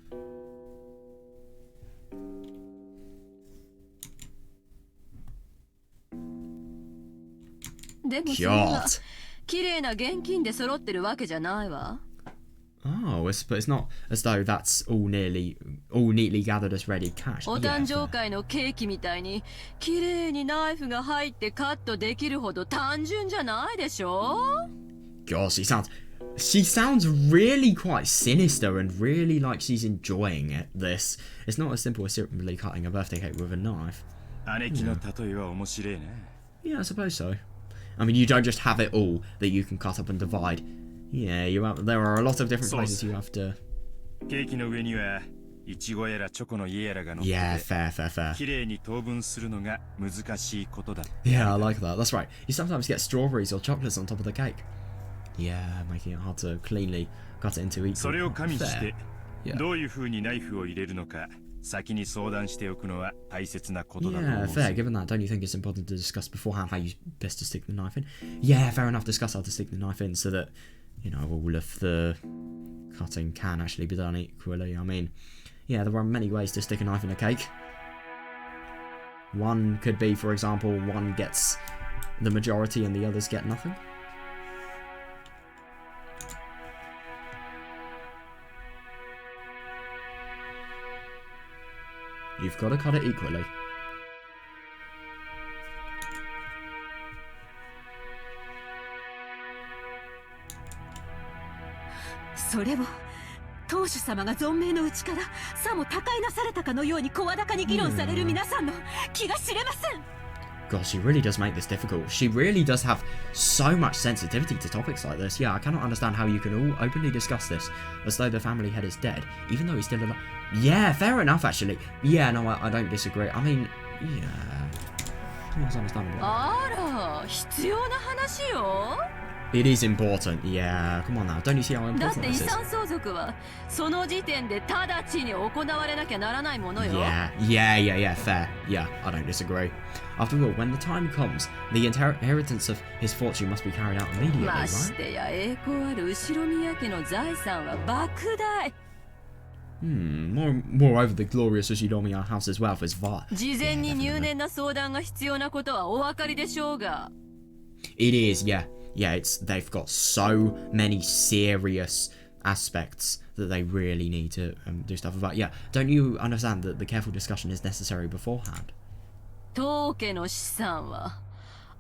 [SPEAKER 5] でもそれは
[SPEAKER 1] God.
[SPEAKER 5] 綺麗な現金で揃ってるわけじゃないわ。
[SPEAKER 1] Oh, but it's not as though that's all neatly gathered as ready cash.
[SPEAKER 5] お
[SPEAKER 1] Yeah,
[SPEAKER 5] 誕生
[SPEAKER 1] fair.
[SPEAKER 5] 会のケーキみたいに綺麗にナイフが入ってカットできるほど単純じゃないでしょ
[SPEAKER 1] God, she sounds really quite sinister and really like she's enjoying this. It's not as simple as simply cutting a birthday cake with a knife.
[SPEAKER 9] 姉貴の例えは面白いね
[SPEAKER 1] Yeah, I suppose so. I mean, you don't just have it all that you can cut up and divide. Yeah, there are a lot of different places you have to...
[SPEAKER 9] ケーキの上にはイチゴやらチョコの家やらが乗ってて
[SPEAKER 1] Yeah, fair.
[SPEAKER 9] 綺麗に等分するのが難しいことだ
[SPEAKER 1] Yeah, I like that. That's right. You sometimes get strawberries or chocolates on top of the cake. Yeah, making it hard to cleanly cut it into each.
[SPEAKER 9] それを加味し
[SPEAKER 1] Fair.
[SPEAKER 9] て
[SPEAKER 1] Yeah.
[SPEAKER 9] どういう風にナイフを入れるのか先に相談しておくのは大切なことだと思
[SPEAKER 1] Yeah,
[SPEAKER 9] う
[SPEAKER 1] fair. Given that, don't you think it's important to discuss beforehand how you best to stick the knife in? Yeah, fair enough. Discuss how to stick the knife in so that, you know, all of the cutting can actually be done equally. I mean, yeah, there are many ways to stick a knife in a cake. One could be, for example, one gets the majority and the others get nothing. You've got to cut it equally.
[SPEAKER 5] それを当主様が存命のうちからさも他界なされたかのように声高に議論される皆さんの気が知れません。
[SPEAKER 1] God, she really does make this difficult. She really does have so much sensitivity to topics like this. Yeah, I cannot understand how you can all openly discuss this as though the family head is dead, even though he's still alive. Yeah, fair enough, actually. Yeah, no, I don't disagree. I mean, yeah. It's understandable.
[SPEAKER 5] あら、必要な話よ。
[SPEAKER 1] It is important. Yeah, come on now. Don't you see how
[SPEAKER 5] だっ
[SPEAKER 1] important
[SPEAKER 5] て遺
[SPEAKER 1] this is?
[SPEAKER 5] 産相続はその時点で直ちに行われなきゃならないものよ。
[SPEAKER 1] Yeah, fair. Yeah, I don't disagree. After all, when the time comes, the inheritance of his fortune must be carried out immediately,
[SPEAKER 5] ま
[SPEAKER 1] right?
[SPEAKER 5] してや栄光ある後宮家の財産は莫大。
[SPEAKER 1] Moreover, the glorious Ushinomiya house's wealth is vast.
[SPEAKER 5] 事前に入念な相談が必要なことはお分かりでしょうが。
[SPEAKER 1] It is, yeah. Yeah, they've got so many serious aspects that they really need to do stuff about. Yeah, don't you understand that the careful discussion is necessary beforehand?
[SPEAKER 5] 当家の資産は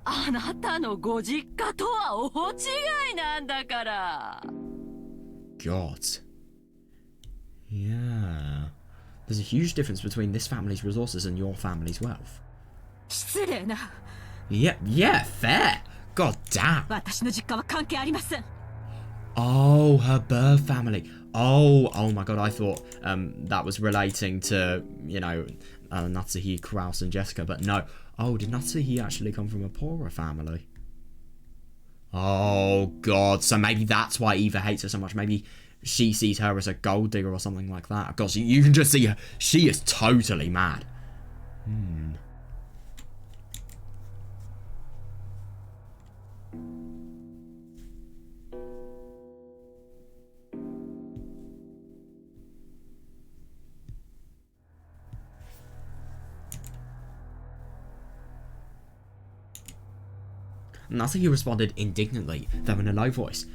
[SPEAKER 5] あなたのご実家とは大違いなんだから。
[SPEAKER 1] God. Yeah. There's a huge difference between this family's resources and your family's wealth.
[SPEAKER 5] 失礼な。
[SPEAKER 1] Yeah, fair. God damn.
[SPEAKER 5] 私の実家は関係ありません。
[SPEAKER 1] Oh, her birth family. Oh my god, I thought that was relating to, you know, Natsuhi, Kraus and Jessica, but no. Oh, did Natsuhi actually come from a poorer family? Oh god, so maybe that's why Eva hates her so much. Maybe she sees her as a gold digger or something like that. God, you can just see her. She is totally mad. Natsuki responded indignantly, though in a low voice.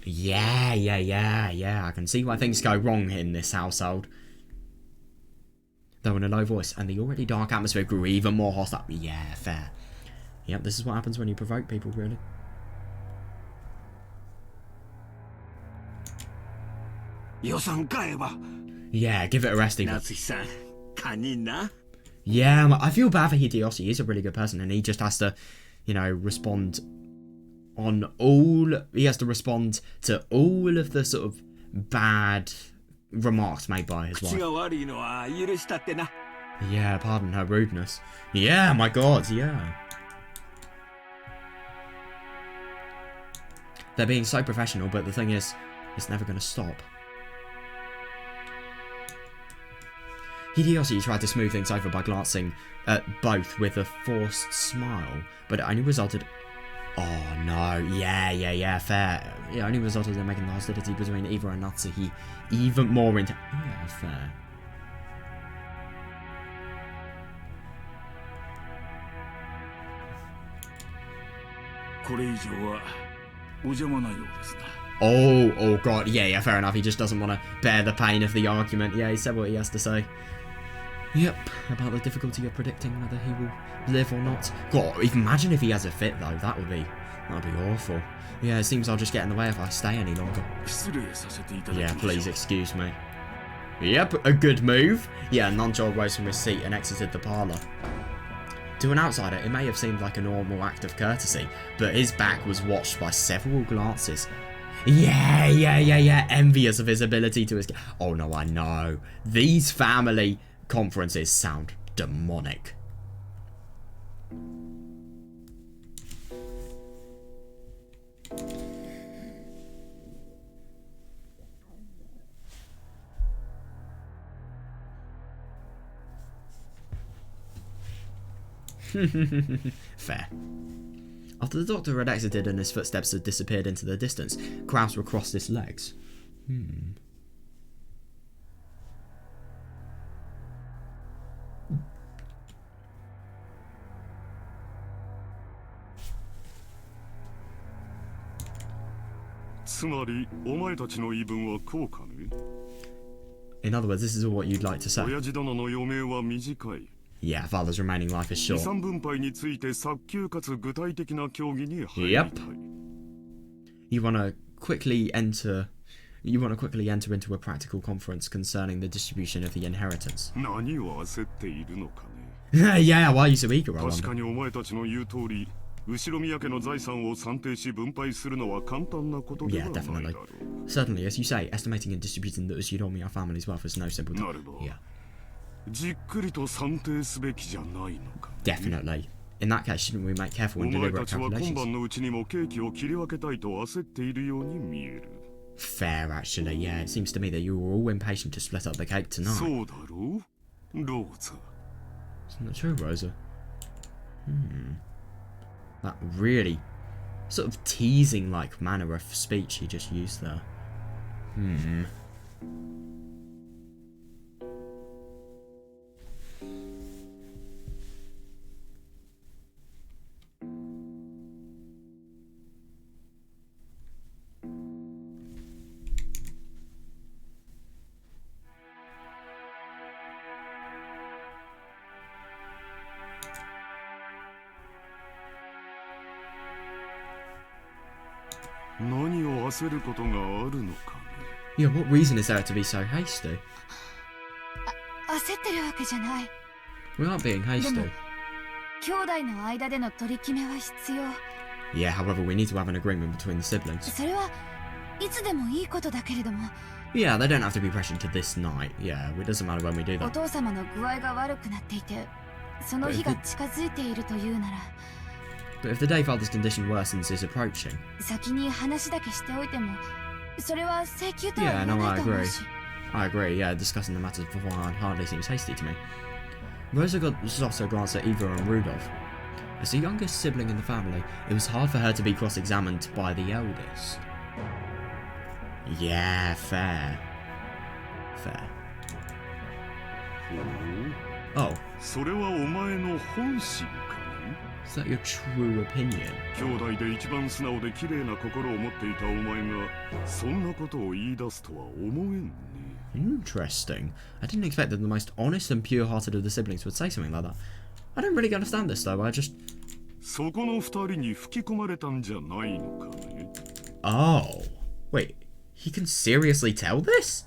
[SPEAKER 1] Yeah, I can see why things go wrong in this household. Though in a low voice, and the already dark atmosphere grew even more hostile. Yeah, fair. Yep, this is what happens when you provoke people, really. Yeah, give it a rest, even. Yeah, I feel bad for Hideyoshi. He's a really good person, and he just has to, you know, respond on all... He has to respond to all of the sort of bad remarks made by his wife. Yeah, pardon her rudeness. Yeah, my god, yeah. They're being so professional, but the thing is, it's never going to stop. Hideyoshi tried to smooth things over by glancing at both with a forced smile, but it only resulted... Oh no, yeah, fair. It only resulted in making the hostility between Eva and Natsuhi even more intense. Yeah, fair. Oh god, yeah, fair enough. He just doesn't want to bear the pain of the argument. Yeah, he said what he has to say. Yep, about the difficulty of predicting whether he will live or not. God, imagine if he has a fit though. That'd be awful. Yeah, it seems I'll just get in the way if I stay any longer. Yeah, please excuse me. Yep, a good move. Yeah, Nanjo rose from his seat and exited the parlour. To an outsider, it may have seemed like a normal act of courtesy, but his back was watched by several glances. Yeah, envious of his ability to escape. Oh no, I know. These family conferences sound demonic. Fair. After the doctor had exited and his footsteps had disappeared into the distance, Kraus recrossed his legs.
[SPEAKER 7] つまりお前たちの言い分はこうかね。
[SPEAKER 1] In other words, this is all what you'd like to say.
[SPEAKER 7] 親父殿の余命は短い。
[SPEAKER 1] Yeah, father's remaining life is
[SPEAKER 7] 遺
[SPEAKER 1] short.
[SPEAKER 7] 産分配について早急かつ具体的な協議に入りたい。
[SPEAKER 1] Yep. You want to quickly enter into a practical conference concerning the distribution of the inheritance.
[SPEAKER 7] 何を焦っているのかね。
[SPEAKER 1] Yeah, why are you so eager, I
[SPEAKER 7] 確か
[SPEAKER 1] wonder?
[SPEAKER 7] にお前たちの言う通り、後宮家の財産を算定し分配するのは簡単なことでは
[SPEAKER 1] Yeah,
[SPEAKER 7] ないだ
[SPEAKER 1] definitely.
[SPEAKER 7] ろう。
[SPEAKER 1] Certainly, as you say, estimating and distributing the Ushiromiya family's wealth is no simple task.
[SPEAKER 7] なれば、
[SPEAKER 1] Yeah,
[SPEAKER 7] じっくりと算定すべきじゃないのか。
[SPEAKER 1] definitely. In that case, shouldn't we make careful
[SPEAKER 7] お
[SPEAKER 1] and
[SPEAKER 7] 前た
[SPEAKER 1] deliberate
[SPEAKER 7] ちは今
[SPEAKER 1] calculations?
[SPEAKER 7] 晩のうちにもケーキを切り分けたいと焦っているように見える。
[SPEAKER 1] Fair, actually. Yeah, it seems to me that you were all impatient to split up the cake
[SPEAKER 7] そ
[SPEAKER 1] tonight.
[SPEAKER 7] うだろう、ローザ。
[SPEAKER 1] Isn't that true, Rosa? That really sort of teasing-like manner of speech he just used there.
[SPEAKER 7] 「何を焦ることがあるのかね。
[SPEAKER 1] Yeah, what reason is there to be so hasty?
[SPEAKER 3] 焦ってるわけじゃない。
[SPEAKER 1] We aren't being hasty.
[SPEAKER 3] 兄弟の間での取り決めは必要。
[SPEAKER 1] Yeah, however, we need to have an agreement between the siblings.
[SPEAKER 5] それはいつでもいいことだけれども、
[SPEAKER 1] Yeah, they don't have to be pressured to this night. Yeah, it doesn't matter when we do
[SPEAKER 5] お
[SPEAKER 1] that.
[SPEAKER 5] 父様の具合が悪くなっていて、その日が近づいているというなら、
[SPEAKER 1] But if the day father's condition worsens is approaching.
[SPEAKER 5] 先に話だけしておいても、それは請求とは
[SPEAKER 1] Yeah,
[SPEAKER 5] 言
[SPEAKER 1] no,
[SPEAKER 5] わな
[SPEAKER 1] I
[SPEAKER 5] いと思
[SPEAKER 1] agree.
[SPEAKER 5] うし。
[SPEAKER 1] I agree, yeah, discussing the matters beforehand hardly seems hasty to me. Rosa also glanced at Eva and Rudolph. As the youngest sibling in the family, it was hard for her to be cross-examined by the eldest. Yeah, fair. Fair. Oh,
[SPEAKER 7] それはお前の本心かね
[SPEAKER 1] is that your true opinion?
[SPEAKER 7] 兄弟で一番素直で綺麗な心を持っていたお前がそんなことを言い出すとは思えんね
[SPEAKER 1] Interesting. I didn't expect that the most honest and pure-hearted of the siblings would say something like that. I don't really understand this though, I just...
[SPEAKER 7] そこの二人に吹き込まれたんじゃないのかね
[SPEAKER 1] Oh. Wait, he can seriously tell this?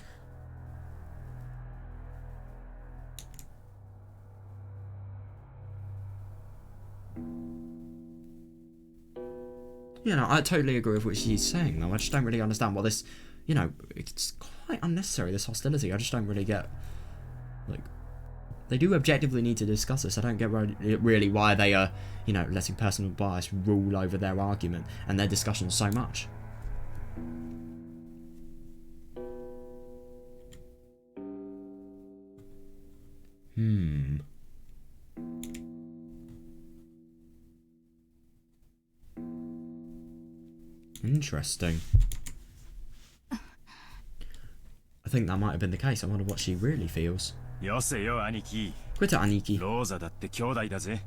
[SPEAKER 1] You know, I totally agree with what she's saying though. I just don't really understand what this... You know, it's quite unnecessary, this hostility. I just don't really get... Like... They do objectively need to discuss this. I don't get really why they are, you know, letting personal bias rule over their argument and their discussion so much. Interesting. I think that might have been the case. I wonder what she really feels.
[SPEAKER 9] よせよ兄貴
[SPEAKER 1] Quit it, Aniki.
[SPEAKER 9] ローザだって兄弟だぜ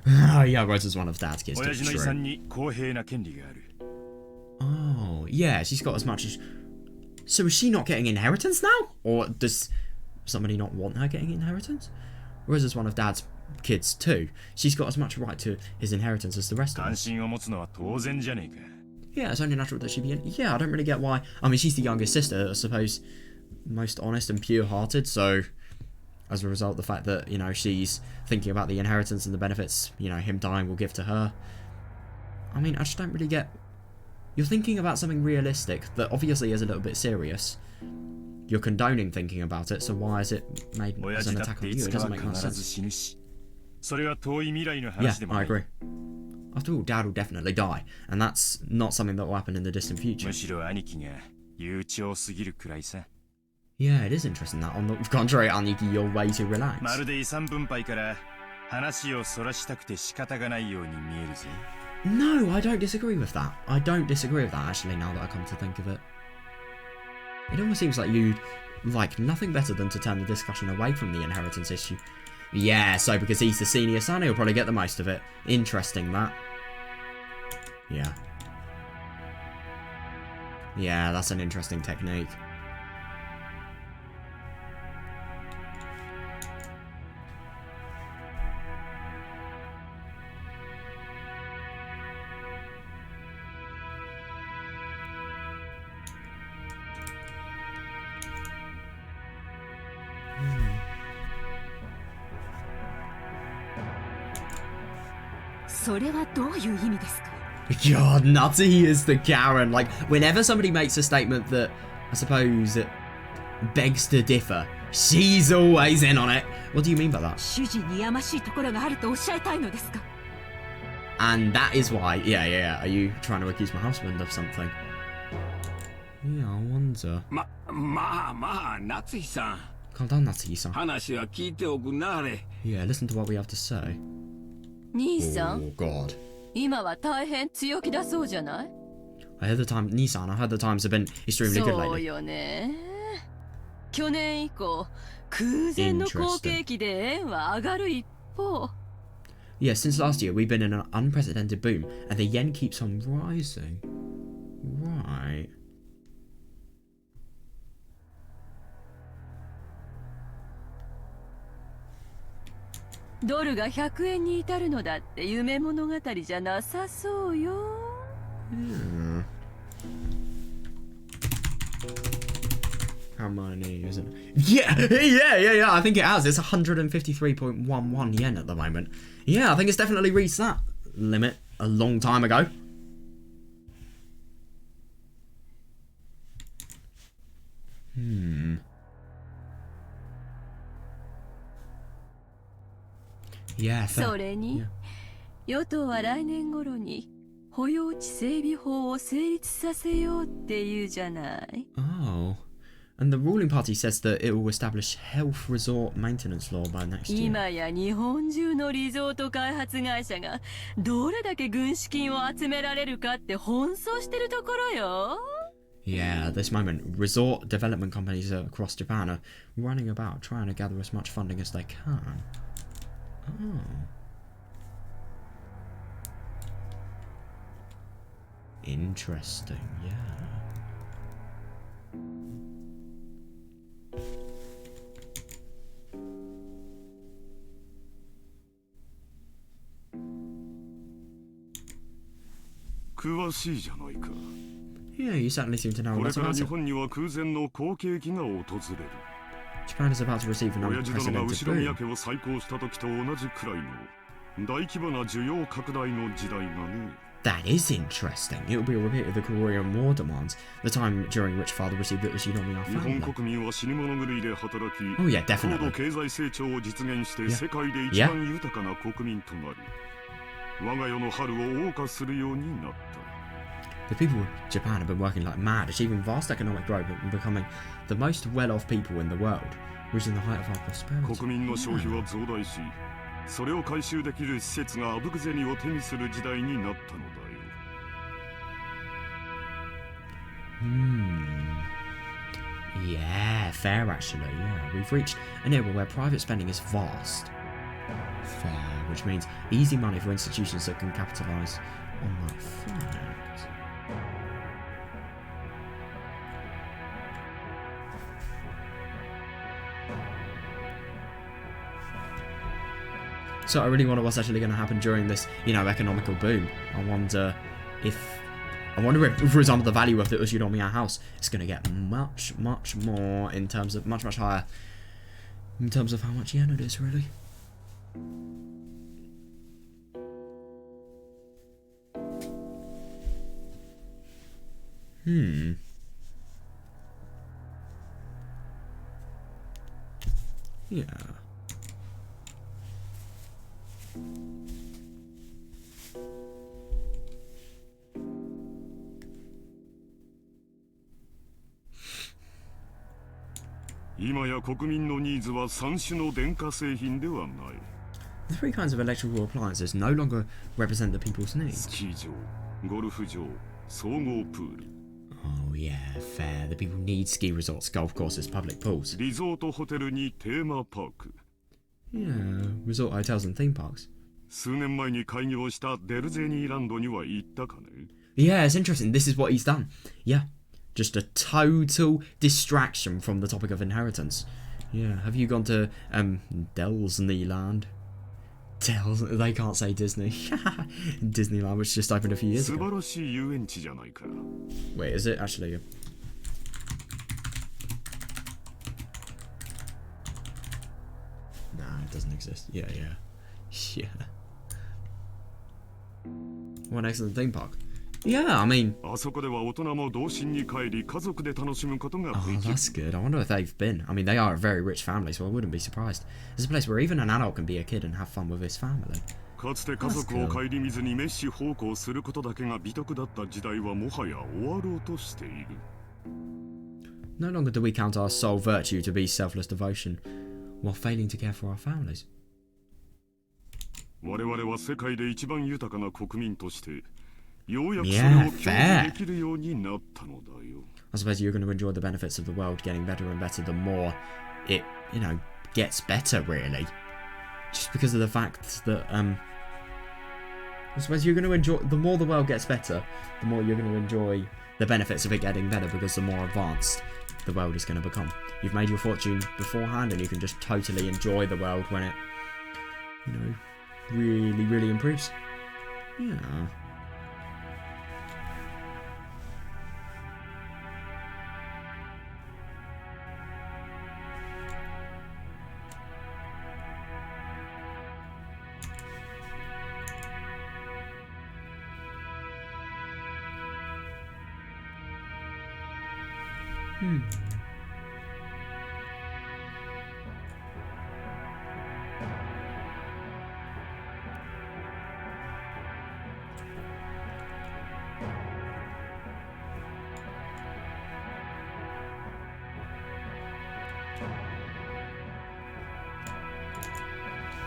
[SPEAKER 1] Yeah, Rosa's one of Dad's kids.
[SPEAKER 9] 親父の遺
[SPEAKER 1] True.
[SPEAKER 9] 産に公平な権利がある
[SPEAKER 1] Oh, yeah, she's got as much as... So is she not getting inheritance now? Or does somebody not want her getting inheritance? Rosa's one of Dad's kids too. She's got as much right to his inheritance as the rest of
[SPEAKER 9] 関
[SPEAKER 1] us.
[SPEAKER 9] 心を持つのは当然じゃねえか
[SPEAKER 1] Yeah, it's only natural that she'd be in... Yeah, I don't really get why... I mean, she's the youngest sister, I suppose. Most honest and pure-hearted, so... As a result, the fact that, you know, she's thinking about the inheritance and the benefits, you know, him dying will give to her. I mean, I just don't really get... You're thinking about something realistic that obviously is a little bit serious. You're condoning thinking about it, so why is it made as
[SPEAKER 9] 親父
[SPEAKER 1] an
[SPEAKER 9] だっ
[SPEAKER 1] attack
[SPEAKER 9] て
[SPEAKER 1] on
[SPEAKER 9] い
[SPEAKER 1] you?
[SPEAKER 9] つ
[SPEAKER 1] It
[SPEAKER 9] か
[SPEAKER 1] doesn't
[SPEAKER 9] は
[SPEAKER 1] make much
[SPEAKER 9] 必ず
[SPEAKER 1] sense.
[SPEAKER 9] 死ぬしそれは遠い未来の
[SPEAKER 1] Yeah,
[SPEAKER 9] 話でもな
[SPEAKER 1] I
[SPEAKER 9] い
[SPEAKER 1] agree. After all, Dad will definitely die, and that's not something that will happen in the distant future.
[SPEAKER 9] むしろ兄貴が悠長すぎるくらいさ
[SPEAKER 1] Yeah, it is interesting that. On the contrary, Aniki, you're way too
[SPEAKER 9] ま
[SPEAKER 1] relaxed.
[SPEAKER 9] るで遺産分配から話をそらしたくて仕方がないように見えるぜ
[SPEAKER 1] No, I don't disagree with that. I don't disagree with that, actually, now that I come to think of it. It almost seems like you'd like nothing better than to turn the discussion away from the inheritance issue. Yeah, so because he's the senior son, he'll probably get the most of it. Interesting, that. Yeah. Yeah, that's an interesting technique. God, Nutty is the Karen. Like, whenever somebody makes a statement that, I suppose, it begs to differ, she's always in on it. What do you mean by that?
[SPEAKER 5] 主人にやましいところがあるとおっしゃいたいのですか
[SPEAKER 1] And that is why, yeah. Are you trying to accuse my husband of something? Yeah, I wonder.
[SPEAKER 10] まあ、夏日さん。
[SPEAKER 1] Calm down, Natsuki-san.
[SPEAKER 10] 話は聞いておくなあれ。
[SPEAKER 1] Yeah, listen to what we have to say.
[SPEAKER 5] 兄さん
[SPEAKER 1] Oh, God.
[SPEAKER 5] 今は大変強気だそうじゃない
[SPEAKER 1] I heard the time, Nissan, I heard the times have been extremely good
[SPEAKER 5] そう
[SPEAKER 1] lately.
[SPEAKER 5] よね去年以降空前の好景気で円は上がる一方
[SPEAKER 1] Yeah, since last year, we've been in an unprecedented boom, and the yen keeps on rising. Right.
[SPEAKER 5] ドルが100円に至るのだって夢物語じゃなさそうよ
[SPEAKER 1] How many is it? Yeah. I think it has. It's 153.11 yen at the moment. Yeah, I think it's definitely reached that limit a long time ago. Yeah, fair.
[SPEAKER 5] それに、
[SPEAKER 1] Yeah.
[SPEAKER 5] 与党は来年頃に保養地整備法を成立させようっていうじゃない。
[SPEAKER 1] Oh. And the ruling party says that it will establish health resort maintenance law by next year.
[SPEAKER 5] 今や日本中のリゾート開発会社がどれだけ軍資金を集められるかって奔走してるところよ。
[SPEAKER 1] Yeah, at this moment, resort development companies across Japan are running about trying to gather as much funding as they can. Oh. Interesting, yeah. Yeah, you certainly seem to know a
[SPEAKER 7] これ
[SPEAKER 1] lot
[SPEAKER 7] から
[SPEAKER 1] about
[SPEAKER 7] 日
[SPEAKER 1] it.
[SPEAKER 7] 本には空前の好景気が訪れる。
[SPEAKER 1] Japan is about to receive an
[SPEAKER 7] 親父殿が
[SPEAKER 1] unprecedented
[SPEAKER 7] 後宮
[SPEAKER 1] boom.
[SPEAKER 7] 家を再興した時と同じくらいの大規模な需要拡大の時代がね。
[SPEAKER 1] That is interesting. It will be a repeat of the Korean War demands, the time during which father received the Ushinomiya
[SPEAKER 7] 日本
[SPEAKER 1] family.
[SPEAKER 7] 国民は死に物狂いで働き、
[SPEAKER 1] Oh yeah,
[SPEAKER 7] 高
[SPEAKER 1] definitely.
[SPEAKER 7] 度経済成長を実現して
[SPEAKER 1] Yeah.
[SPEAKER 7] 世界で一番豊かな国民となり、我が世の春を謳歌するようになった。
[SPEAKER 1] The people of Japan have been working like mad, achieving vast economic growth and becoming the most well-off people in the world, reaching the height of our prosperity.
[SPEAKER 7] 国民の消費は増大し、それを回収できる施設があぶく銭を手にする時代になったのだよ。
[SPEAKER 1] Yeah, fair actually, yeah. We've reached an era where private spending is vast. Fair, which means easy money for institutions that can capitalise on that fact. So I really wonder what's actually going to happen during this, economical boom. I wonder if, for example, the value of the Ushinomiya house is going to get much, much more in terms of, much, much higher in terms of how much yen it is, really. Yeah. The three kinds of electrical appliances no longer represent the people's needs. Oh yeah, fair. The people need ski resorts, golf courses, public pools. Yeah, resort hotels and theme parks. Yeah, it's interesting. This is what he's done. Yeah. Just a total distraction from the topic of inheritance. Yeah, have you gone to Disneyland? They can't say Disney. Disneyland, which just opened a few years ago. Wait, is it actually? Nah, it doesn't exist. Yeah. What an excellent theme park. Yeah, I mean... Oh, that's good. I wonder if they've been. I mean, they are a very rich family, so I wouldn't be surprised. It's a place where even an adult can be a kid and have fun with his family. That's cool. No longer do we count our sole virtue to be selfless devotion, while failing to care for our families. Yeah, fair. I suppose you're going to enjoy the benefits of the world getting better and better the more it, gets better, really. Just because of the fact that, I suppose you're going to enjoy, the more the world gets better, the more you're going to enjoy the benefits of it getting better, because the more advanced the world is going to become. You've made your fortune beforehand, and you can just totally enjoy the world when it, really, really improves. Yeah.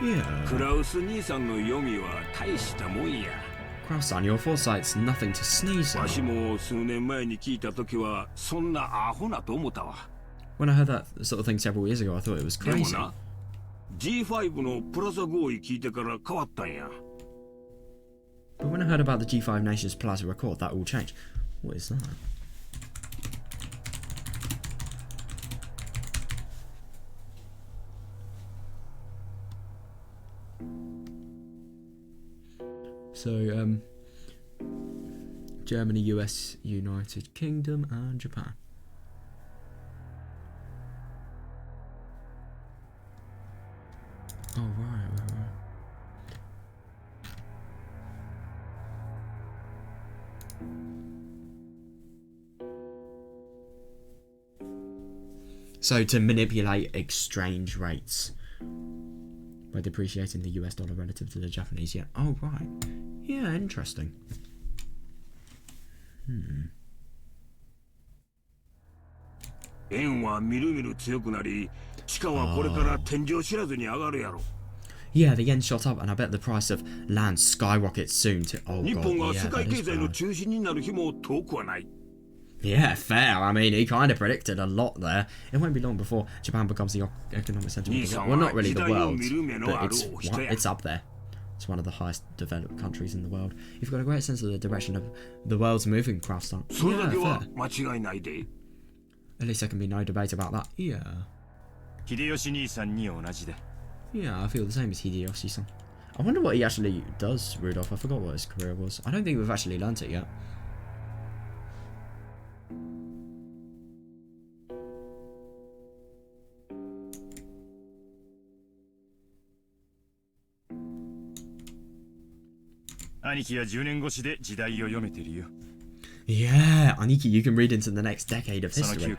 [SPEAKER 1] Yeah.
[SPEAKER 10] クラウス兄さんの読みは大したもんや。
[SPEAKER 1] Kraus-san, your foresight's nothing to sneeze
[SPEAKER 10] わし
[SPEAKER 1] at.
[SPEAKER 10] も数年前に聞いた時はそんなアホなと思ったわ。
[SPEAKER 1] When I heard that sort of thing several years ago, I thought it was
[SPEAKER 10] でも
[SPEAKER 1] crazy.
[SPEAKER 10] な、G5 のプラザ合意聞いてから変わったんや。
[SPEAKER 1] But when I heard about the G5 Nations Plaza Accord, that all changed. What is that? So, Germany, US, United Kingdom, and Japan. Oh, right. So, to manipulate exchange rates by depreciating the US dollar relative to the Japanese yen. Oh, right. Yeah, interesting.
[SPEAKER 10] 円はみるみる強くなり、地価はこれから天井知らずに上がるやろ。
[SPEAKER 1] Yeah, the yen shot up, and I bet the price of land skyrockets soon to. Oh,
[SPEAKER 10] 日本
[SPEAKER 1] God,
[SPEAKER 10] が
[SPEAKER 1] yeah,
[SPEAKER 10] 世界
[SPEAKER 1] that
[SPEAKER 10] 経
[SPEAKER 1] is
[SPEAKER 10] 済の
[SPEAKER 1] bad.
[SPEAKER 10] 中心になる日も遠くはない。
[SPEAKER 1] Yeah, fair. I mean, he kind of predicted a lot there. It won't be long before Japan becomes the economic centre of the world. Well, not really the world, but it's up there. It's one of the highest developed countries in the world. You've got a great sense of the direction of the world's moving, Craftston.
[SPEAKER 10] それだけ
[SPEAKER 1] Yeah,
[SPEAKER 10] は
[SPEAKER 1] fair.
[SPEAKER 10] 間違いないで。
[SPEAKER 1] At least there can be no debate about that. Yeah.
[SPEAKER 9] 秀吉兄さんに同じだ。
[SPEAKER 1] Yeah, I feel the same as Hideyoshi-san. I wonder what he actually does, Rudolph. I forgot what his career was. I don't think we've actually learnt it yet. Yeah, Aniki, you can read into the next decade of history.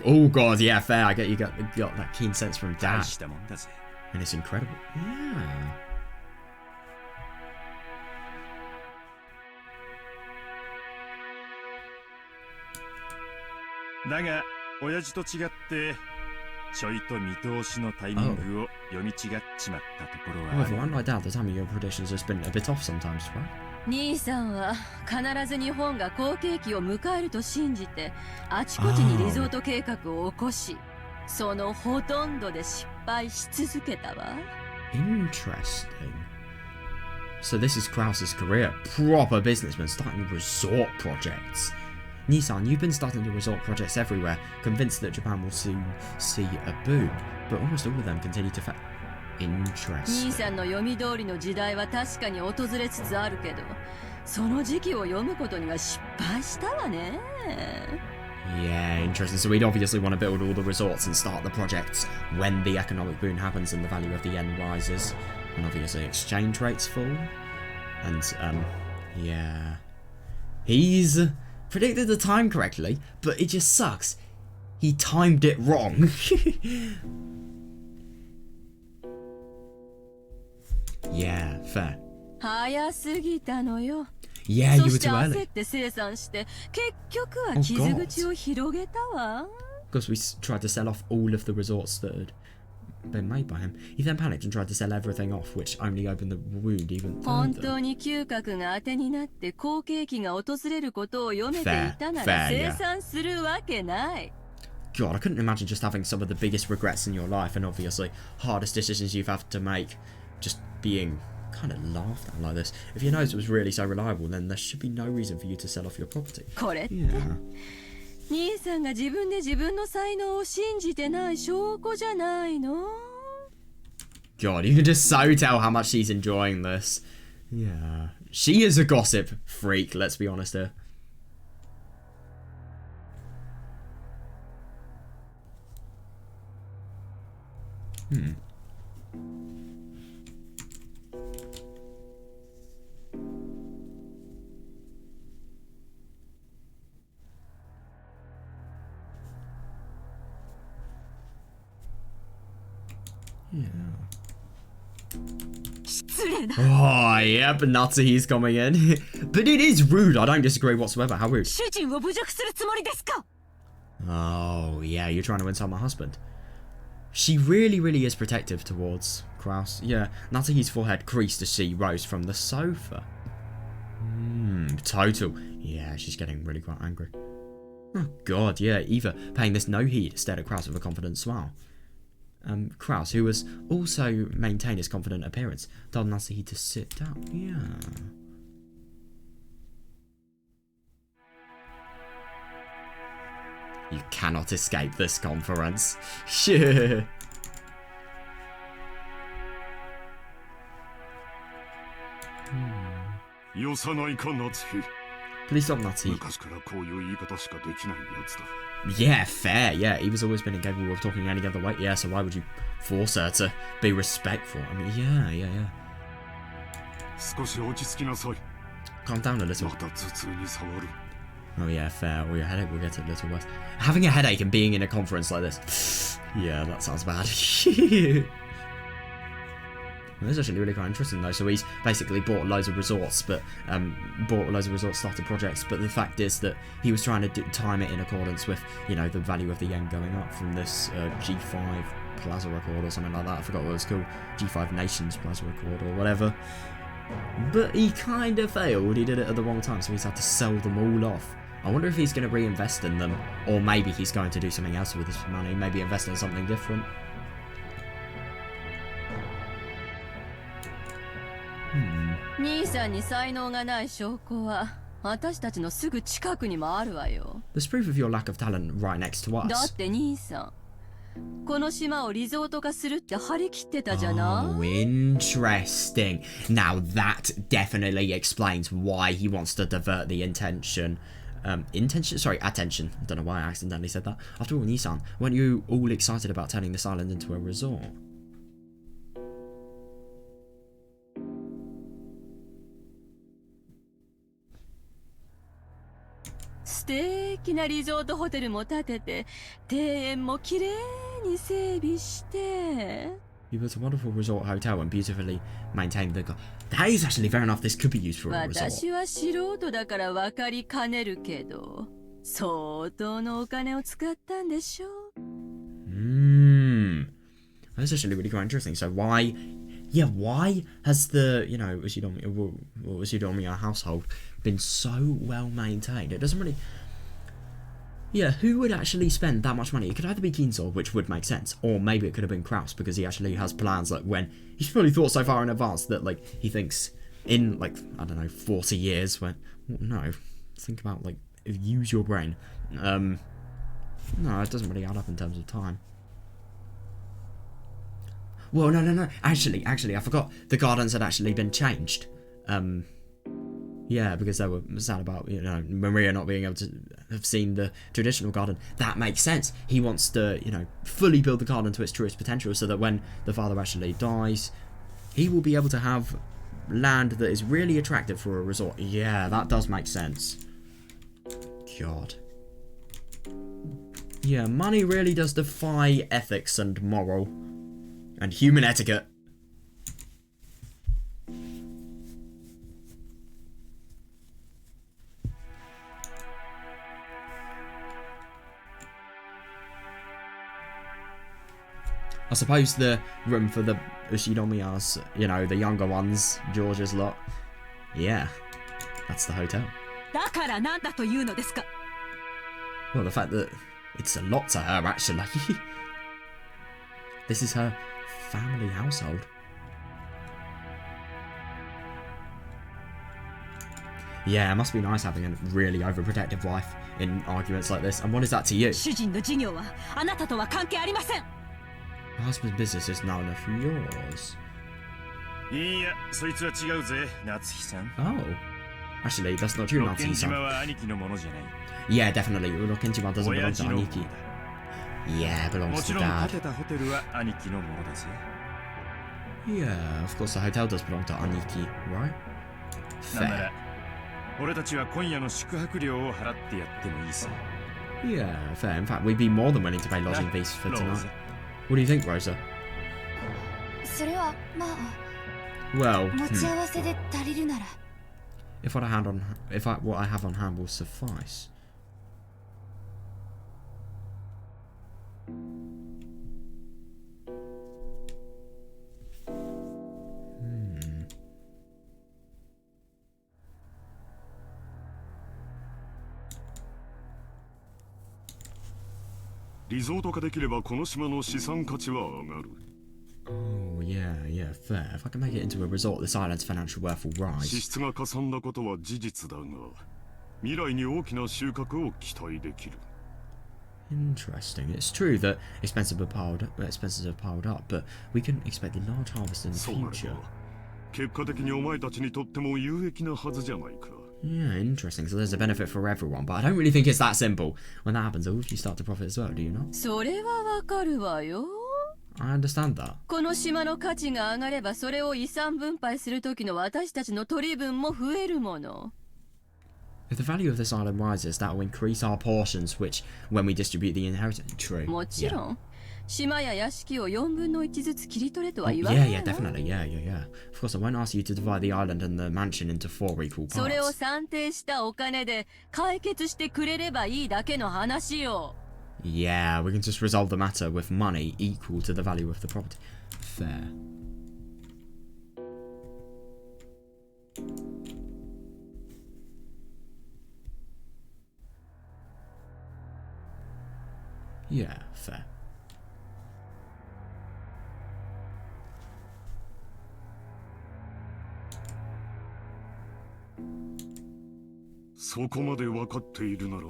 [SPEAKER 1] Oh god, yeah, fair. I get you got that keen sense from Dad. And it's incredible. Yeah. Oh, for one like Dad, the time of your predictions has been a bit off sometimes, right?
[SPEAKER 5] 兄さんは必ず日本が好景気を迎えると信じてあちこちにリゾート計画を起こし、そのほとんどで失敗し続けたわ。
[SPEAKER 1] Interesting. So this is Kraus's career. Proper businessman starting resort projects. Nissan, you've been starting the resort projects everywhere, convinced that Japan will soon see a boom, but almost all of them continue to fail. Interesting.
[SPEAKER 5] 兄さんの読み通りの時代は確かに訪れつつあるけど、その時期を読むことには失敗したわね。
[SPEAKER 1] Yeah, interesting. So we'd obviously want to build all the resorts and start the projects when the economic boom happens and the value of the yen rises, and obviously exchange rates fall. And yeah, he's predicted the time correctly, but it just sucks. He timed it wrong. Yeah, fair.
[SPEAKER 5] 早すぎたのよ。
[SPEAKER 1] Yeah, you
[SPEAKER 5] そ
[SPEAKER 1] were
[SPEAKER 5] して
[SPEAKER 1] too
[SPEAKER 5] 焦
[SPEAKER 1] early.
[SPEAKER 5] って生産して結局は傷口を広げたわ。
[SPEAKER 1] Because we tried to sell off all of the resorts that had been made by him. He then panicked and tried to sell everything off, which only opened the wound even
[SPEAKER 5] 本
[SPEAKER 1] further.
[SPEAKER 5] 当に嗅覚が当てになって好景気が訪れることを読めていたな
[SPEAKER 1] Fair,
[SPEAKER 5] ら
[SPEAKER 1] yeah.
[SPEAKER 5] 生産するわけない。
[SPEAKER 1] God, I couldn't imagine just having some of the biggest regrets in your life and obviously hardest decisions you've had to make just being kind of laughed at like this. If your nose was really so reliable, then there should be no reason for you to sell off your property.
[SPEAKER 5] これって、
[SPEAKER 1] Yeah.
[SPEAKER 5] 兄さんが自分で自分の才能を信じてない証拠じゃないの？
[SPEAKER 1] God, you can just so tell how much she's enjoying this. Yeah. She is a gossip freak, let's be honest here. Yeah.
[SPEAKER 5] 失礼な。
[SPEAKER 1] Oh, yep, Natsuhi's coming in. But it is rude, I don't disagree whatsoever. How rude.
[SPEAKER 5] 主人を侮辱するつもりですか？
[SPEAKER 1] Oh, yeah, you're trying to insult my husband. She really, really is protective towards Kraus. Yeah, Natsuhi's forehead creased as she rose from the sofa. Total. Yeah, she's getting really quite angry. Oh god, yeah, Eva, paying this no heed, stared at Kraus with a confident smile. Kraus, who was also maintained his confident appearance, told Natsuhi to sit down. Yeah. You cannot escape this conference. Sure. Please stop, Natsuhi. Yeah, fair. Yeah, Eva's always been incapable of talking any other way. Yeah, so why would you force her to be respectful? I mean, yeah. Calm down a little. Oh yeah, fair. Or your headache will get a little worse. Having a headache and being in a conference like this. Yeah, that sounds bad. Well, this is actually really quite interesting though. So he's basically bought loads of resorts, but started projects. But the fact is that he was trying to time it in accordance with, you know, the value of the yen going up from this G5 Plaza record or something like that. I forgot what it was called. G5 Nations Plaza record or whatever. But he kind of failed. He did it at the wrong time, so he's had to sell them all off. I wonder if he's going to reinvest in them, or maybe he's going to do something else with this money. Maybe invest in something different.
[SPEAKER 5] There's
[SPEAKER 1] proof of your lack of talent right next to us. Oh, interesting. Now that definitely explains why he wants to divert the attention. Attention. I don't know why I accidentally said that. After all, Nissan, weren't you all excited about turning this island into a resort?
[SPEAKER 5] He
[SPEAKER 1] built a wonderful resort hotel and beautifully maintained the garden. That is actually fair enough. This could be used for a resort. That's actually really quite interesting. So why has the, you know, Ushidomiya household been so well maintained? It doesn't really... Yeah, who would actually spend that much money? It could either be Kinzo, which would make sense, or maybe it could have been Kraus, because he actually has plans, like, when... He's probably thought so far in advance that, like, he thinks in, like, I don't know, 40 years, when... No, think about, like, use your brain. No, it doesn't really add up in terms of time. Well, no. Actually, I forgot. The gardens had actually been changed. Yeah, because they were sad about, you know, Maria not being able to have seen the traditional garden. That makes sense. He wants to, you know, fully build the garden to its truest potential so that when the father actually dies, he will be able to have land that is really attractive for a resort. Yeah, that does make sense. God. Yeah, money really does defy ethics and moral. And human etiquette. I suppose the room for the Ushidomiyas, you know, the younger ones, George's lot. Yeah, that's the hotel. Well, the fact that it's a lot to her, actually. This is her family household. Yeah, it must be nice having a really overprotective wife in arguments like this. And what is that to you? My husband's business is now enough for yours. Oh. Actually, that's not true, Natsuki-san. Yeah, definitely. Urokenjima doesn't belong to Aniki. Yeah, it belongs to Dad. Yeah, of course the hotel does belong to Aniki, right? Fair. Yeah, fair. In fact, we'd be more than willing to pay lodging fees for tonight. What do you think, Rosa? Well, if what I have on hand will suffice.
[SPEAKER 7] リゾート化できればこの島の資産価値は上がる。
[SPEAKER 1] Oh, yeah, fair. If I can make it into a resort, this island's financial worth will
[SPEAKER 7] 支
[SPEAKER 1] rise.
[SPEAKER 7] 出がかさんだことは事実だが、未来に大きな収穫を期待できる。
[SPEAKER 1] Interesting. It's true that expenses have piled up, but we can expect a large harvest in the
[SPEAKER 7] そうなれ
[SPEAKER 1] future.
[SPEAKER 7] ば、結果的にお前たちにとっても有益なはずじゃないか。
[SPEAKER 1] Yeah, interesting. So there's a benefit for everyone, but I don't really think it's that simple. When that happens, all of you start to profit as well, do you not?
[SPEAKER 5] それはわかるわよ。
[SPEAKER 1] I understand that.
[SPEAKER 5] この島の価値が上がればそれを遺産分配する時の私たちの取り分も増えるもの。
[SPEAKER 1] If the value of this island rises, that will increase our portions, which, when we distribute the inheritance, true.
[SPEAKER 5] もちろん、島や屋敷を4分の1ずつ切り取れとは
[SPEAKER 1] Oh,
[SPEAKER 5] 言わない
[SPEAKER 1] yeah,
[SPEAKER 5] わ。
[SPEAKER 1] definitely. Yeah. Of course, I won't ask you to divide the island and the mansion into 4 equal
[SPEAKER 5] それを
[SPEAKER 1] parts.
[SPEAKER 5] 算定したお金で解決してくれればいいだけの話よ。
[SPEAKER 1] Yeah, we can just resolve the matter with money equal to the value of the property. Fair. Yeah, fair.
[SPEAKER 7] そこまで分かっているなら、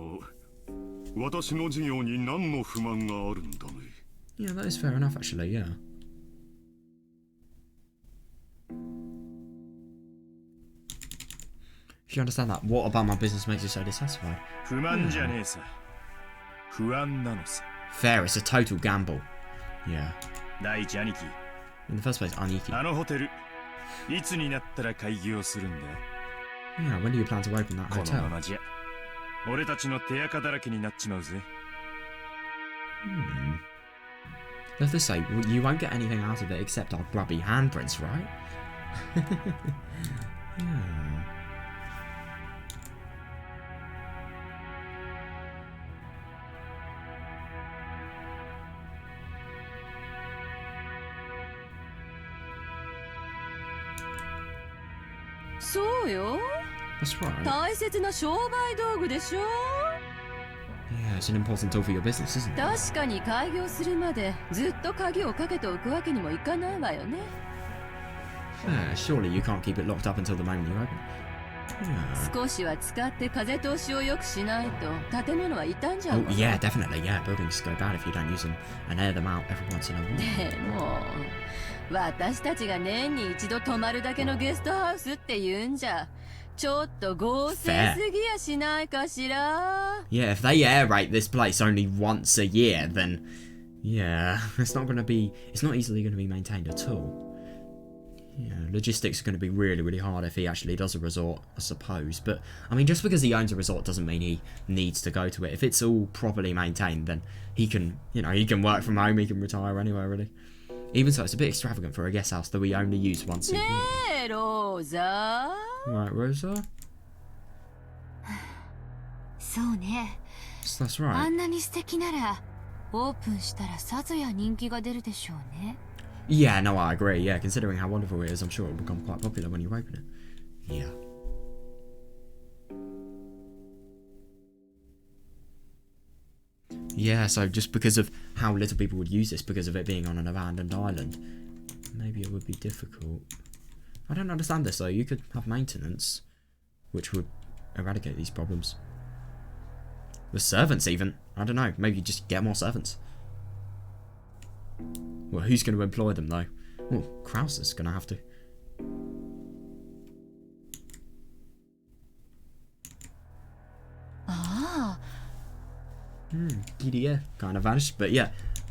[SPEAKER 7] 私の事業に何の不満があるんだね。
[SPEAKER 1] Yeah, that is fair enough, actually, yeah. If you understand that, what about my business makes you so dissatisfied?
[SPEAKER 9] 不満じゃねえさ。不安なのさ。
[SPEAKER 1] Fair, it's a total gamble. Yeah.
[SPEAKER 9] 第一兄貴、
[SPEAKER 1] In the first place, Aniki.
[SPEAKER 9] あのホテル、いつになったら開業するんだ？
[SPEAKER 1] Yeah, when do you plan to open that
[SPEAKER 9] この
[SPEAKER 1] hotel?
[SPEAKER 9] ままじゃ、俺たちの手垢だらけになっちまうぜ。
[SPEAKER 1] Let's just say, you won't get anything out of it except our grubby handprints, right? Yeah.
[SPEAKER 5] そうよ。
[SPEAKER 1] That's right.
[SPEAKER 5] 大切な商売道具でしょ。
[SPEAKER 1] Yeah, it's an important tool for your business, isn't it?
[SPEAKER 5] 確かに開業するまでずっと鍵をかけておくわけにもいかないわよね。
[SPEAKER 1] Yeah, surely you can't keep it locked up until the moment you open it. Yeah.
[SPEAKER 5] 少しは使って風通しを良くしないと建物は傷んじゃう
[SPEAKER 1] Oh,
[SPEAKER 5] わ。
[SPEAKER 1] yeah, definitely. Yeah, buildings go bad if you don't use them and air them out every once in a while.
[SPEAKER 5] でも私たちが年に一度泊まるだけのゲストハウスって言うんじゃちょっと豪勢すぎやしないかしら。
[SPEAKER 1] Yeah, if they aerate this place only once a year, then yeah, it's not easily going to be maintained at all. Yeah, logistics are going to be really, really hard if he actually does a resort, I suppose. But, I mean, just because he owns a resort doesn't mean he needs to go to it. If it's all properly maintained, then he can work from home, he can retire anywhere, really. Even so, it's a bit extravagant for a guest house that we only use once a year.
[SPEAKER 5] ねえローザ。
[SPEAKER 1] Right, Rosa?
[SPEAKER 3] そうね。
[SPEAKER 1] That's
[SPEAKER 3] あ
[SPEAKER 1] right.
[SPEAKER 3] んなに素敵ならオープンしたらさぞや人気が出るでしょうね。
[SPEAKER 1] Yeah, no, I agree. Yeah, considering how wonderful it is, I'm sure it will become quite popular when you open it. Yeah. Yeah, so just because of how little people would use this, because of it being on an abandoned island, maybe it would be difficult. I don't understand this though. You could have maintenance, which would eradicate these problems. With servants even. I don't know, maybe just get more servants. Well, who's going to employ them though? Well, Krauser's going to have to. DDF kind of vanished, but yeah.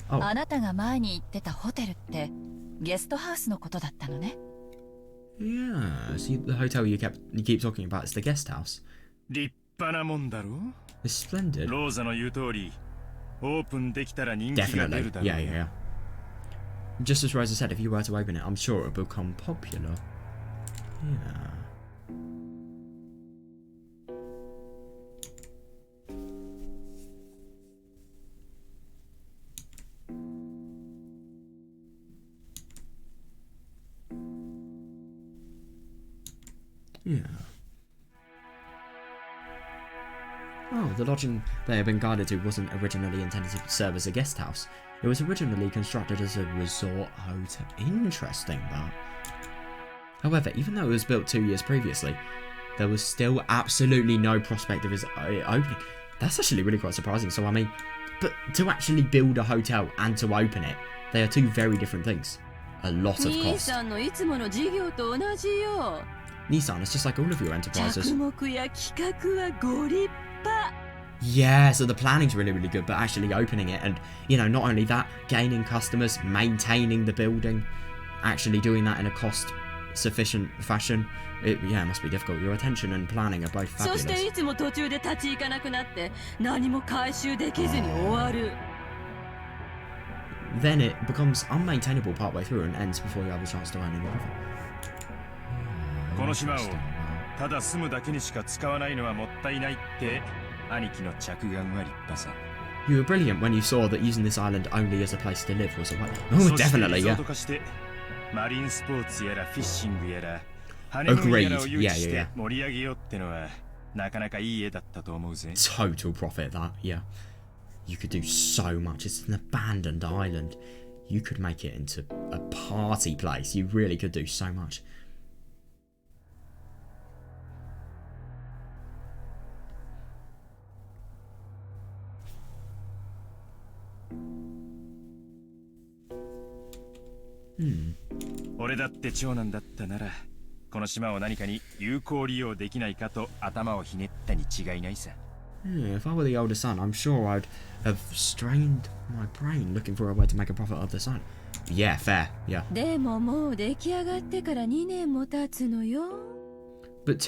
[SPEAKER 1] Oh.
[SPEAKER 5] あなたが前に言ってたホテルってゲストハウスのことだったのね。
[SPEAKER 1] Yeah, see, the hotel you keep talking about is the guest house.
[SPEAKER 9] 立派なもんだろ？
[SPEAKER 1] It's splendid.
[SPEAKER 9] ローザの言う通り、オープンできたら人気が出
[SPEAKER 1] Definitely.
[SPEAKER 9] るだろう。
[SPEAKER 1] Yeah. Just as Rosa said, if you were to open it, I'm sure it would become popular. Yeah. Yeah. Oh, the lodging they had been guided to wasn't originally intended to serve as a guest house. It was originally constructed as a resort hotel. Interesting, that. However, even though it was built 2 years previously, there was still absolutely no prospect of its opening. That's actually really quite surprising. So, I mean, but to actually build a hotel and to open it, they are two very different things. A lot of cost. Nissan is just like all of your enterprises. Yeah, so the planning's really, really good, but actually opening it and, you know, not only that, gaining customers, maintaining the building, actually doing that in a cost-sufficient fashion, it must be difficult. Your attention and planning are both fabulous. Then it becomes unmaintainable partway through and ends before you have a chance to earn any profit.
[SPEAKER 9] この島をただ住むだけにしか使わないのはもったいないって兄貴の着眼は立派さ。
[SPEAKER 1] You were brilliant when you saw that using this island only as a place to live was a way. Oh, definitely, yeah.
[SPEAKER 9] マリンスポーツやらフィッシングやらハネムーンやらを誘致して盛り上げようってのはなかなかいい絵だったと思うぜ。
[SPEAKER 1] Total profit, that, yeah. You could do so much. It's an abandoned island. You could make it into a party place. You really could do so much.
[SPEAKER 9] 俺だって長男だったならこの島を何かに有効利用できないかと頭をひねったに違いないさ。
[SPEAKER 1] If I were the older son, I'm sure I'd have strained my brain looking for a way to make a profit of this island. Yeah, fair, yeah.
[SPEAKER 5] でももう出来上がってから2年も経つのよ。
[SPEAKER 1] But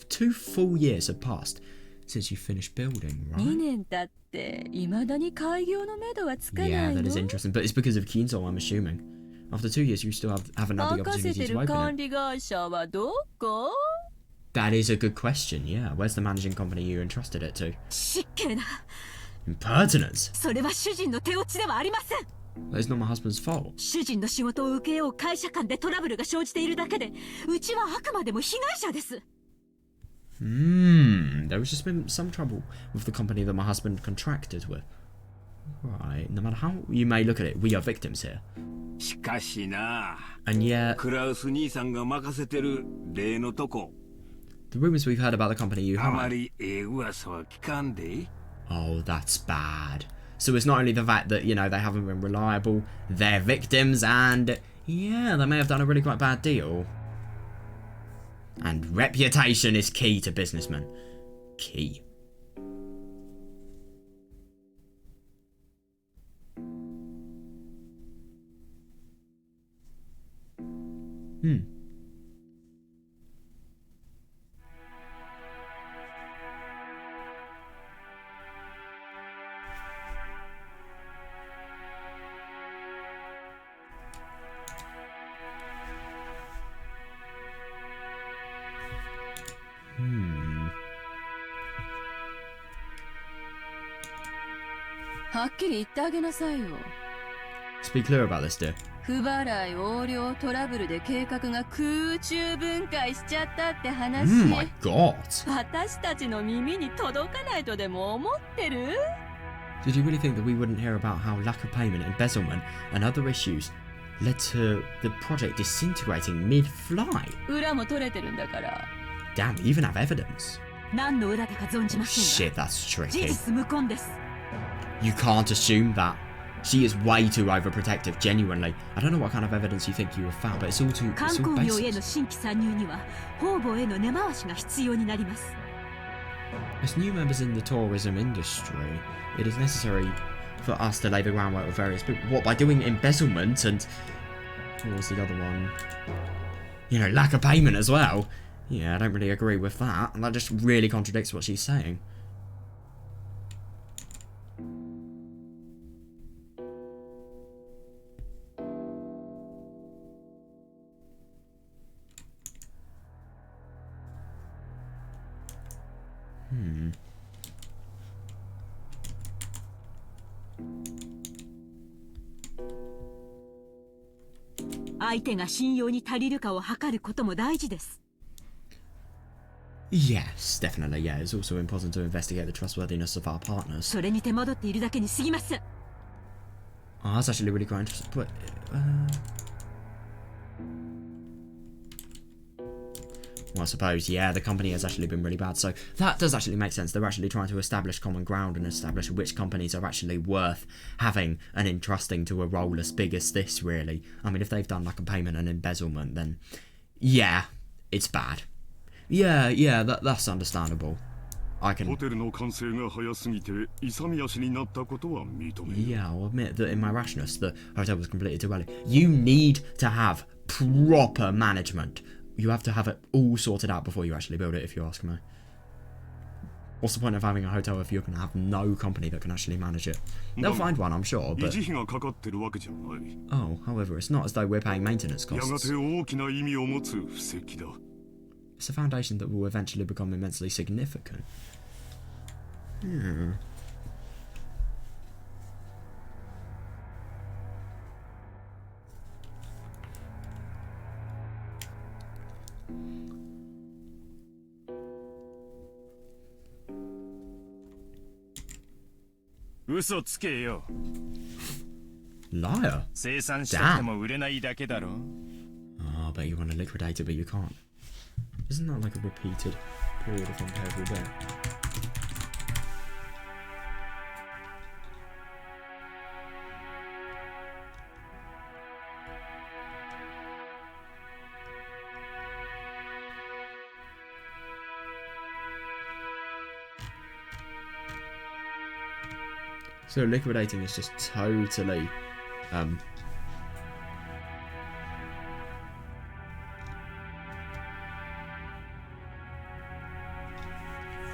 [SPEAKER 1] two full years have passed since you finished building, right?
[SPEAKER 5] 2年経って未だに開業のめどはつかないの。
[SPEAKER 1] Yeah, that is interesting, but it's because of Kinzo, I'm assuming. After 2 years, you still haven't had the opportunity to open it. That is a good question, yeah. Where's the managing company you entrusted it to? Impertinence! That is not my husband's fault. There was just been some trouble with the company that my husband contracted with. Right, no matter how you may look at it, we are victims here.
[SPEAKER 10] しかしな、
[SPEAKER 1] And yet,
[SPEAKER 10] クラウス兄さんが任せてる例のとこ、
[SPEAKER 1] the rumors we've heard about the company you
[SPEAKER 10] あま
[SPEAKER 1] hired.
[SPEAKER 10] り噂は聞かんで。
[SPEAKER 1] Oh, that's bad. So it's not only the fact that, you know, they haven't been reliable, they're victims, and yeah, they may have done a really quite bad deal. And reputation is key to businessmen. Key. Hmm.
[SPEAKER 5] はっきり言ってあげなさいよ。
[SPEAKER 1] Speak clear about this, dear.
[SPEAKER 5] 不払い横領トラブルで計画が空中分解しちゃったって話。
[SPEAKER 1] My God.
[SPEAKER 5] 私たちの耳に届かないとでも思ってる？
[SPEAKER 1] Did you really think that we wouldn't hear about how lack of payment, embezzlement, and other issues led to the project disintegrating mid-flight?
[SPEAKER 5] 裏も取れてるんだから。
[SPEAKER 1] Damn, we even have evidence.
[SPEAKER 5] 何の裏だか存じませんが。
[SPEAKER 1] Shit, that's
[SPEAKER 5] 事
[SPEAKER 1] tricky.
[SPEAKER 5] 実無根です。
[SPEAKER 1] You can't assume that. She is way too overprotective, genuinely. I don't know what kind of evidence you think you have found, but it's all too...
[SPEAKER 5] 観
[SPEAKER 1] It's all
[SPEAKER 5] 光業への
[SPEAKER 1] baseless.
[SPEAKER 5] 新規参入には方々への根回しが必要になります。
[SPEAKER 1] As new members in the tourism industry, it is necessary for us to lay the groundwork with various people. What, by doing embezzlement and... What was the other one? You know, lack of payment as well. Yeah, I don't really agree with that. That just really contradicts what she's saying. Hmm.
[SPEAKER 5] 相手が信用に足りるかを測ることも大事です。
[SPEAKER 1] Yes, definitely, yeah. It's also important to investigate the trustworthiness of our partners.
[SPEAKER 5] それに手間取っているだけに過ぎます。
[SPEAKER 1] Oh, that's actually really quite interesting. But, well, I suppose, yeah, the company has actually been really bad. So that does actually make sense. They're actually trying to establish common ground and establish which companies are actually worth having and entrusting to a role as big as this, really. I mean, if they've done like a payment and embezzlement, then yeah, it's bad. Yeah, that's understandable. I can... Yeah, I'll admit that in my rashness, the hotel was completed too early. You need to have proper management. You have to have it all sorted out before you actually build it, if you ask me. What's the point of having a hotel if you're going to have no company that can actually manage it? They'll find one, I'm sure, but... Oh, however, it's not as though we're paying maintenance costs. It's a foundation that will eventually become immensely significant. Hmm. Liar. Damn. Oh, I bet you want to liquidate it, but you can't. Isn't that like a repeated period of unpayable debt? So liquidating is just totally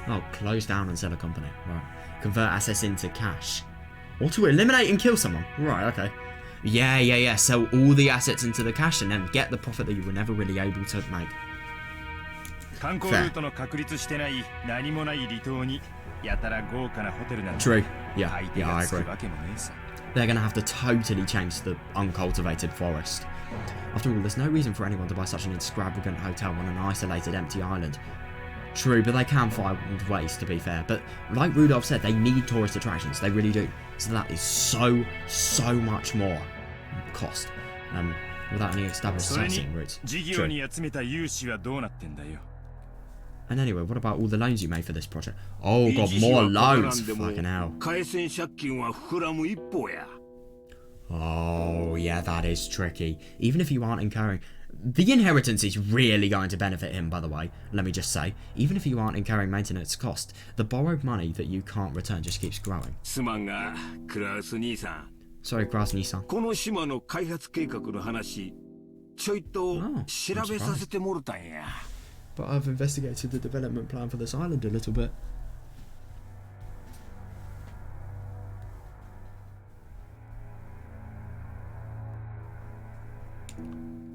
[SPEAKER 1] oh, close down and sell a company. Right. Convert assets into cash. Or to eliminate and kill someone. Right, okay. Yeah. Sell all the assets into the cash and then get the profit that you were never really able to make. Fair. True. Yeah, I agree. They're going to have to totally change the uncultivated forest. After all, there's no reason for anyone to buy such an extravagant hotel on an isolated, empty island. True, but they can find ways, to be fair. But like Rudolph said, they need tourist attractions. They really do. So that is so much more cost without any established sightseeing routes. True. And anyway, what about all the loans you made for this project? Oh god, more loans! Fucking hell. Oh yeah, that is tricky. Even if you aren't incurring... The inheritance is really going to benefit him, by the way, let me just say. Even if you aren't incurring maintenance cost, the borrowed money that you can't return just keeps growing. Sorry, Krasny-san. But I've investigated the development plan for this island a little bit.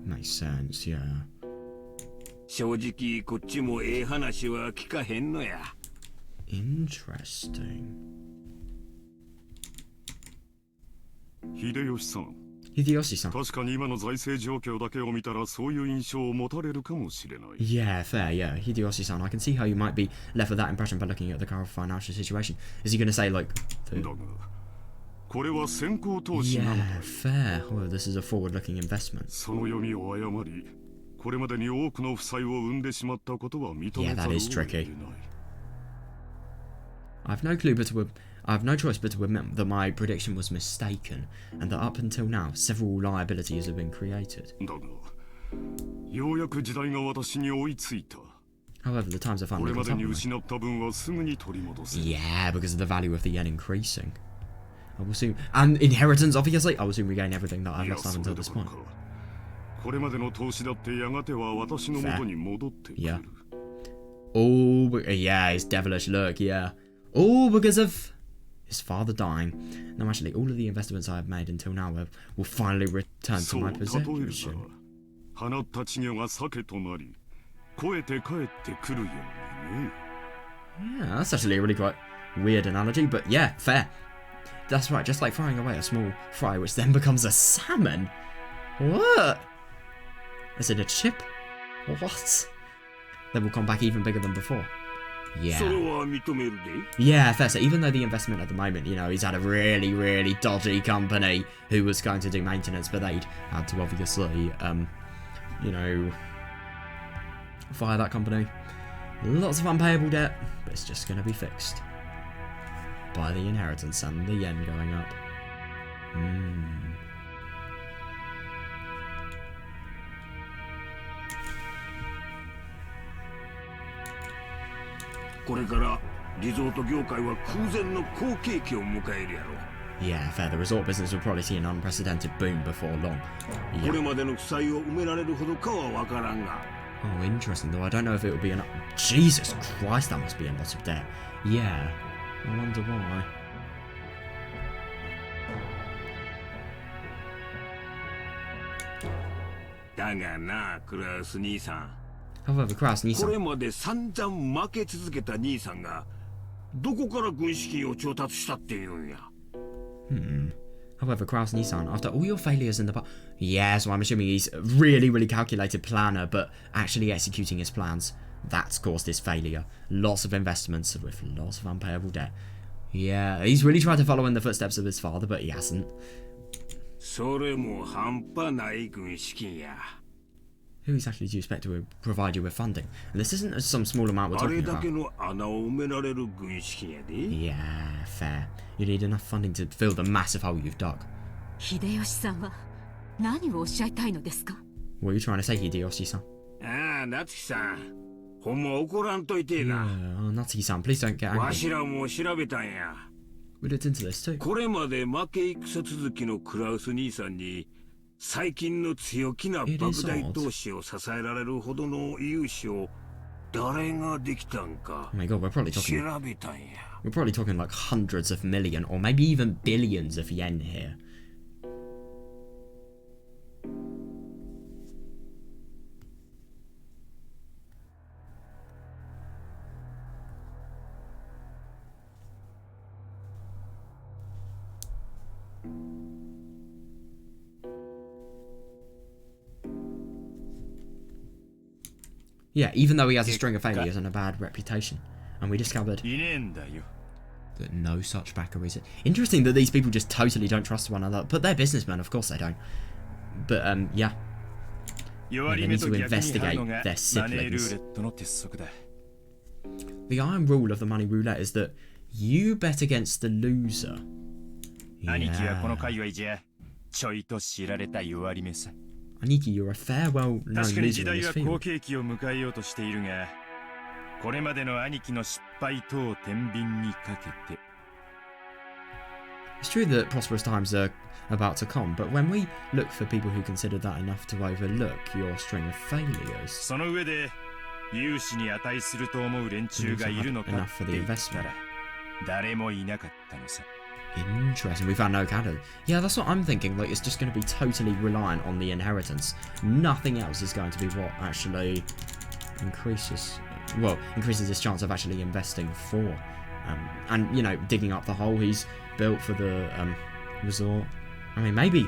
[SPEAKER 1] Makes sense, yeah. Interesting. Hideyoshi-san. Yeah, fair, yeah. Hideyoshi-san, I can see how you might be left with that impression by looking at the current financial situation. Is he going to say, like... Yeah, fair. Well, this is a forward-looking investment. Yeah, that is tricky. I have no clue but to... I have no choice but to admit that my prediction was mistaken, and that up until now, several liabilities have been created. However, the times have finally caught up with me. Yeah, because of the value of the yen increasing. I will soon... And inheritance, obviously! I will soon regain everything that I've lost up until this point. Fair. Yeah. Oh, yeah, his devilish look, yeah. All because of... his father dying. No, actually, all of the investments I have made until now will finally return to my possession. Yeah, that's actually a really quite weird analogy, but yeah, fair. That's right, just like throwing away a small fry, which then becomes a salmon. What? Is it a chip? What? they will come back even bigger than before.
[SPEAKER 10] それ
[SPEAKER 1] Yeah.
[SPEAKER 10] は認めるで。
[SPEAKER 1] Yeah, fair. So even though the investment at the moment, you know, he's had a really, really dodgy company who was going to do maintenance, but they'd had to obviously, you know, fire that company. Lots of unpayable debt, but it's just going to be fixed by the inheritance and the yen going up. Hmm.
[SPEAKER 10] これからリゾート業界は空前の好景気を迎えるやろ。
[SPEAKER 1] Yeah, fair. The resort business will probably see an unprecedented boom before long.
[SPEAKER 10] これ
[SPEAKER 1] Yeah.
[SPEAKER 10] までの負債を埋められるほどかはわからんが。
[SPEAKER 1] Oh, interesting. Though I don't know if it would be enough. Jesus Christ, that must be a lot of debt. Yeah. I wonder why.
[SPEAKER 10] だがな、クラウス兄さん。
[SPEAKER 1] However, Kraus
[SPEAKER 10] これ
[SPEAKER 1] Nissan.
[SPEAKER 10] まで散々負け続けた兄さんがどこから軍資金を調達したっていうんや。
[SPEAKER 1] However, Kraus Nissan, after all your failures in the past. Yeah, so I'm assuming he's a really, really calculated planner, but actually executing his plans. That's caused his failure. Lots of investments with lots of unpayable debt. Yeah, he's really tried to follow in the footsteps of his father, but he hasn't.
[SPEAKER 10] それも半端ない軍資金や。
[SPEAKER 1] Who exactly do you expect to provide you with funding? And this isn't some small amount we're
[SPEAKER 10] あれ
[SPEAKER 1] talking
[SPEAKER 10] だ
[SPEAKER 1] about.
[SPEAKER 10] けの穴を埋められる軍資金やで。
[SPEAKER 1] Yeah, fair. You need enough funding to fill the massive hole you've dug.
[SPEAKER 5] 秀吉さんは何をおっしゃいたいのですか？
[SPEAKER 1] What are you trying to say, Hideyoshi-san?
[SPEAKER 10] ああ、夏樹さん。ほんま怒らんといてえな。
[SPEAKER 1] Oh, Natsuki-san, please don't get
[SPEAKER 10] わ
[SPEAKER 1] angry.
[SPEAKER 10] しらも調べたんや。
[SPEAKER 1] We looked into this too.
[SPEAKER 10] これまで負け戦続きのクラウス兄さんに最近の強気な莫大投資を支えられるほどの融資を誰ができたんか
[SPEAKER 1] Oh my god, we're probably talking.
[SPEAKER 10] 調べたんや。
[SPEAKER 1] We're probably talking like hundreds of million or maybe even billions of yen here. Yeah, even though he has a string of failures and a bad reputation. And we discovered
[SPEAKER 9] いねえんだよ。
[SPEAKER 1] that no such backer is it. Interesting that these people just totally don't trust one another. But they're businessmen, of course they don't. But, yeah.
[SPEAKER 9] 弱り目と逆に張るのが
[SPEAKER 1] investigate their
[SPEAKER 9] マネール
[SPEAKER 1] siblings.
[SPEAKER 9] ーレットの鉄則だ。
[SPEAKER 1] The iron rule of the money roulette is that you bet against the loser.
[SPEAKER 9] 兄貴はこの
[SPEAKER 1] Yeah.
[SPEAKER 9] 界隈じゃちょいと知られた弱り目さ。
[SPEAKER 1] Aniki, you're a fair, well-known
[SPEAKER 9] 確かに時
[SPEAKER 1] loser in
[SPEAKER 9] 代
[SPEAKER 1] this
[SPEAKER 9] は
[SPEAKER 1] field.
[SPEAKER 9] 好景気を迎えようとしているが、これまでの兄貴の失敗等を天秤にかけて。
[SPEAKER 1] It's true that prosperous times are about to come, but when we look for people who consider that enough to overlook your string of failures,
[SPEAKER 9] その上で融資に値すると思う連中がいるのかって言ったら誰もいなかったのさ。
[SPEAKER 1] interesting, we found no candidate. Yeah, that's what I'm thinking, like it's just going to be totally reliant on the inheritance. Nothing else is going to be what actually increases his chance of actually investing for. And, you know, digging up the hole he's built for the resort. I mean, maybe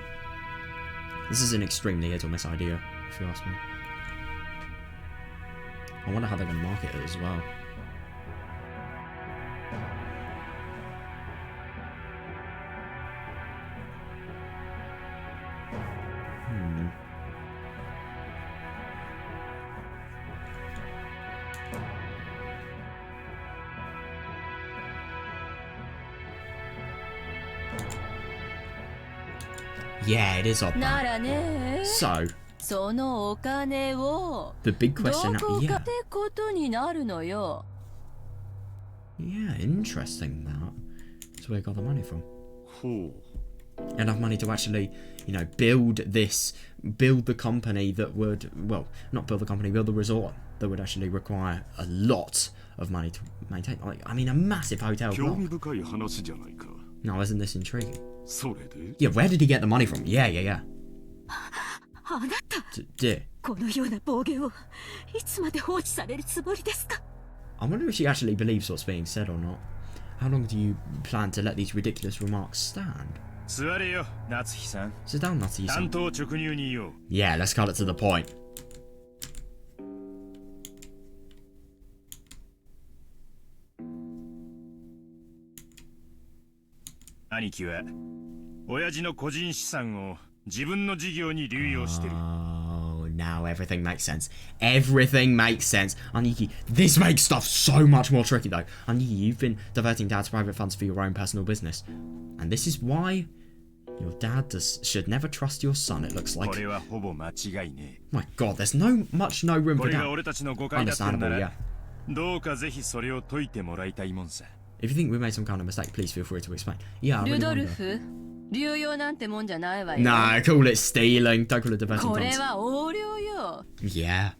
[SPEAKER 1] this is an extremely hit or miss idea, if you ask me. I wonder how they're going to market it as well. Yeah, it is odd.
[SPEAKER 5] ならね、
[SPEAKER 1] So,
[SPEAKER 5] そのお金を
[SPEAKER 1] the big
[SPEAKER 5] ど
[SPEAKER 1] question
[SPEAKER 5] こ
[SPEAKER 1] now,
[SPEAKER 5] か
[SPEAKER 1] yeah.
[SPEAKER 5] ってことになるのよ。
[SPEAKER 1] Yeah, interesting that. That's where I got the money from.
[SPEAKER 7] ほう。
[SPEAKER 1] Enough money to actually, you know, build the company that would, well, not build the company, build the resort that would actually require a lot of money to maintain. Like, I mean, a massive hotel
[SPEAKER 7] 興味
[SPEAKER 1] block.
[SPEAKER 7] 深い話じゃないか。
[SPEAKER 1] Now, isn't this intriguing?
[SPEAKER 7] それで
[SPEAKER 1] Yeah, where did he get the money from? Yeah, yeah, yeah.
[SPEAKER 5] あなた、
[SPEAKER 1] Dear,
[SPEAKER 5] このような暴言をいつまで放置されるつもりですか？
[SPEAKER 1] I wonder if she actually believes what's being said or not. How long do you plan to let these ridiculous remarks stand?
[SPEAKER 9] 座れよ、夏日さん。
[SPEAKER 1] Sit down, Natsuki-san.
[SPEAKER 9] 担当直入に言おう。
[SPEAKER 1] Yeah, let's cut it to the point.
[SPEAKER 9] 兄貴は親父の個人資産を自分の事業に流用してる。
[SPEAKER 1] Oh, now everything makes sense. Everything makes sense. Aniki, this makes stuff so much more tricky though. Aniki, you've been diverting Dad's private funds for your own personal business. And this is why your dad should never trust your son, it looks like.
[SPEAKER 9] これはほぼ間違いね。
[SPEAKER 1] My god, there's no room
[SPEAKER 9] こ
[SPEAKER 1] for
[SPEAKER 9] れが
[SPEAKER 1] doubt.
[SPEAKER 9] 俺たちの誤解だったん
[SPEAKER 1] Understandable,
[SPEAKER 9] な
[SPEAKER 1] yeah.
[SPEAKER 9] ら、どうかぜひそれを解いてもらいたいもんさ。
[SPEAKER 1] If you think we made some kind of mistake, please feel free to explain. Yeah, I
[SPEAKER 5] ル
[SPEAKER 1] really
[SPEAKER 5] ドル
[SPEAKER 1] wonder.
[SPEAKER 5] フ、流用なんてもんじゃないわよ。
[SPEAKER 1] Nah, call it stealing. Don't call it diverting
[SPEAKER 5] これ
[SPEAKER 1] funds.
[SPEAKER 5] は横領よ。
[SPEAKER 1] Yeah.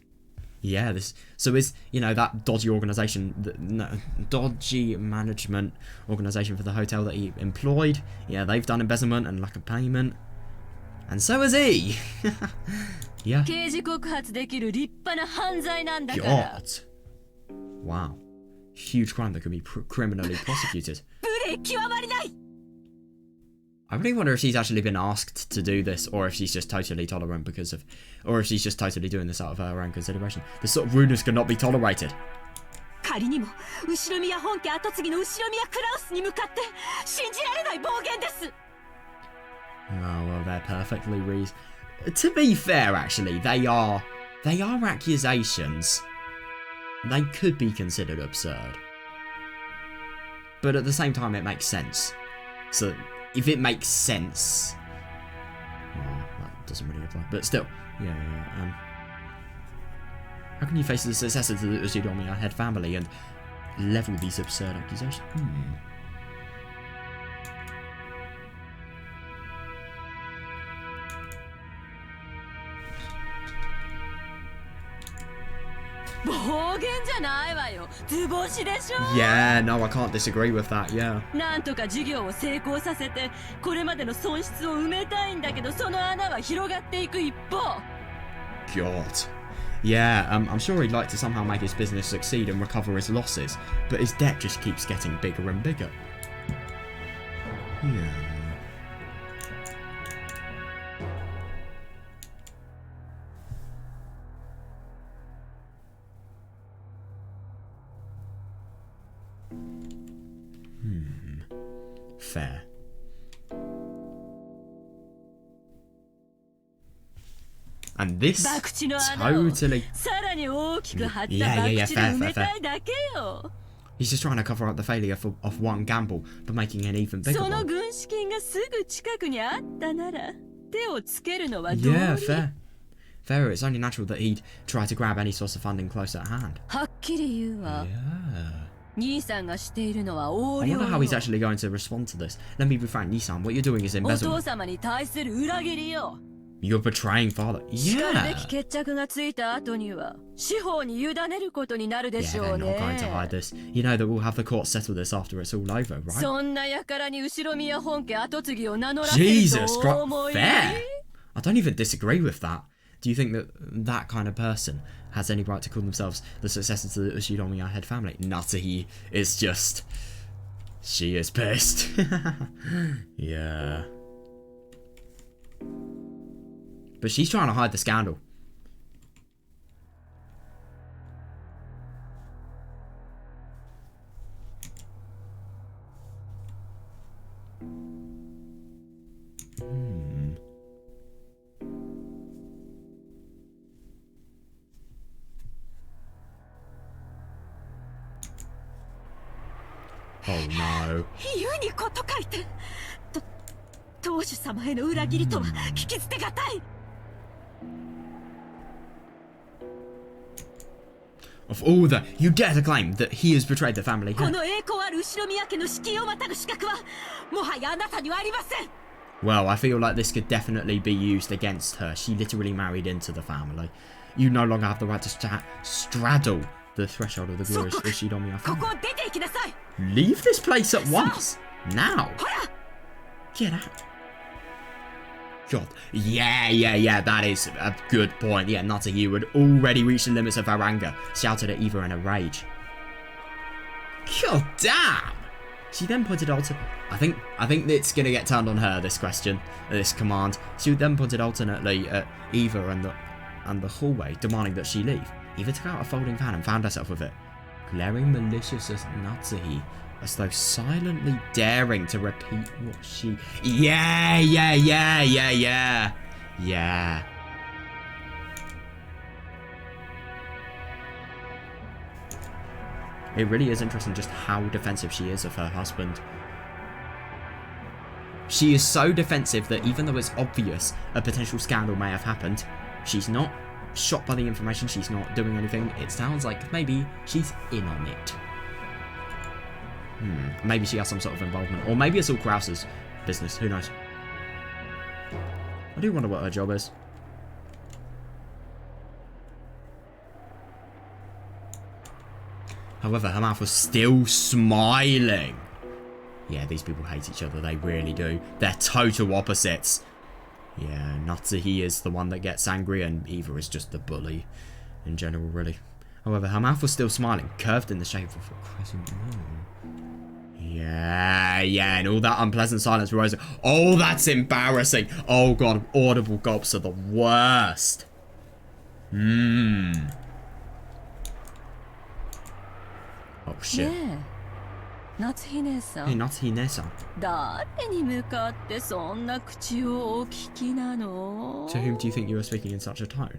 [SPEAKER 1] Yeah, this... So is, you know, that dodgy organisation... dodgy management organisation for the hotel that he employed. Yeah, they've done embezzlement and lack of payment. And so has he! Yeah.
[SPEAKER 5] 刑事告発できる立派な犯罪なんだから。
[SPEAKER 1] God. Wow. Huge crime that could be criminally prosecuted.
[SPEAKER 5] 無礼極まりない。
[SPEAKER 1] I really wonder if she's actually been asked to do this, or if she's just totally tolerant because of, or if she's just totally doing this out of her own consideration. This sort of rudeness could not be tolerated.
[SPEAKER 5] 仮にも後宮本家跡継ぎの後宮クラウスに向かって信じられない暴言です。
[SPEAKER 1] Oh well, they're perfectly To be fair, actually, they are accusations. They could be considered absurd, but at the same time, it makes sense. So. If it makes sense, well, that doesn't really apply. But still, yeah. How can you face the successor to the Uchidomiya head family and level these absurd accusations? Hmm.
[SPEAKER 5] 暴言じゃないわよ。図星でしょ。
[SPEAKER 1] Yeah, no, I can't disagree with that. Yeah.
[SPEAKER 5] なんとか事業を成功させて、これまでの損失を埋めたいんだけど、その穴は広がっていく一方。
[SPEAKER 1] God. Yeah, I'm sure he'd like to somehow make his business succeed and recover his losses, but his debt just keeps getting bigger and bigger. Yeah. Fair. And this
[SPEAKER 5] 博打の穴を
[SPEAKER 1] totally...
[SPEAKER 5] さらに大きく張った
[SPEAKER 1] Yeah,
[SPEAKER 5] 博
[SPEAKER 1] yeah,
[SPEAKER 5] 打
[SPEAKER 1] yeah,
[SPEAKER 5] で
[SPEAKER 1] fair,
[SPEAKER 5] 埋め
[SPEAKER 1] fair,
[SPEAKER 5] たいだけよ。
[SPEAKER 1] He's just trying to cover up the failure of one gamble, but making an even bigger
[SPEAKER 5] その
[SPEAKER 1] one.
[SPEAKER 5] 軍資金がすぐ近くにあったなら、手をつけるのはどうに。
[SPEAKER 1] Yeah, fair. Fair, it's only natural that he'd try to grab any source of funding close at hand.
[SPEAKER 5] はっきり言うわ。
[SPEAKER 1] Yeah.
[SPEAKER 5] 兄さんがしているのは横
[SPEAKER 1] I
[SPEAKER 5] 領
[SPEAKER 1] wonder
[SPEAKER 5] よ。
[SPEAKER 1] how he's actually going to respond to this. Let me be frank, Nissan, what you're doing is
[SPEAKER 5] お父
[SPEAKER 1] embezzlement.
[SPEAKER 5] 様に対する裏切りよ。
[SPEAKER 1] You're betraying father.
[SPEAKER 5] しかるべ
[SPEAKER 1] Yeah.
[SPEAKER 5] き決着がついた後には司法に委ねることになるで
[SPEAKER 1] Yeah,
[SPEAKER 5] しょ
[SPEAKER 1] they're
[SPEAKER 5] う
[SPEAKER 1] not going to hide
[SPEAKER 5] ね。
[SPEAKER 1] this. You know that we'll have the court settle this after it's all over, right?
[SPEAKER 5] そんな輩に後宮本家跡継ぎを名乗らせる
[SPEAKER 1] Jesus
[SPEAKER 5] と思
[SPEAKER 1] Christ.
[SPEAKER 5] い。
[SPEAKER 1] Fair. I don't even disagree with that. Do you think that that kind of person has any right to call themselves the successor to the Ushidomiya head family? Natahi is just... She is pissed. Yeah. But she's trying to hide the scandal. Oh no.
[SPEAKER 5] 言うにこと書いて。当主様への裏切りとは聞き捨てがたい。
[SPEAKER 1] Of all the... You dare to claim that he has betrayed the family?
[SPEAKER 5] この栄光ある後宮家の敷居をまたぐ資格はもはやあなたにはありません。
[SPEAKER 1] Well, I feel like this could definitely be used against her. She literally married into the family. You no longer have the right to straddle the threshold of the glorious Ushidomiya
[SPEAKER 5] ここ
[SPEAKER 1] family.
[SPEAKER 5] を出て行きなさい。
[SPEAKER 1] Leave this place at once! Now!
[SPEAKER 5] ほら。
[SPEAKER 1] Get out! God. Yeah, that is a good point. Yeah, Natahi had already reached the limits of her anger, shouted at Eva in a rage. God damn! She then pointed I think it's gonna get turned on her, this question, this command. She then pointed alternately at Eva and the hallway, demanding that she leave. Eva took out a folding fan and found herself with it. Glaring malicious as Natsuhi As though silently daring to repeat what she... Yeah. It really is interesting just how defensive she is of her husband. She is so defensive that even though it's obvious a potential scandal may have happened, she's not shocked by the information, she's not doing anything. It sounds like maybe she's in on it. Maybe she has some sort of involvement. Or maybe it's all Krause's business, who knows. I do wonder what her job is. However, her mouth was still smiling. Yeah, these people hate each other, they really do. They're total opposites. Yeah, Natsuhi is the one that gets angry and Eva is just the bully in general, really. However, her mouth was still smiling, curved in the shape of a crescent moon. Yeah, and all that unpleasant silence arose. Oh, that's embarrassing. Oh god, audible gulps are the worst. Oh shit.
[SPEAKER 5] Yeah. Natsuhi-san.
[SPEAKER 1] Hey, Natsuhi-san.
[SPEAKER 5] 誰に向かってそんな口をお聞きなの?
[SPEAKER 1] To whom do you think you were speaking in such a tone?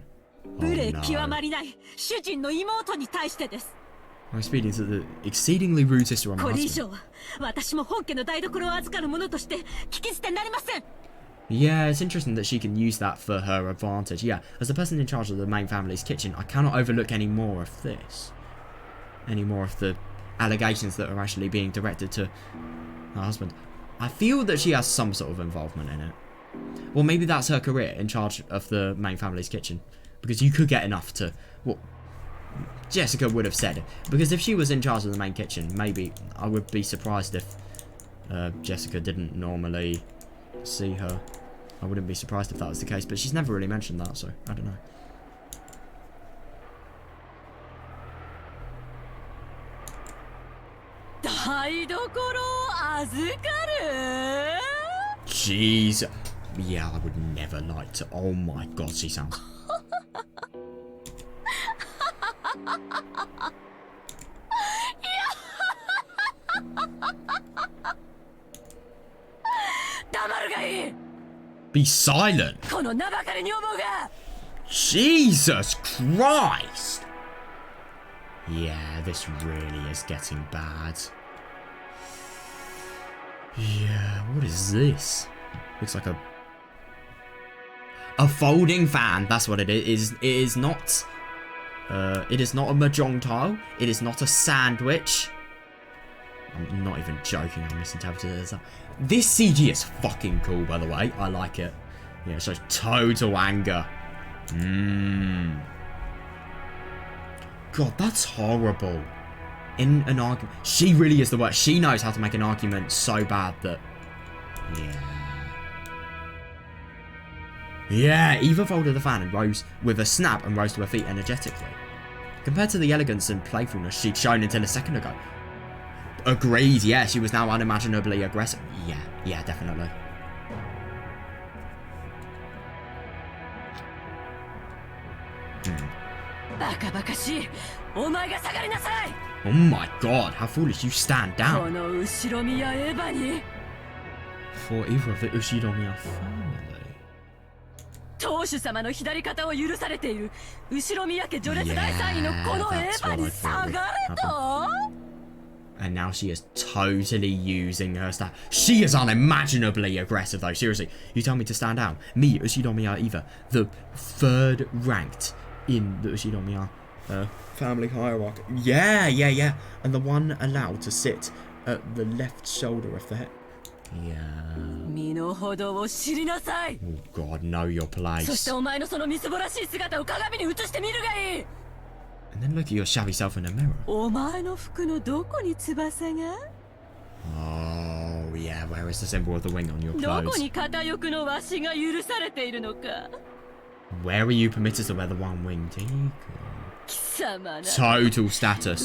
[SPEAKER 5] 無礼極まりない主人の妹に対してです。
[SPEAKER 1] I'm speaking to the exceedingly rude sister of my
[SPEAKER 5] これ以
[SPEAKER 1] husband.
[SPEAKER 5] 上は私も本家の台所を預かる者として聞き捨てなりません。
[SPEAKER 1] Yeah, it's interesting that she can use that for her advantage. Yeah, as the person in charge of the main family's kitchen, I cannot overlook any more of this. Any more of the allegations that are actually being directed to her husband. I feel that she has some sort of involvement in it. Well, maybe that's her career, in charge of the main family's kitchen. Because you could get enough to... Well, Jessica would have said it. Because if she was in charge of the main kitchen, maybe I would be surprised if Jessica didn't normally see her. I wouldn't be surprised if that was the case, but she's never really mentioned that, so I don't know. Jeez. Yeah, I would never like to. Oh my god, she sounds... Be silent! Jesus Christ! Yeah, this really is getting bad. Yeah, what is this? Looks like a folding fan. That's what it is. It is not a mahjong tile. It is not a sandwich. I'm not even joking. I misinterpreted it as that. This CG is fucking cool, by the way. I like it. Yeah, it shows total anger. God, that's horrible. In an argument, she really is the worst. She knows how to make an argument so bad that... Yeah, Eva folded the fan and rose with a snap and rose to her feet energetically. Compared to the elegance and playfulness she'd shown until a second ago. Agreed, yeah, she was now unimaginably aggressive. Yeah, definitely. Oh my god, how foolish, you stand down. For either of the Ushiromiya family.
[SPEAKER 5] 当主様の左肩を許されている後ろ宮家序列第3位のこのエヴァに下がれと
[SPEAKER 1] And now she is totally using her stat. She is unimaginably aggressive though, seriously. You tell me to stand down. Me, Ushiromiya Eva, the third ranked in the Ushiromiya family hierarchy. Yeah. And the one allowed to sit at the left shoulder of the head. Yeah. Oh god, know your place. And then look at your shabby self in the mirror. Oh yeah, where is the symbol of the wing on your clothes? Where are you permitted to wear the one winged eagle? Total status.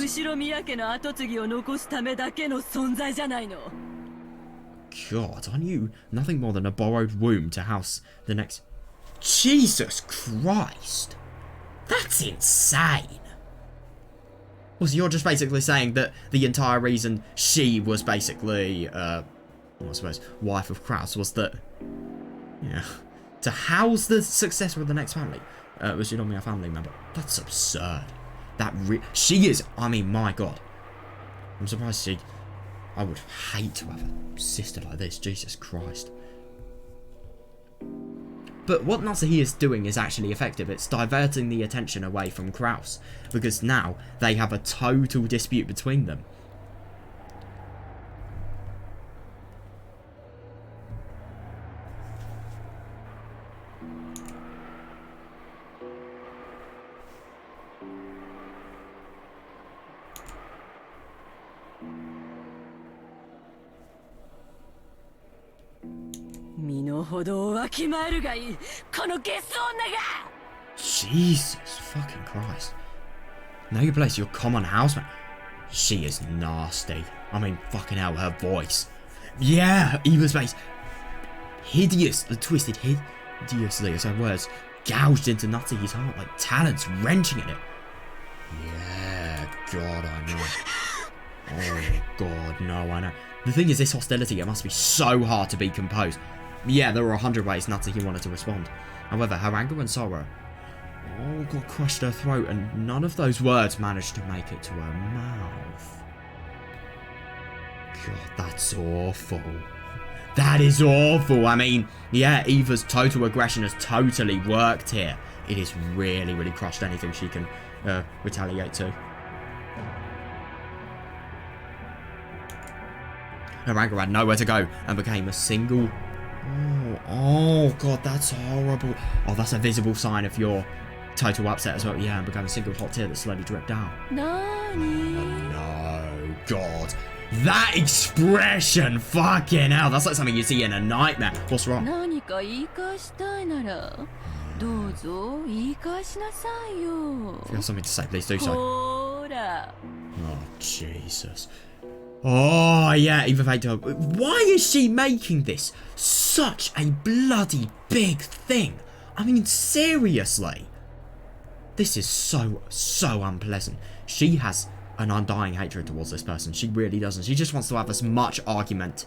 [SPEAKER 1] God, aren't you nothing more than a borrowed womb to house the next... Jesus Christ! That's insane! So you're just basically saying that the entire reason she was basically, I suppose, wife of Kraus was that, yeah, to house the successor of the next family, was she not a family member? That's absurd. She is, I mean, my god. I'm surprised I would hate to have a sister like this, Jesus Christ. But what Natsuhi is doing is actually effective. It's diverting the attention away from Kraus, because now they have a total dispute between them. Jesus fucking Christ. Know your place, your common housemate. She is nasty. I mean, fucking hell, her voice. Yeah, Eva's face. Hideous, the twisted hideously, as her words gouged into Natsuhi's heart like talons wrenching at it. Yeah, God, I know. Oh, God, no, I know. The thing is, this hostility, it must be so hard to be composed. Yeah, there were 100 ways Natsuhi wanted to respond. However, her anger and sorrow, oh god, crushed her throat, and none of those words managed to make it to her mouth. God, that's awful. That is awful. I mean, yeah, Eva's total aggression has totally worked here. It has really, really crushed anything she can retaliate to. Her anger had nowhere to go and became a single... Oh god, that's horrible. Oh, that's a visible sign of your total upset as well. Yeah, and became a single hot tear that slowly dripped down.
[SPEAKER 5] Nani?
[SPEAKER 1] Oh, no, god. That expression! Fucking hell, that's like something you see in a nightmare. What's wrong? If you have something to say, please do so. Oh, Jesus. Oh, yeah, Eva Vader. Why is she making this such a bloody big thing? I mean, seriously. This is so unpleasant. She has an undying hatred towards this person. She really doesn't. She just wants to have as much argument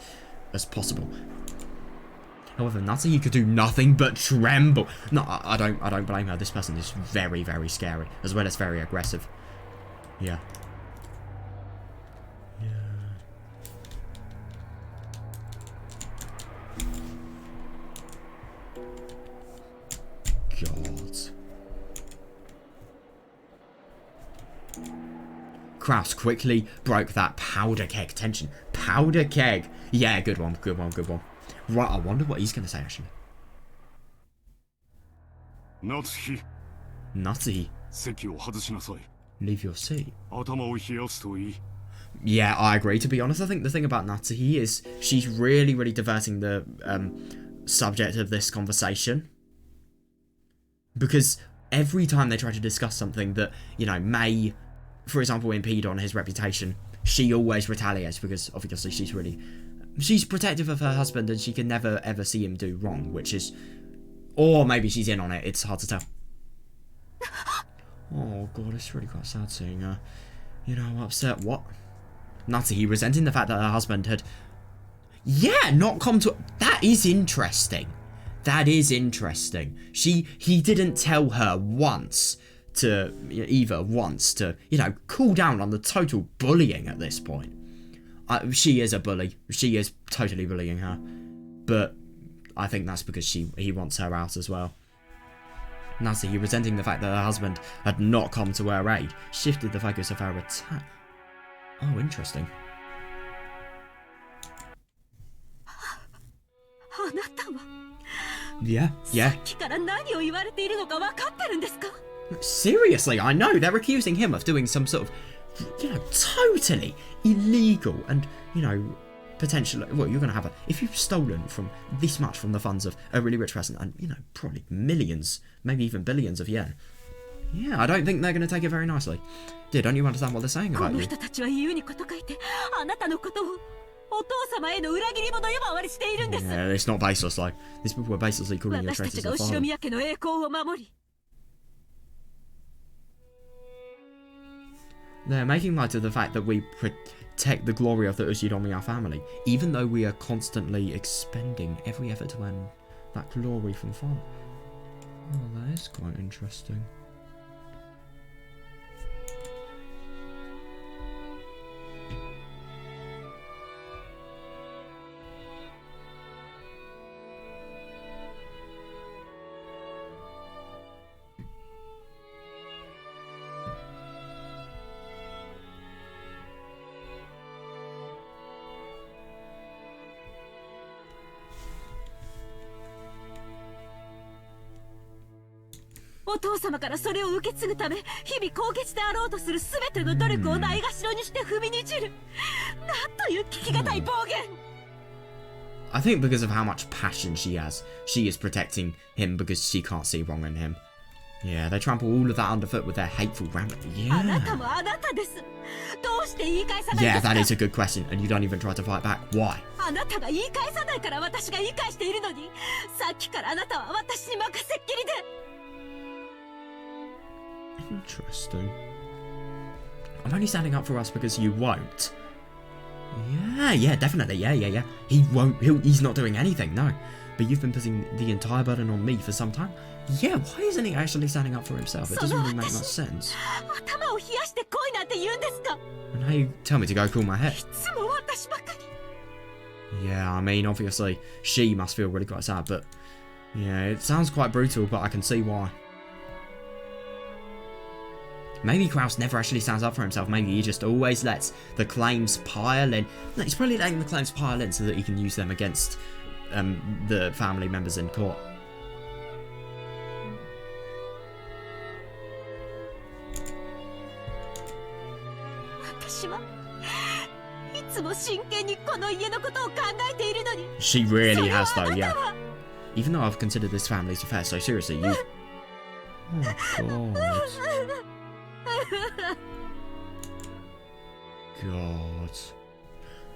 [SPEAKER 1] as possible. However, Natsuhi could do nothing but tremble. No, I don't blame her. This person is very, very scary, as well as very aggressive. Yeah. God. Kraus quickly broke that powder keg tension. Powder keg. Yeah, good one, good one, good one. Right, I wonder what he's going to say, actually.
[SPEAKER 7] Natsuhi.
[SPEAKER 1] Natsuhi. Leave your seat.
[SPEAKER 7] 頭を冷やすといい。
[SPEAKER 1] Yeah, I agree. To be honest, I think the thing about Natsuhi is she's really, really diverting the subject of this conversation. Because every time they try to discuss something that, you know, may, for example, impede on his reputation, she always retaliates because obviously she's protective of her husband and she can never ever see him do wrong, which is, or maybe she's in on it, it's hard to tell. Oh god, it's really quite sad seeing her, you know, upset. What? Natsuhi resenting the fact that her husband had, yeah, not come to, that is interesting. That is interesting. He didn't tell her once to, Eva once to, you know, cool down on the total bullying at this point. She is a bully. She is totally bullying her. But I think that's because he wants her out as well. Natsuhi, resenting the fact that her husband had not come to her aid, shifted the focus of her attack. Oh, interesting. Yeah. Seriously, I know, they're accusing him of doing some sort of, you know, totally illegal and, you know, potentially, well, you're going to have if you've stolen from this much from the funds of a really rich person and, you know, probably millions, maybe even billions of yen. Yeah, I don't think they're going to take it very nicely. Dear, don't you understand what they're saying about you? Yeah, it's not baseless, like, these people were baselessly calling you traitors of the father. They're making light of the fact that we protect the glory of the Ushinomiya family, even though we are constantly expending every effort to earn that glory from father. Oh, that is quite interesting.
[SPEAKER 5] お父様からそれを受け継ぐため日々高潔であろうとする全ての努力をないがしろにして踏みにじる。なんという聞きがたい暴言。
[SPEAKER 1] I think because of how much passion she has, she is protecting him because she can't see wrong in him. Yeah, they trample all of that underfoot with their hateful rampant.
[SPEAKER 5] あなたもあなたです。どうして言い返さないん
[SPEAKER 1] Yeah,
[SPEAKER 5] ですか
[SPEAKER 1] that is a good question, and you don't even try to fight back. Why?
[SPEAKER 5] あなたが言い返さないから私が言い返しているのに、さっきからあなたは私に任せっきりで。
[SPEAKER 1] Interesting. I'm only standing up for us because you won't. Yeah, definitely. Yeah. He won't. He's not doing anything, no. But you've been putting the entire burden on me for some time. Yeah, why isn't he actually standing up for himself? It doesn't really make much sense.
[SPEAKER 5] 頭を冷やして来いなんて言うんですか。
[SPEAKER 1] And now you tell me to go cool my head.
[SPEAKER 5] いつも私ばかり。
[SPEAKER 1] Yeah, I mean, obviously, she must feel really quite sad, but... Yeah, it sounds quite brutal, but I can see why. Maybe Kraus never actually stands up for himself. Maybe he just always lets the claims pile in. No, he's probably letting the claims pile in so that he can use them against the family members in court. She really has, though, yeah. Even though I've considered this family's affair so seriously, you... Oh, God.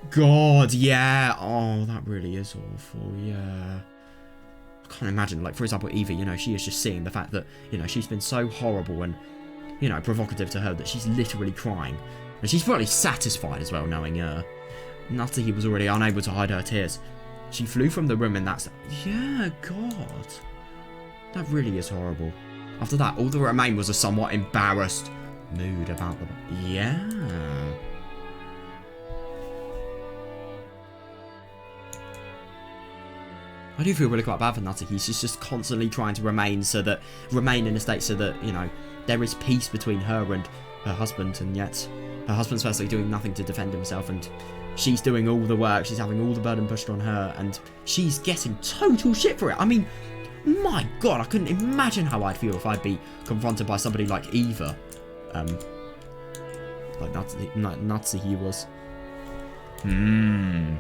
[SPEAKER 1] God, yeah. Oh, that really is awful, yeah. I can't imagine, like, for example, Evie, you know, she is just seeing the fact that, you know, she's been so horrible and, you know, provocative to her that she's literally crying. And she's probably satisfied as well, knowing Natsuki was already unable to hide her tears. She flew from the room and that's... Yeah, God. That really is horrible. After that, all that remained was a somewhat embarrassed mood about them. Yeah. I do feel really quite bad for Natsuki. She's just constantly trying to remain in a state so that, you know, there is peace between her and her husband, and yet her husband's basically doing nothing to defend himself, and she's doing all the work, she's having all the burden pushed on her, and she's getting total shit for it. I mean, my God, I couldn't imagine how I'd feel if I'd be confronted by somebody like Eva. Like Natsuki was. When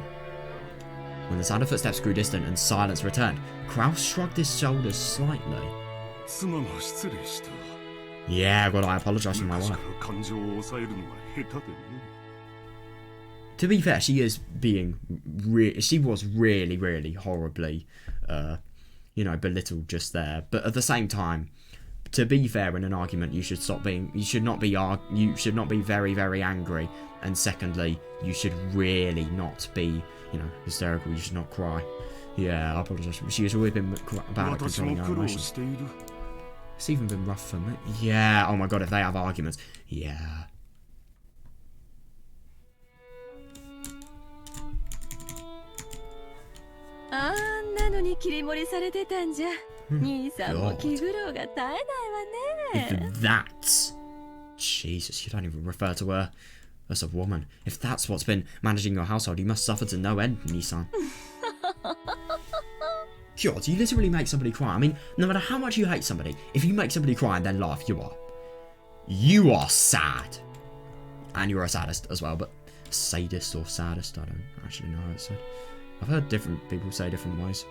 [SPEAKER 1] the sound of footsteps grew distant and silence returned, Kraus shrugged his shoulders slightly. Yeah, God, I apologise for my wife. To be fair, she is being she was really, really horribly, you know, belittled just there. But at the same time, to be fair in an argument, you should not be very, very angry. And secondly, you should really not be, you know, hysterical. You should not cry. Yeah, I apologise. She has always been bad at controlling her emotions. It's even been rough for me. Yeah, oh my God, if they have arguments. Yeah. That's... Jesus, you don't even refer to her as a woman. If that's what's been managing your household, you must suffer to no end, Nissan. God, you literally make somebody cry. I mean, no matter how much you hate somebody, if you make somebody cry and then laugh, you are sad. And you're a sadist as well, but sadist or saddest, I don't actually know how it's said. I've heard different people say different ways.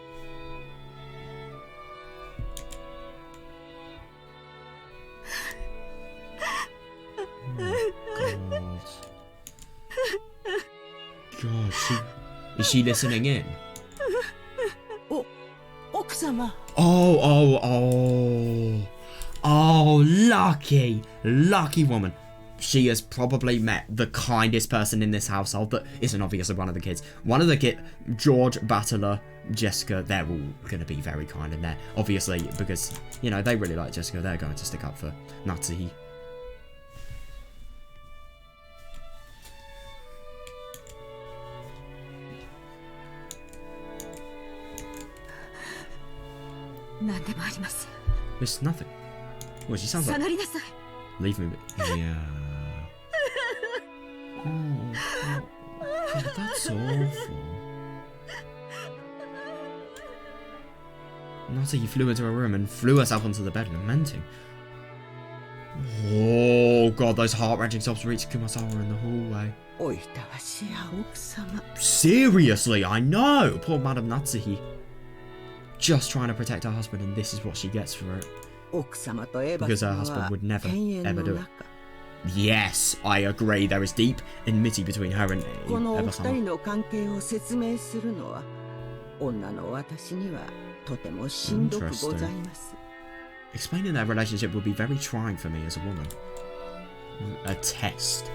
[SPEAKER 1] Oh, God. God, is she listening in? Oh, lucky woman. she has probably met the kindest person in this household that isn't obviously one of the kids. One of the kid, George, Battler, Jessica, they're all going to be very kind in there. Obviously, because, you know, they really like Jessica. They're going to stick up for Natsuhi. There's nothing. Well, she sounds like... Leave me. Yeah. Oh, God, that's awful. Natsuhi flew into her room and flew herself onto the bed, lamenting. Oh, God, those heart-wrenching sobs reached Kumasawa in the hallway. Seriously, I know! Poor Madame Natsuhi. Just trying to protect her husband, and this is what she gets for it. Because her husband would never, ever do it. Yes, I agree. There is deep enmity between her and Eva-sama. Interesting. Explaining their relationship would be very trying for me as a woman. A test.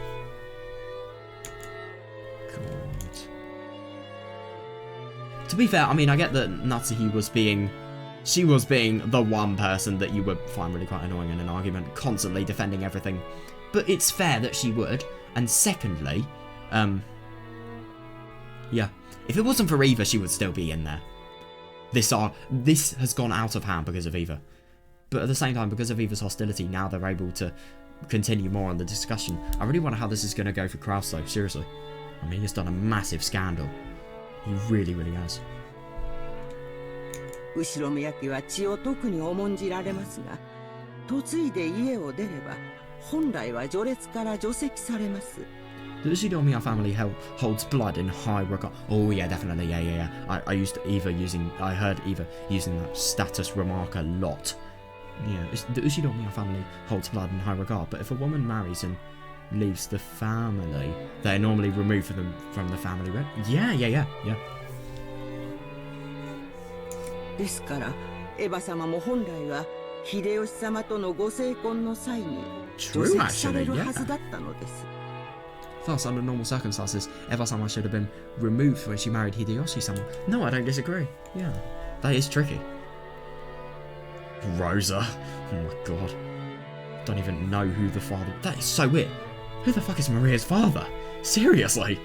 [SPEAKER 1] God. To be fair, I mean, I get that Natsuhi was being... She was being the one person that you would find really quite annoying in an argument, constantly defending everything. But it's fair that she would. And secondly, yeah, if it wasn't for Eva, she would still be in there. This has gone out of hand because of Eva. But at the same time, because of Eva's hostility, now they're able to continue more on the discussion. I really wonder how this is going to go for Kraus, though, seriously. I mean, he's done a massive scandal. He really, really has.
[SPEAKER 8] 後宮家は血を特に重んじられますが、嫁いで家を出れば、本来は序列から除籍されます。
[SPEAKER 1] The Ushinomiya family holds blood in high regard. Oh yeah, definitely, yeah. I heard Eva using that status remark a lot. Yeah, the Ushinomiya family holds blood in high regard, but if a woman marries and leaves the family, they're normally removed from the family. Yeah.
[SPEAKER 8] ですから、エヴァ様も本来は秀吉様とのご成婚の際に除籍されるはずだったのです。
[SPEAKER 1] Thus, under normal circumstances, Eva-sama should have been removed when she married Hideyoshi-sama. No, I don't disagree. Yeah, that is tricky. Rosa. Oh my god. Don't even know who the father... That is so weird. Who the fuck is Maria's father? Seriously?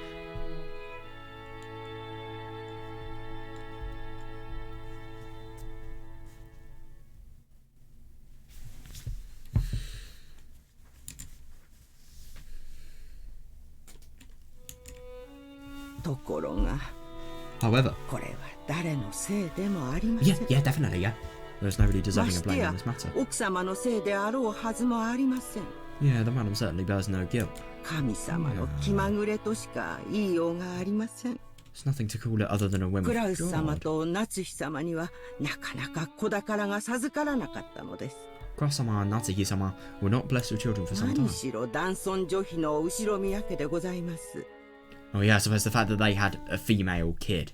[SPEAKER 1] However, yeah, definitely, yeah. There's nobody deserving of blame in this matter. Yeah, the madam certainly bears no guilt. There's nothing to call it other than a whim of God. Kraus-sama and Natsuhi-sama were not blessed with children for some time. Oh yeah, I suppose the fact that they had a female kid.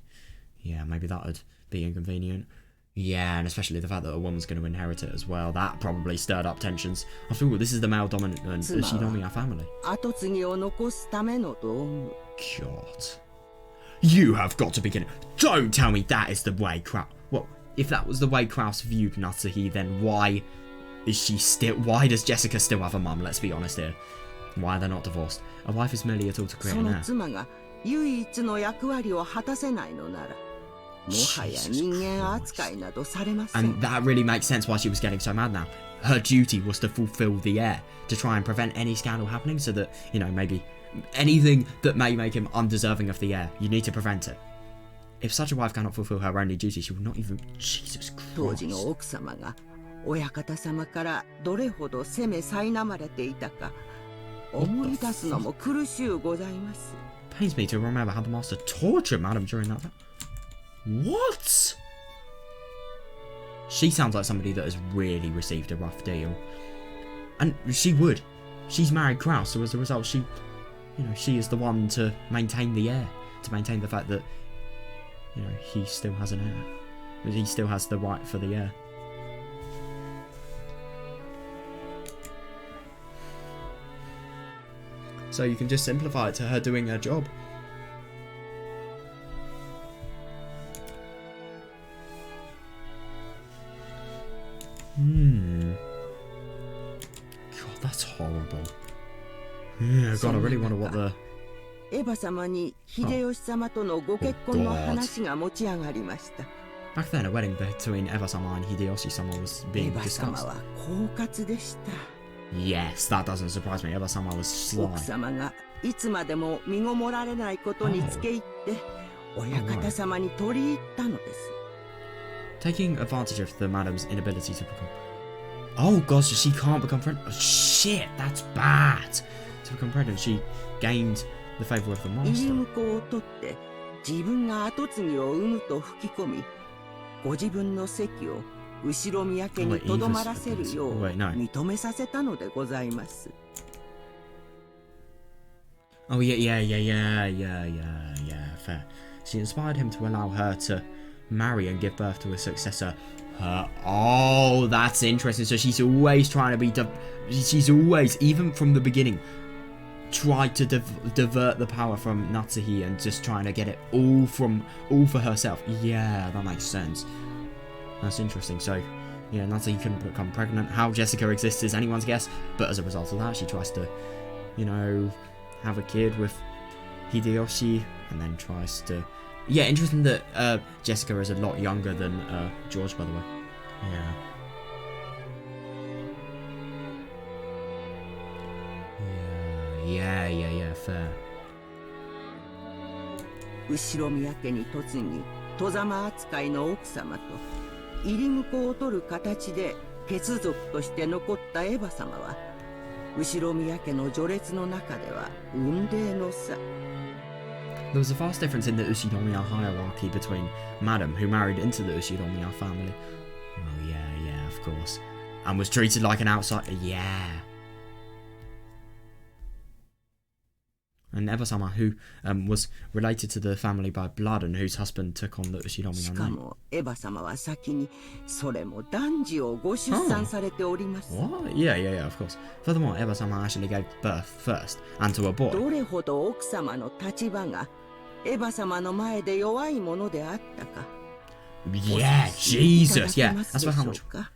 [SPEAKER 1] Yeah, maybe that would be inconvenient. Yeah, and especially the fact that a woman's going to inherit it as well. That probably stirred up tensions. After all, this is the male-dominant Ushinomiya family. God. You have got to be kidding. Don't tell me that is the way Kraus... Well, if that was the way Kraus viewed Natsuhi, then why does Jessica still have a mum? Let's be honest here. Why they're not divorced? A wife is merely a tool to create an heir. And that really makes sense why she was getting so mad now. Her duty was to fulfill the heir, to try and prevent any scandal happening so that, you know, maybe anything that may make him undeserving of the heir, you need to prevent it. If such a wife cannot fulfill her only duty, she will not even... Jesus Christ. Pains me to remember how the master tortured Madam during that. What? She sounds like somebody that has really received a rough deal. And she would. She's married Kraus, so as a result, she is the one to maintain the heir. To maintain the fact that, you know, he still has an heir. He still has the right for the heir. So you can just simplify it to her doing her job. God, that's horrible. Yeah, God, I really wonder what the...
[SPEAKER 8] エヴァ様に秀吉様とのご結婚の話が持ち上がりました。
[SPEAKER 1] Back then, a wedding between Eva-sama and Hideyoshi-sama was
[SPEAKER 8] エ
[SPEAKER 1] being
[SPEAKER 8] ヴァ様
[SPEAKER 1] discussed.
[SPEAKER 8] は狡猾でした。
[SPEAKER 1] Yes, that doesn't surprise me. Eva-sama was
[SPEAKER 8] 奥
[SPEAKER 1] sly.
[SPEAKER 8] 様がいつまでも身ごもられないことにつけ入って、親方様に取り入ったのです。
[SPEAKER 1] Taking advantage of the madam's inability to become... Oh god, so she can't become pregnant. Oh, shit, that's bad. To become pregnant, she gained the favour of the
[SPEAKER 8] 入り
[SPEAKER 1] master.
[SPEAKER 8] 婿を取って自分が跡継ぎを産むと吹き込み、ご自分の席を後ろ宮家にとどまらせるよう認めさせたのでございます。
[SPEAKER 1] Oh yeah, fair. She inspired him to allow her to marry and give birth to a successor. Oh, that's interesting. So she's always trying to be... she's always, even from the beginning, tried to divert the power from Natsuhi and just trying to get it all for herself. Yeah, that makes sense. That's interesting. So, yeah, Natsuhi couldn't become pregnant. How Jessica exists is anyone's guess, but as a result of that, she tries to, you know, have a kid with Hideyoshi, and then tries to... Yeah, interesting that Jessica is a lot younger than George, by the way. Yeah, fair.
[SPEAKER 8] 後ろ宮家に嫁ぎ、戸様扱いの奥様と入り婿を取る形で血族として残ったエヴァ様は、後ろ宮家の序列の中では雲泥の差。
[SPEAKER 1] There was a vast difference in the Ushinomiya hierarchy between Madam, who married into the Ushinomiya family. Oh yeah, of course. And was treated like an outsider. Yeah. And Eva-sama, who was related to the family by blood and whose husband took on the Ushinomiya
[SPEAKER 8] しか
[SPEAKER 1] name.
[SPEAKER 8] もエヴァ様は先にそれも男児をご出産されております。
[SPEAKER 1] What? Yeah, of course. Furthermore, Eva-sama actually gave birth first, and to a boy.
[SPEAKER 8] どれほど奥様の立場がエヴァ様の前で弱いものであったか。
[SPEAKER 1] Yeah, Jesus, yeah.
[SPEAKER 8] ます
[SPEAKER 1] As
[SPEAKER 8] で
[SPEAKER 1] for
[SPEAKER 8] し
[SPEAKER 1] how
[SPEAKER 8] ょう
[SPEAKER 1] much...
[SPEAKER 8] か。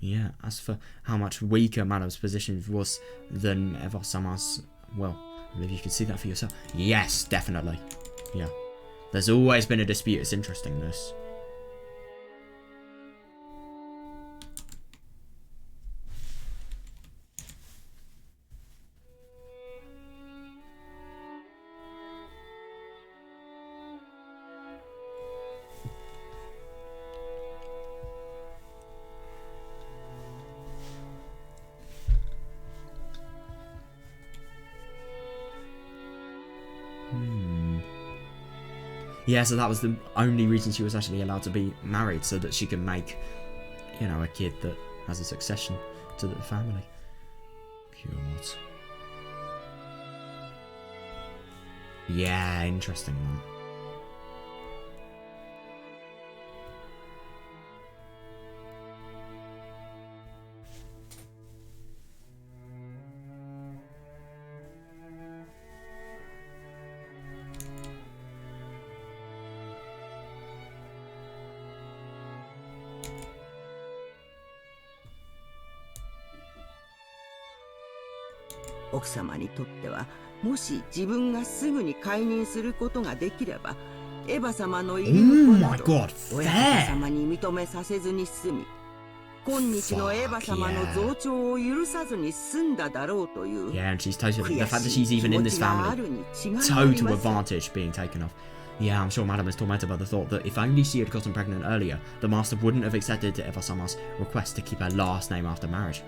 [SPEAKER 1] Yeah, as for how much weaker Madam's position was than Eva-sama's... Well, I believe you can see that for yourself. Yes, definitely. Yeah. There's always been a dispute. It's interesting, this. Yeah, so that was the only reason she was actually allowed to be married, so that she can make, you know, a kid that has a succession to the family. God. Yeah, interesting that.
[SPEAKER 8] 「奥様にとってはもし自分がすぐに解任することができればエヴァ様の入り婿など親方様に認めさせずに済み今日のエヴァ様の増長を許さずに済んだだろうという
[SPEAKER 1] Yeah, and she's totally... The fact that she's even in this family, total advantage being taken off. Yeah, I'm sure Madame is tormented by the thought that if only she had gotten pregnant earlier, the master wouldn't have accepted Eva-sama's request to keep her last name after marriage.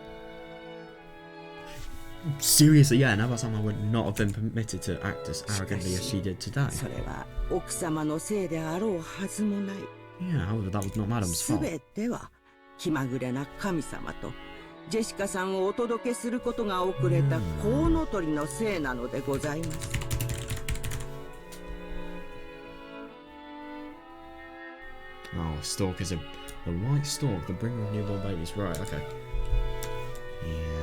[SPEAKER 1] Seriously, yeah, Eva-sama would not have been permitted to act as arrogantly as she did today.
[SPEAKER 8] それは奥様のせいであろうはずもない。
[SPEAKER 1] Yeah, however, that was not Madame's
[SPEAKER 8] す
[SPEAKER 1] fault.
[SPEAKER 8] べては気まぐれな神様とジェシカさんをお届けすることが遅れたコウノトリのせいなのでございます。
[SPEAKER 1] Oh, stork is the white stork, the bringer of newborn babies. Right, okay. Yeah.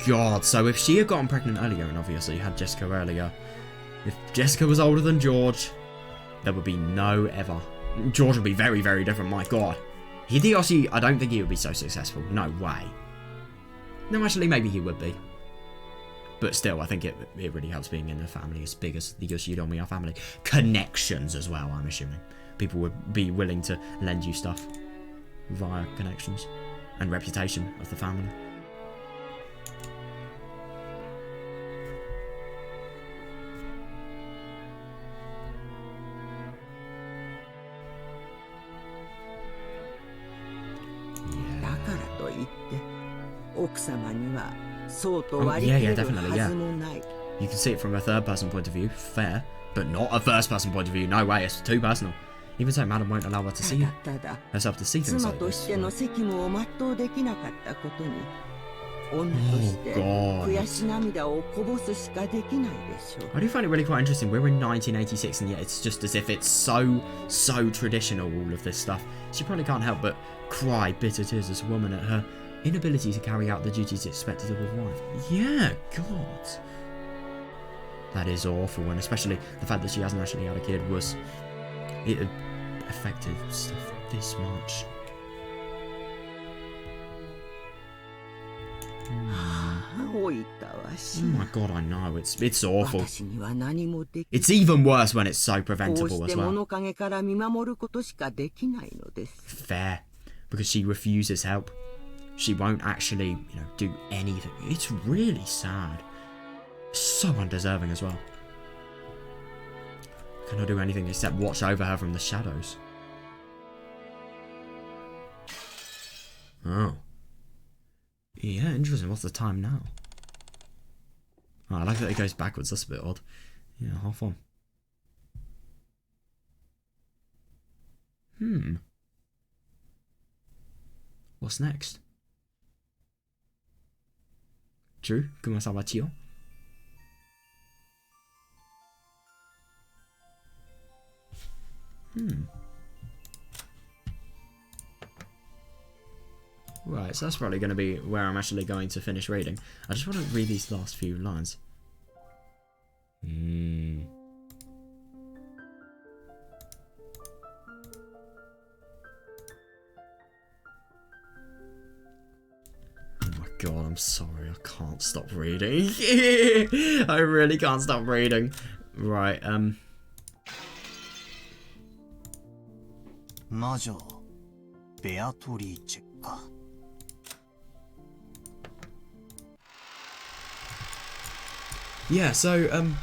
[SPEAKER 1] God, so if she had gotten pregnant earlier, and obviously had Jessica earlier, if Jessica was older than George, there would be no ever. George would be very, very different, my God. Hideyoshi, I don't think he would be so successful. No way. No, actually, maybe he would be. But still, I think it really helps being in a family as big as the Yoshidomiya family. Connections as well, I'm assuming. People would be willing to lend you stuff via connections and reputation of the family. Yeah, definitely, yeah. You can see it from a third-person point of view, fair, but not a first-person point of view. No way, it's too personal. Even so, Madam won't allow her to see herself to see things like this. Oh, God. I do find it really quite interesting. We're in 1986, and yet it's just as if it's so traditional, all of this stuff. She probably can't help but cry bitter tears as a woman at her inability to carry out the duties expected of a wife. Yeah, God. That is awful, and especially the fact that she hasn't actually had a kid it affected stuff this much. Oh my God, I know, it's awful. It's even worse when it's so preventable as well. Fair, because she refuses help. She won't actually, do anything. It's really sad. So undeserving as well. Cannot do anything except watch over her from the shadows. Oh. Yeah, interesting. What's the time now? Oh, I like that it goes backwards. That's a bit odd. Yeah, half on. What's next? Drew, comment ça va-t-il? Right, so that's probably going to be where I'm actually going to finish reading. I just want to read these last few lines. Oh my God, I'm sorry, I can't stop reading. I really can't stop reading. Right,
[SPEAKER 11] Majo Beatriceか.
[SPEAKER 1] Yeah, so,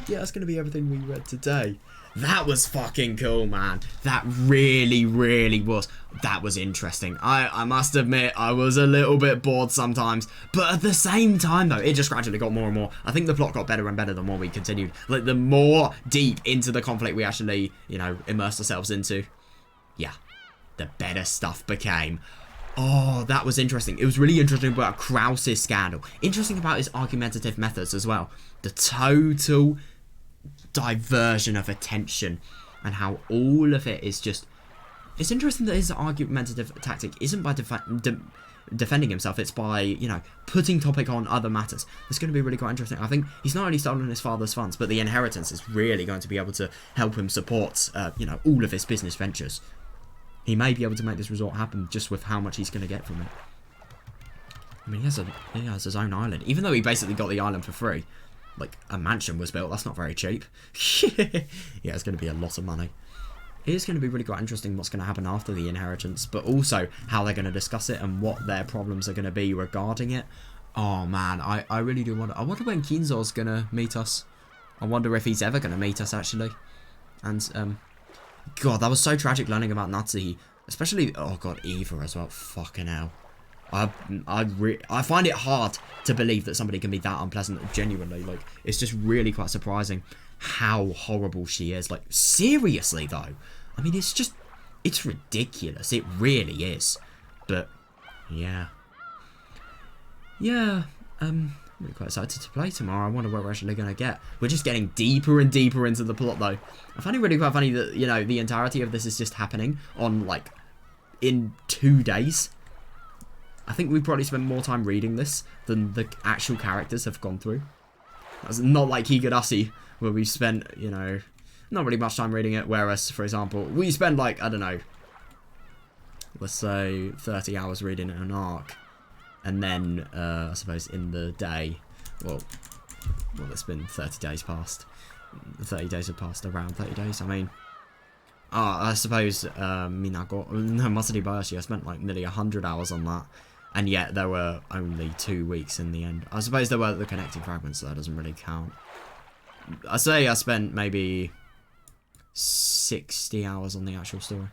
[SPEAKER 1] yeah, that's going to be everything we read today. That was fucking cool, man. That really, really was. That was interesting. I must admit, I was a little bit bored sometimes. But at the same time, though, it just gradually got more and more. I think the plot got better and better the more we continued. Like, the more deep into the conflict we actually, immersed ourselves into. Yeah, the better stuff became. Oh, that was interesting. It was really interesting about Krause's scandal. Interesting about his argumentative methods as well. The total diversion of attention and how all of it is just... It's interesting that his argumentative tactic isn't by defending himself, it's by, putting topic on other matters. It's going to be really quite interesting. I think he's not only stolen his father's funds, but the inheritance is really going to be able to help him support, all of his business ventures. He may be able to make this resort happen just with how much he's going to get from it. I mean, he has his own island. Even though he basically got the island for free. Like, a mansion was built. That's not very cheap. Yeah, it's going to be a lot of money. It is going to be really quite interesting what's going to happen after the inheritance. But also, how they're going to discuss it and what their problems are going to be regarding it. Oh, man. I really do wonder. I wonder when Kinzo's going to meet us. I wonder if he's ever going to meet us, actually. And, God, that was so tragic learning about Natsuhi. Especially, oh God, Eva as well. Fucking hell. I find it hard to believe that somebody can be that unpleasant, genuinely. Like, it's just really quite surprising how horrible she is. Like, seriously, though. I mean, it's ridiculous. It really is. But, yeah. Yeah, I'm really quite excited to play tomorrow. I wonder what we're actually going to get. We're just getting deeper and deeper into the plot, though. I find it really quite funny that, the entirety of this is just happening on, like, in 2 days. I think we probably spent more time reading this than the actual characters have gone through. It's not like Higurashi, where we spent, you know, not really much time reading it, whereas, for example, we spend like, I don't know, let's say 30 hours reading an arc, and then, I suppose, in the day, well, it's been 30 days past. 30 days have passed, around 30 days, I mean. I suppose, Masari Bayashi, I spent like nearly 100 hours on that, and yet there were only 2 weeks in the end. I suppose there were the connecting fragments, so that doesn't really count. I say I spent maybe 60 hours on the actual story.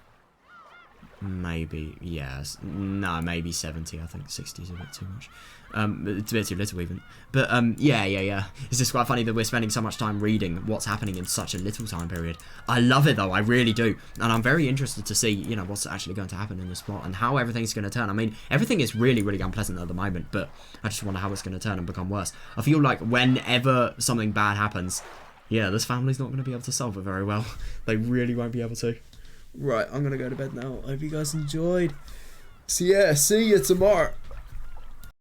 [SPEAKER 1] Maybe, yes. No, maybe 70, I think. 60 is a bit too much. It's a bit too little, even. But, yeah. It's just quite funny that we're spending so much time reading what's happening in such a little time period. I love it, though. I really do. And I'm very interested to see, you know, what's actually going to happen in this plot and how everything's going to turn. I mean, everything is really, really unpleasant at the moment, but I just wonder how it's going to turn and become worse. I feel like whenever something bad happens, yeah, this family's not going to be able to solve it very well. They really won't be able to. Right, I'm going to go to bed now. I hope you guys enjoyed. So yeah, see you tomorrow.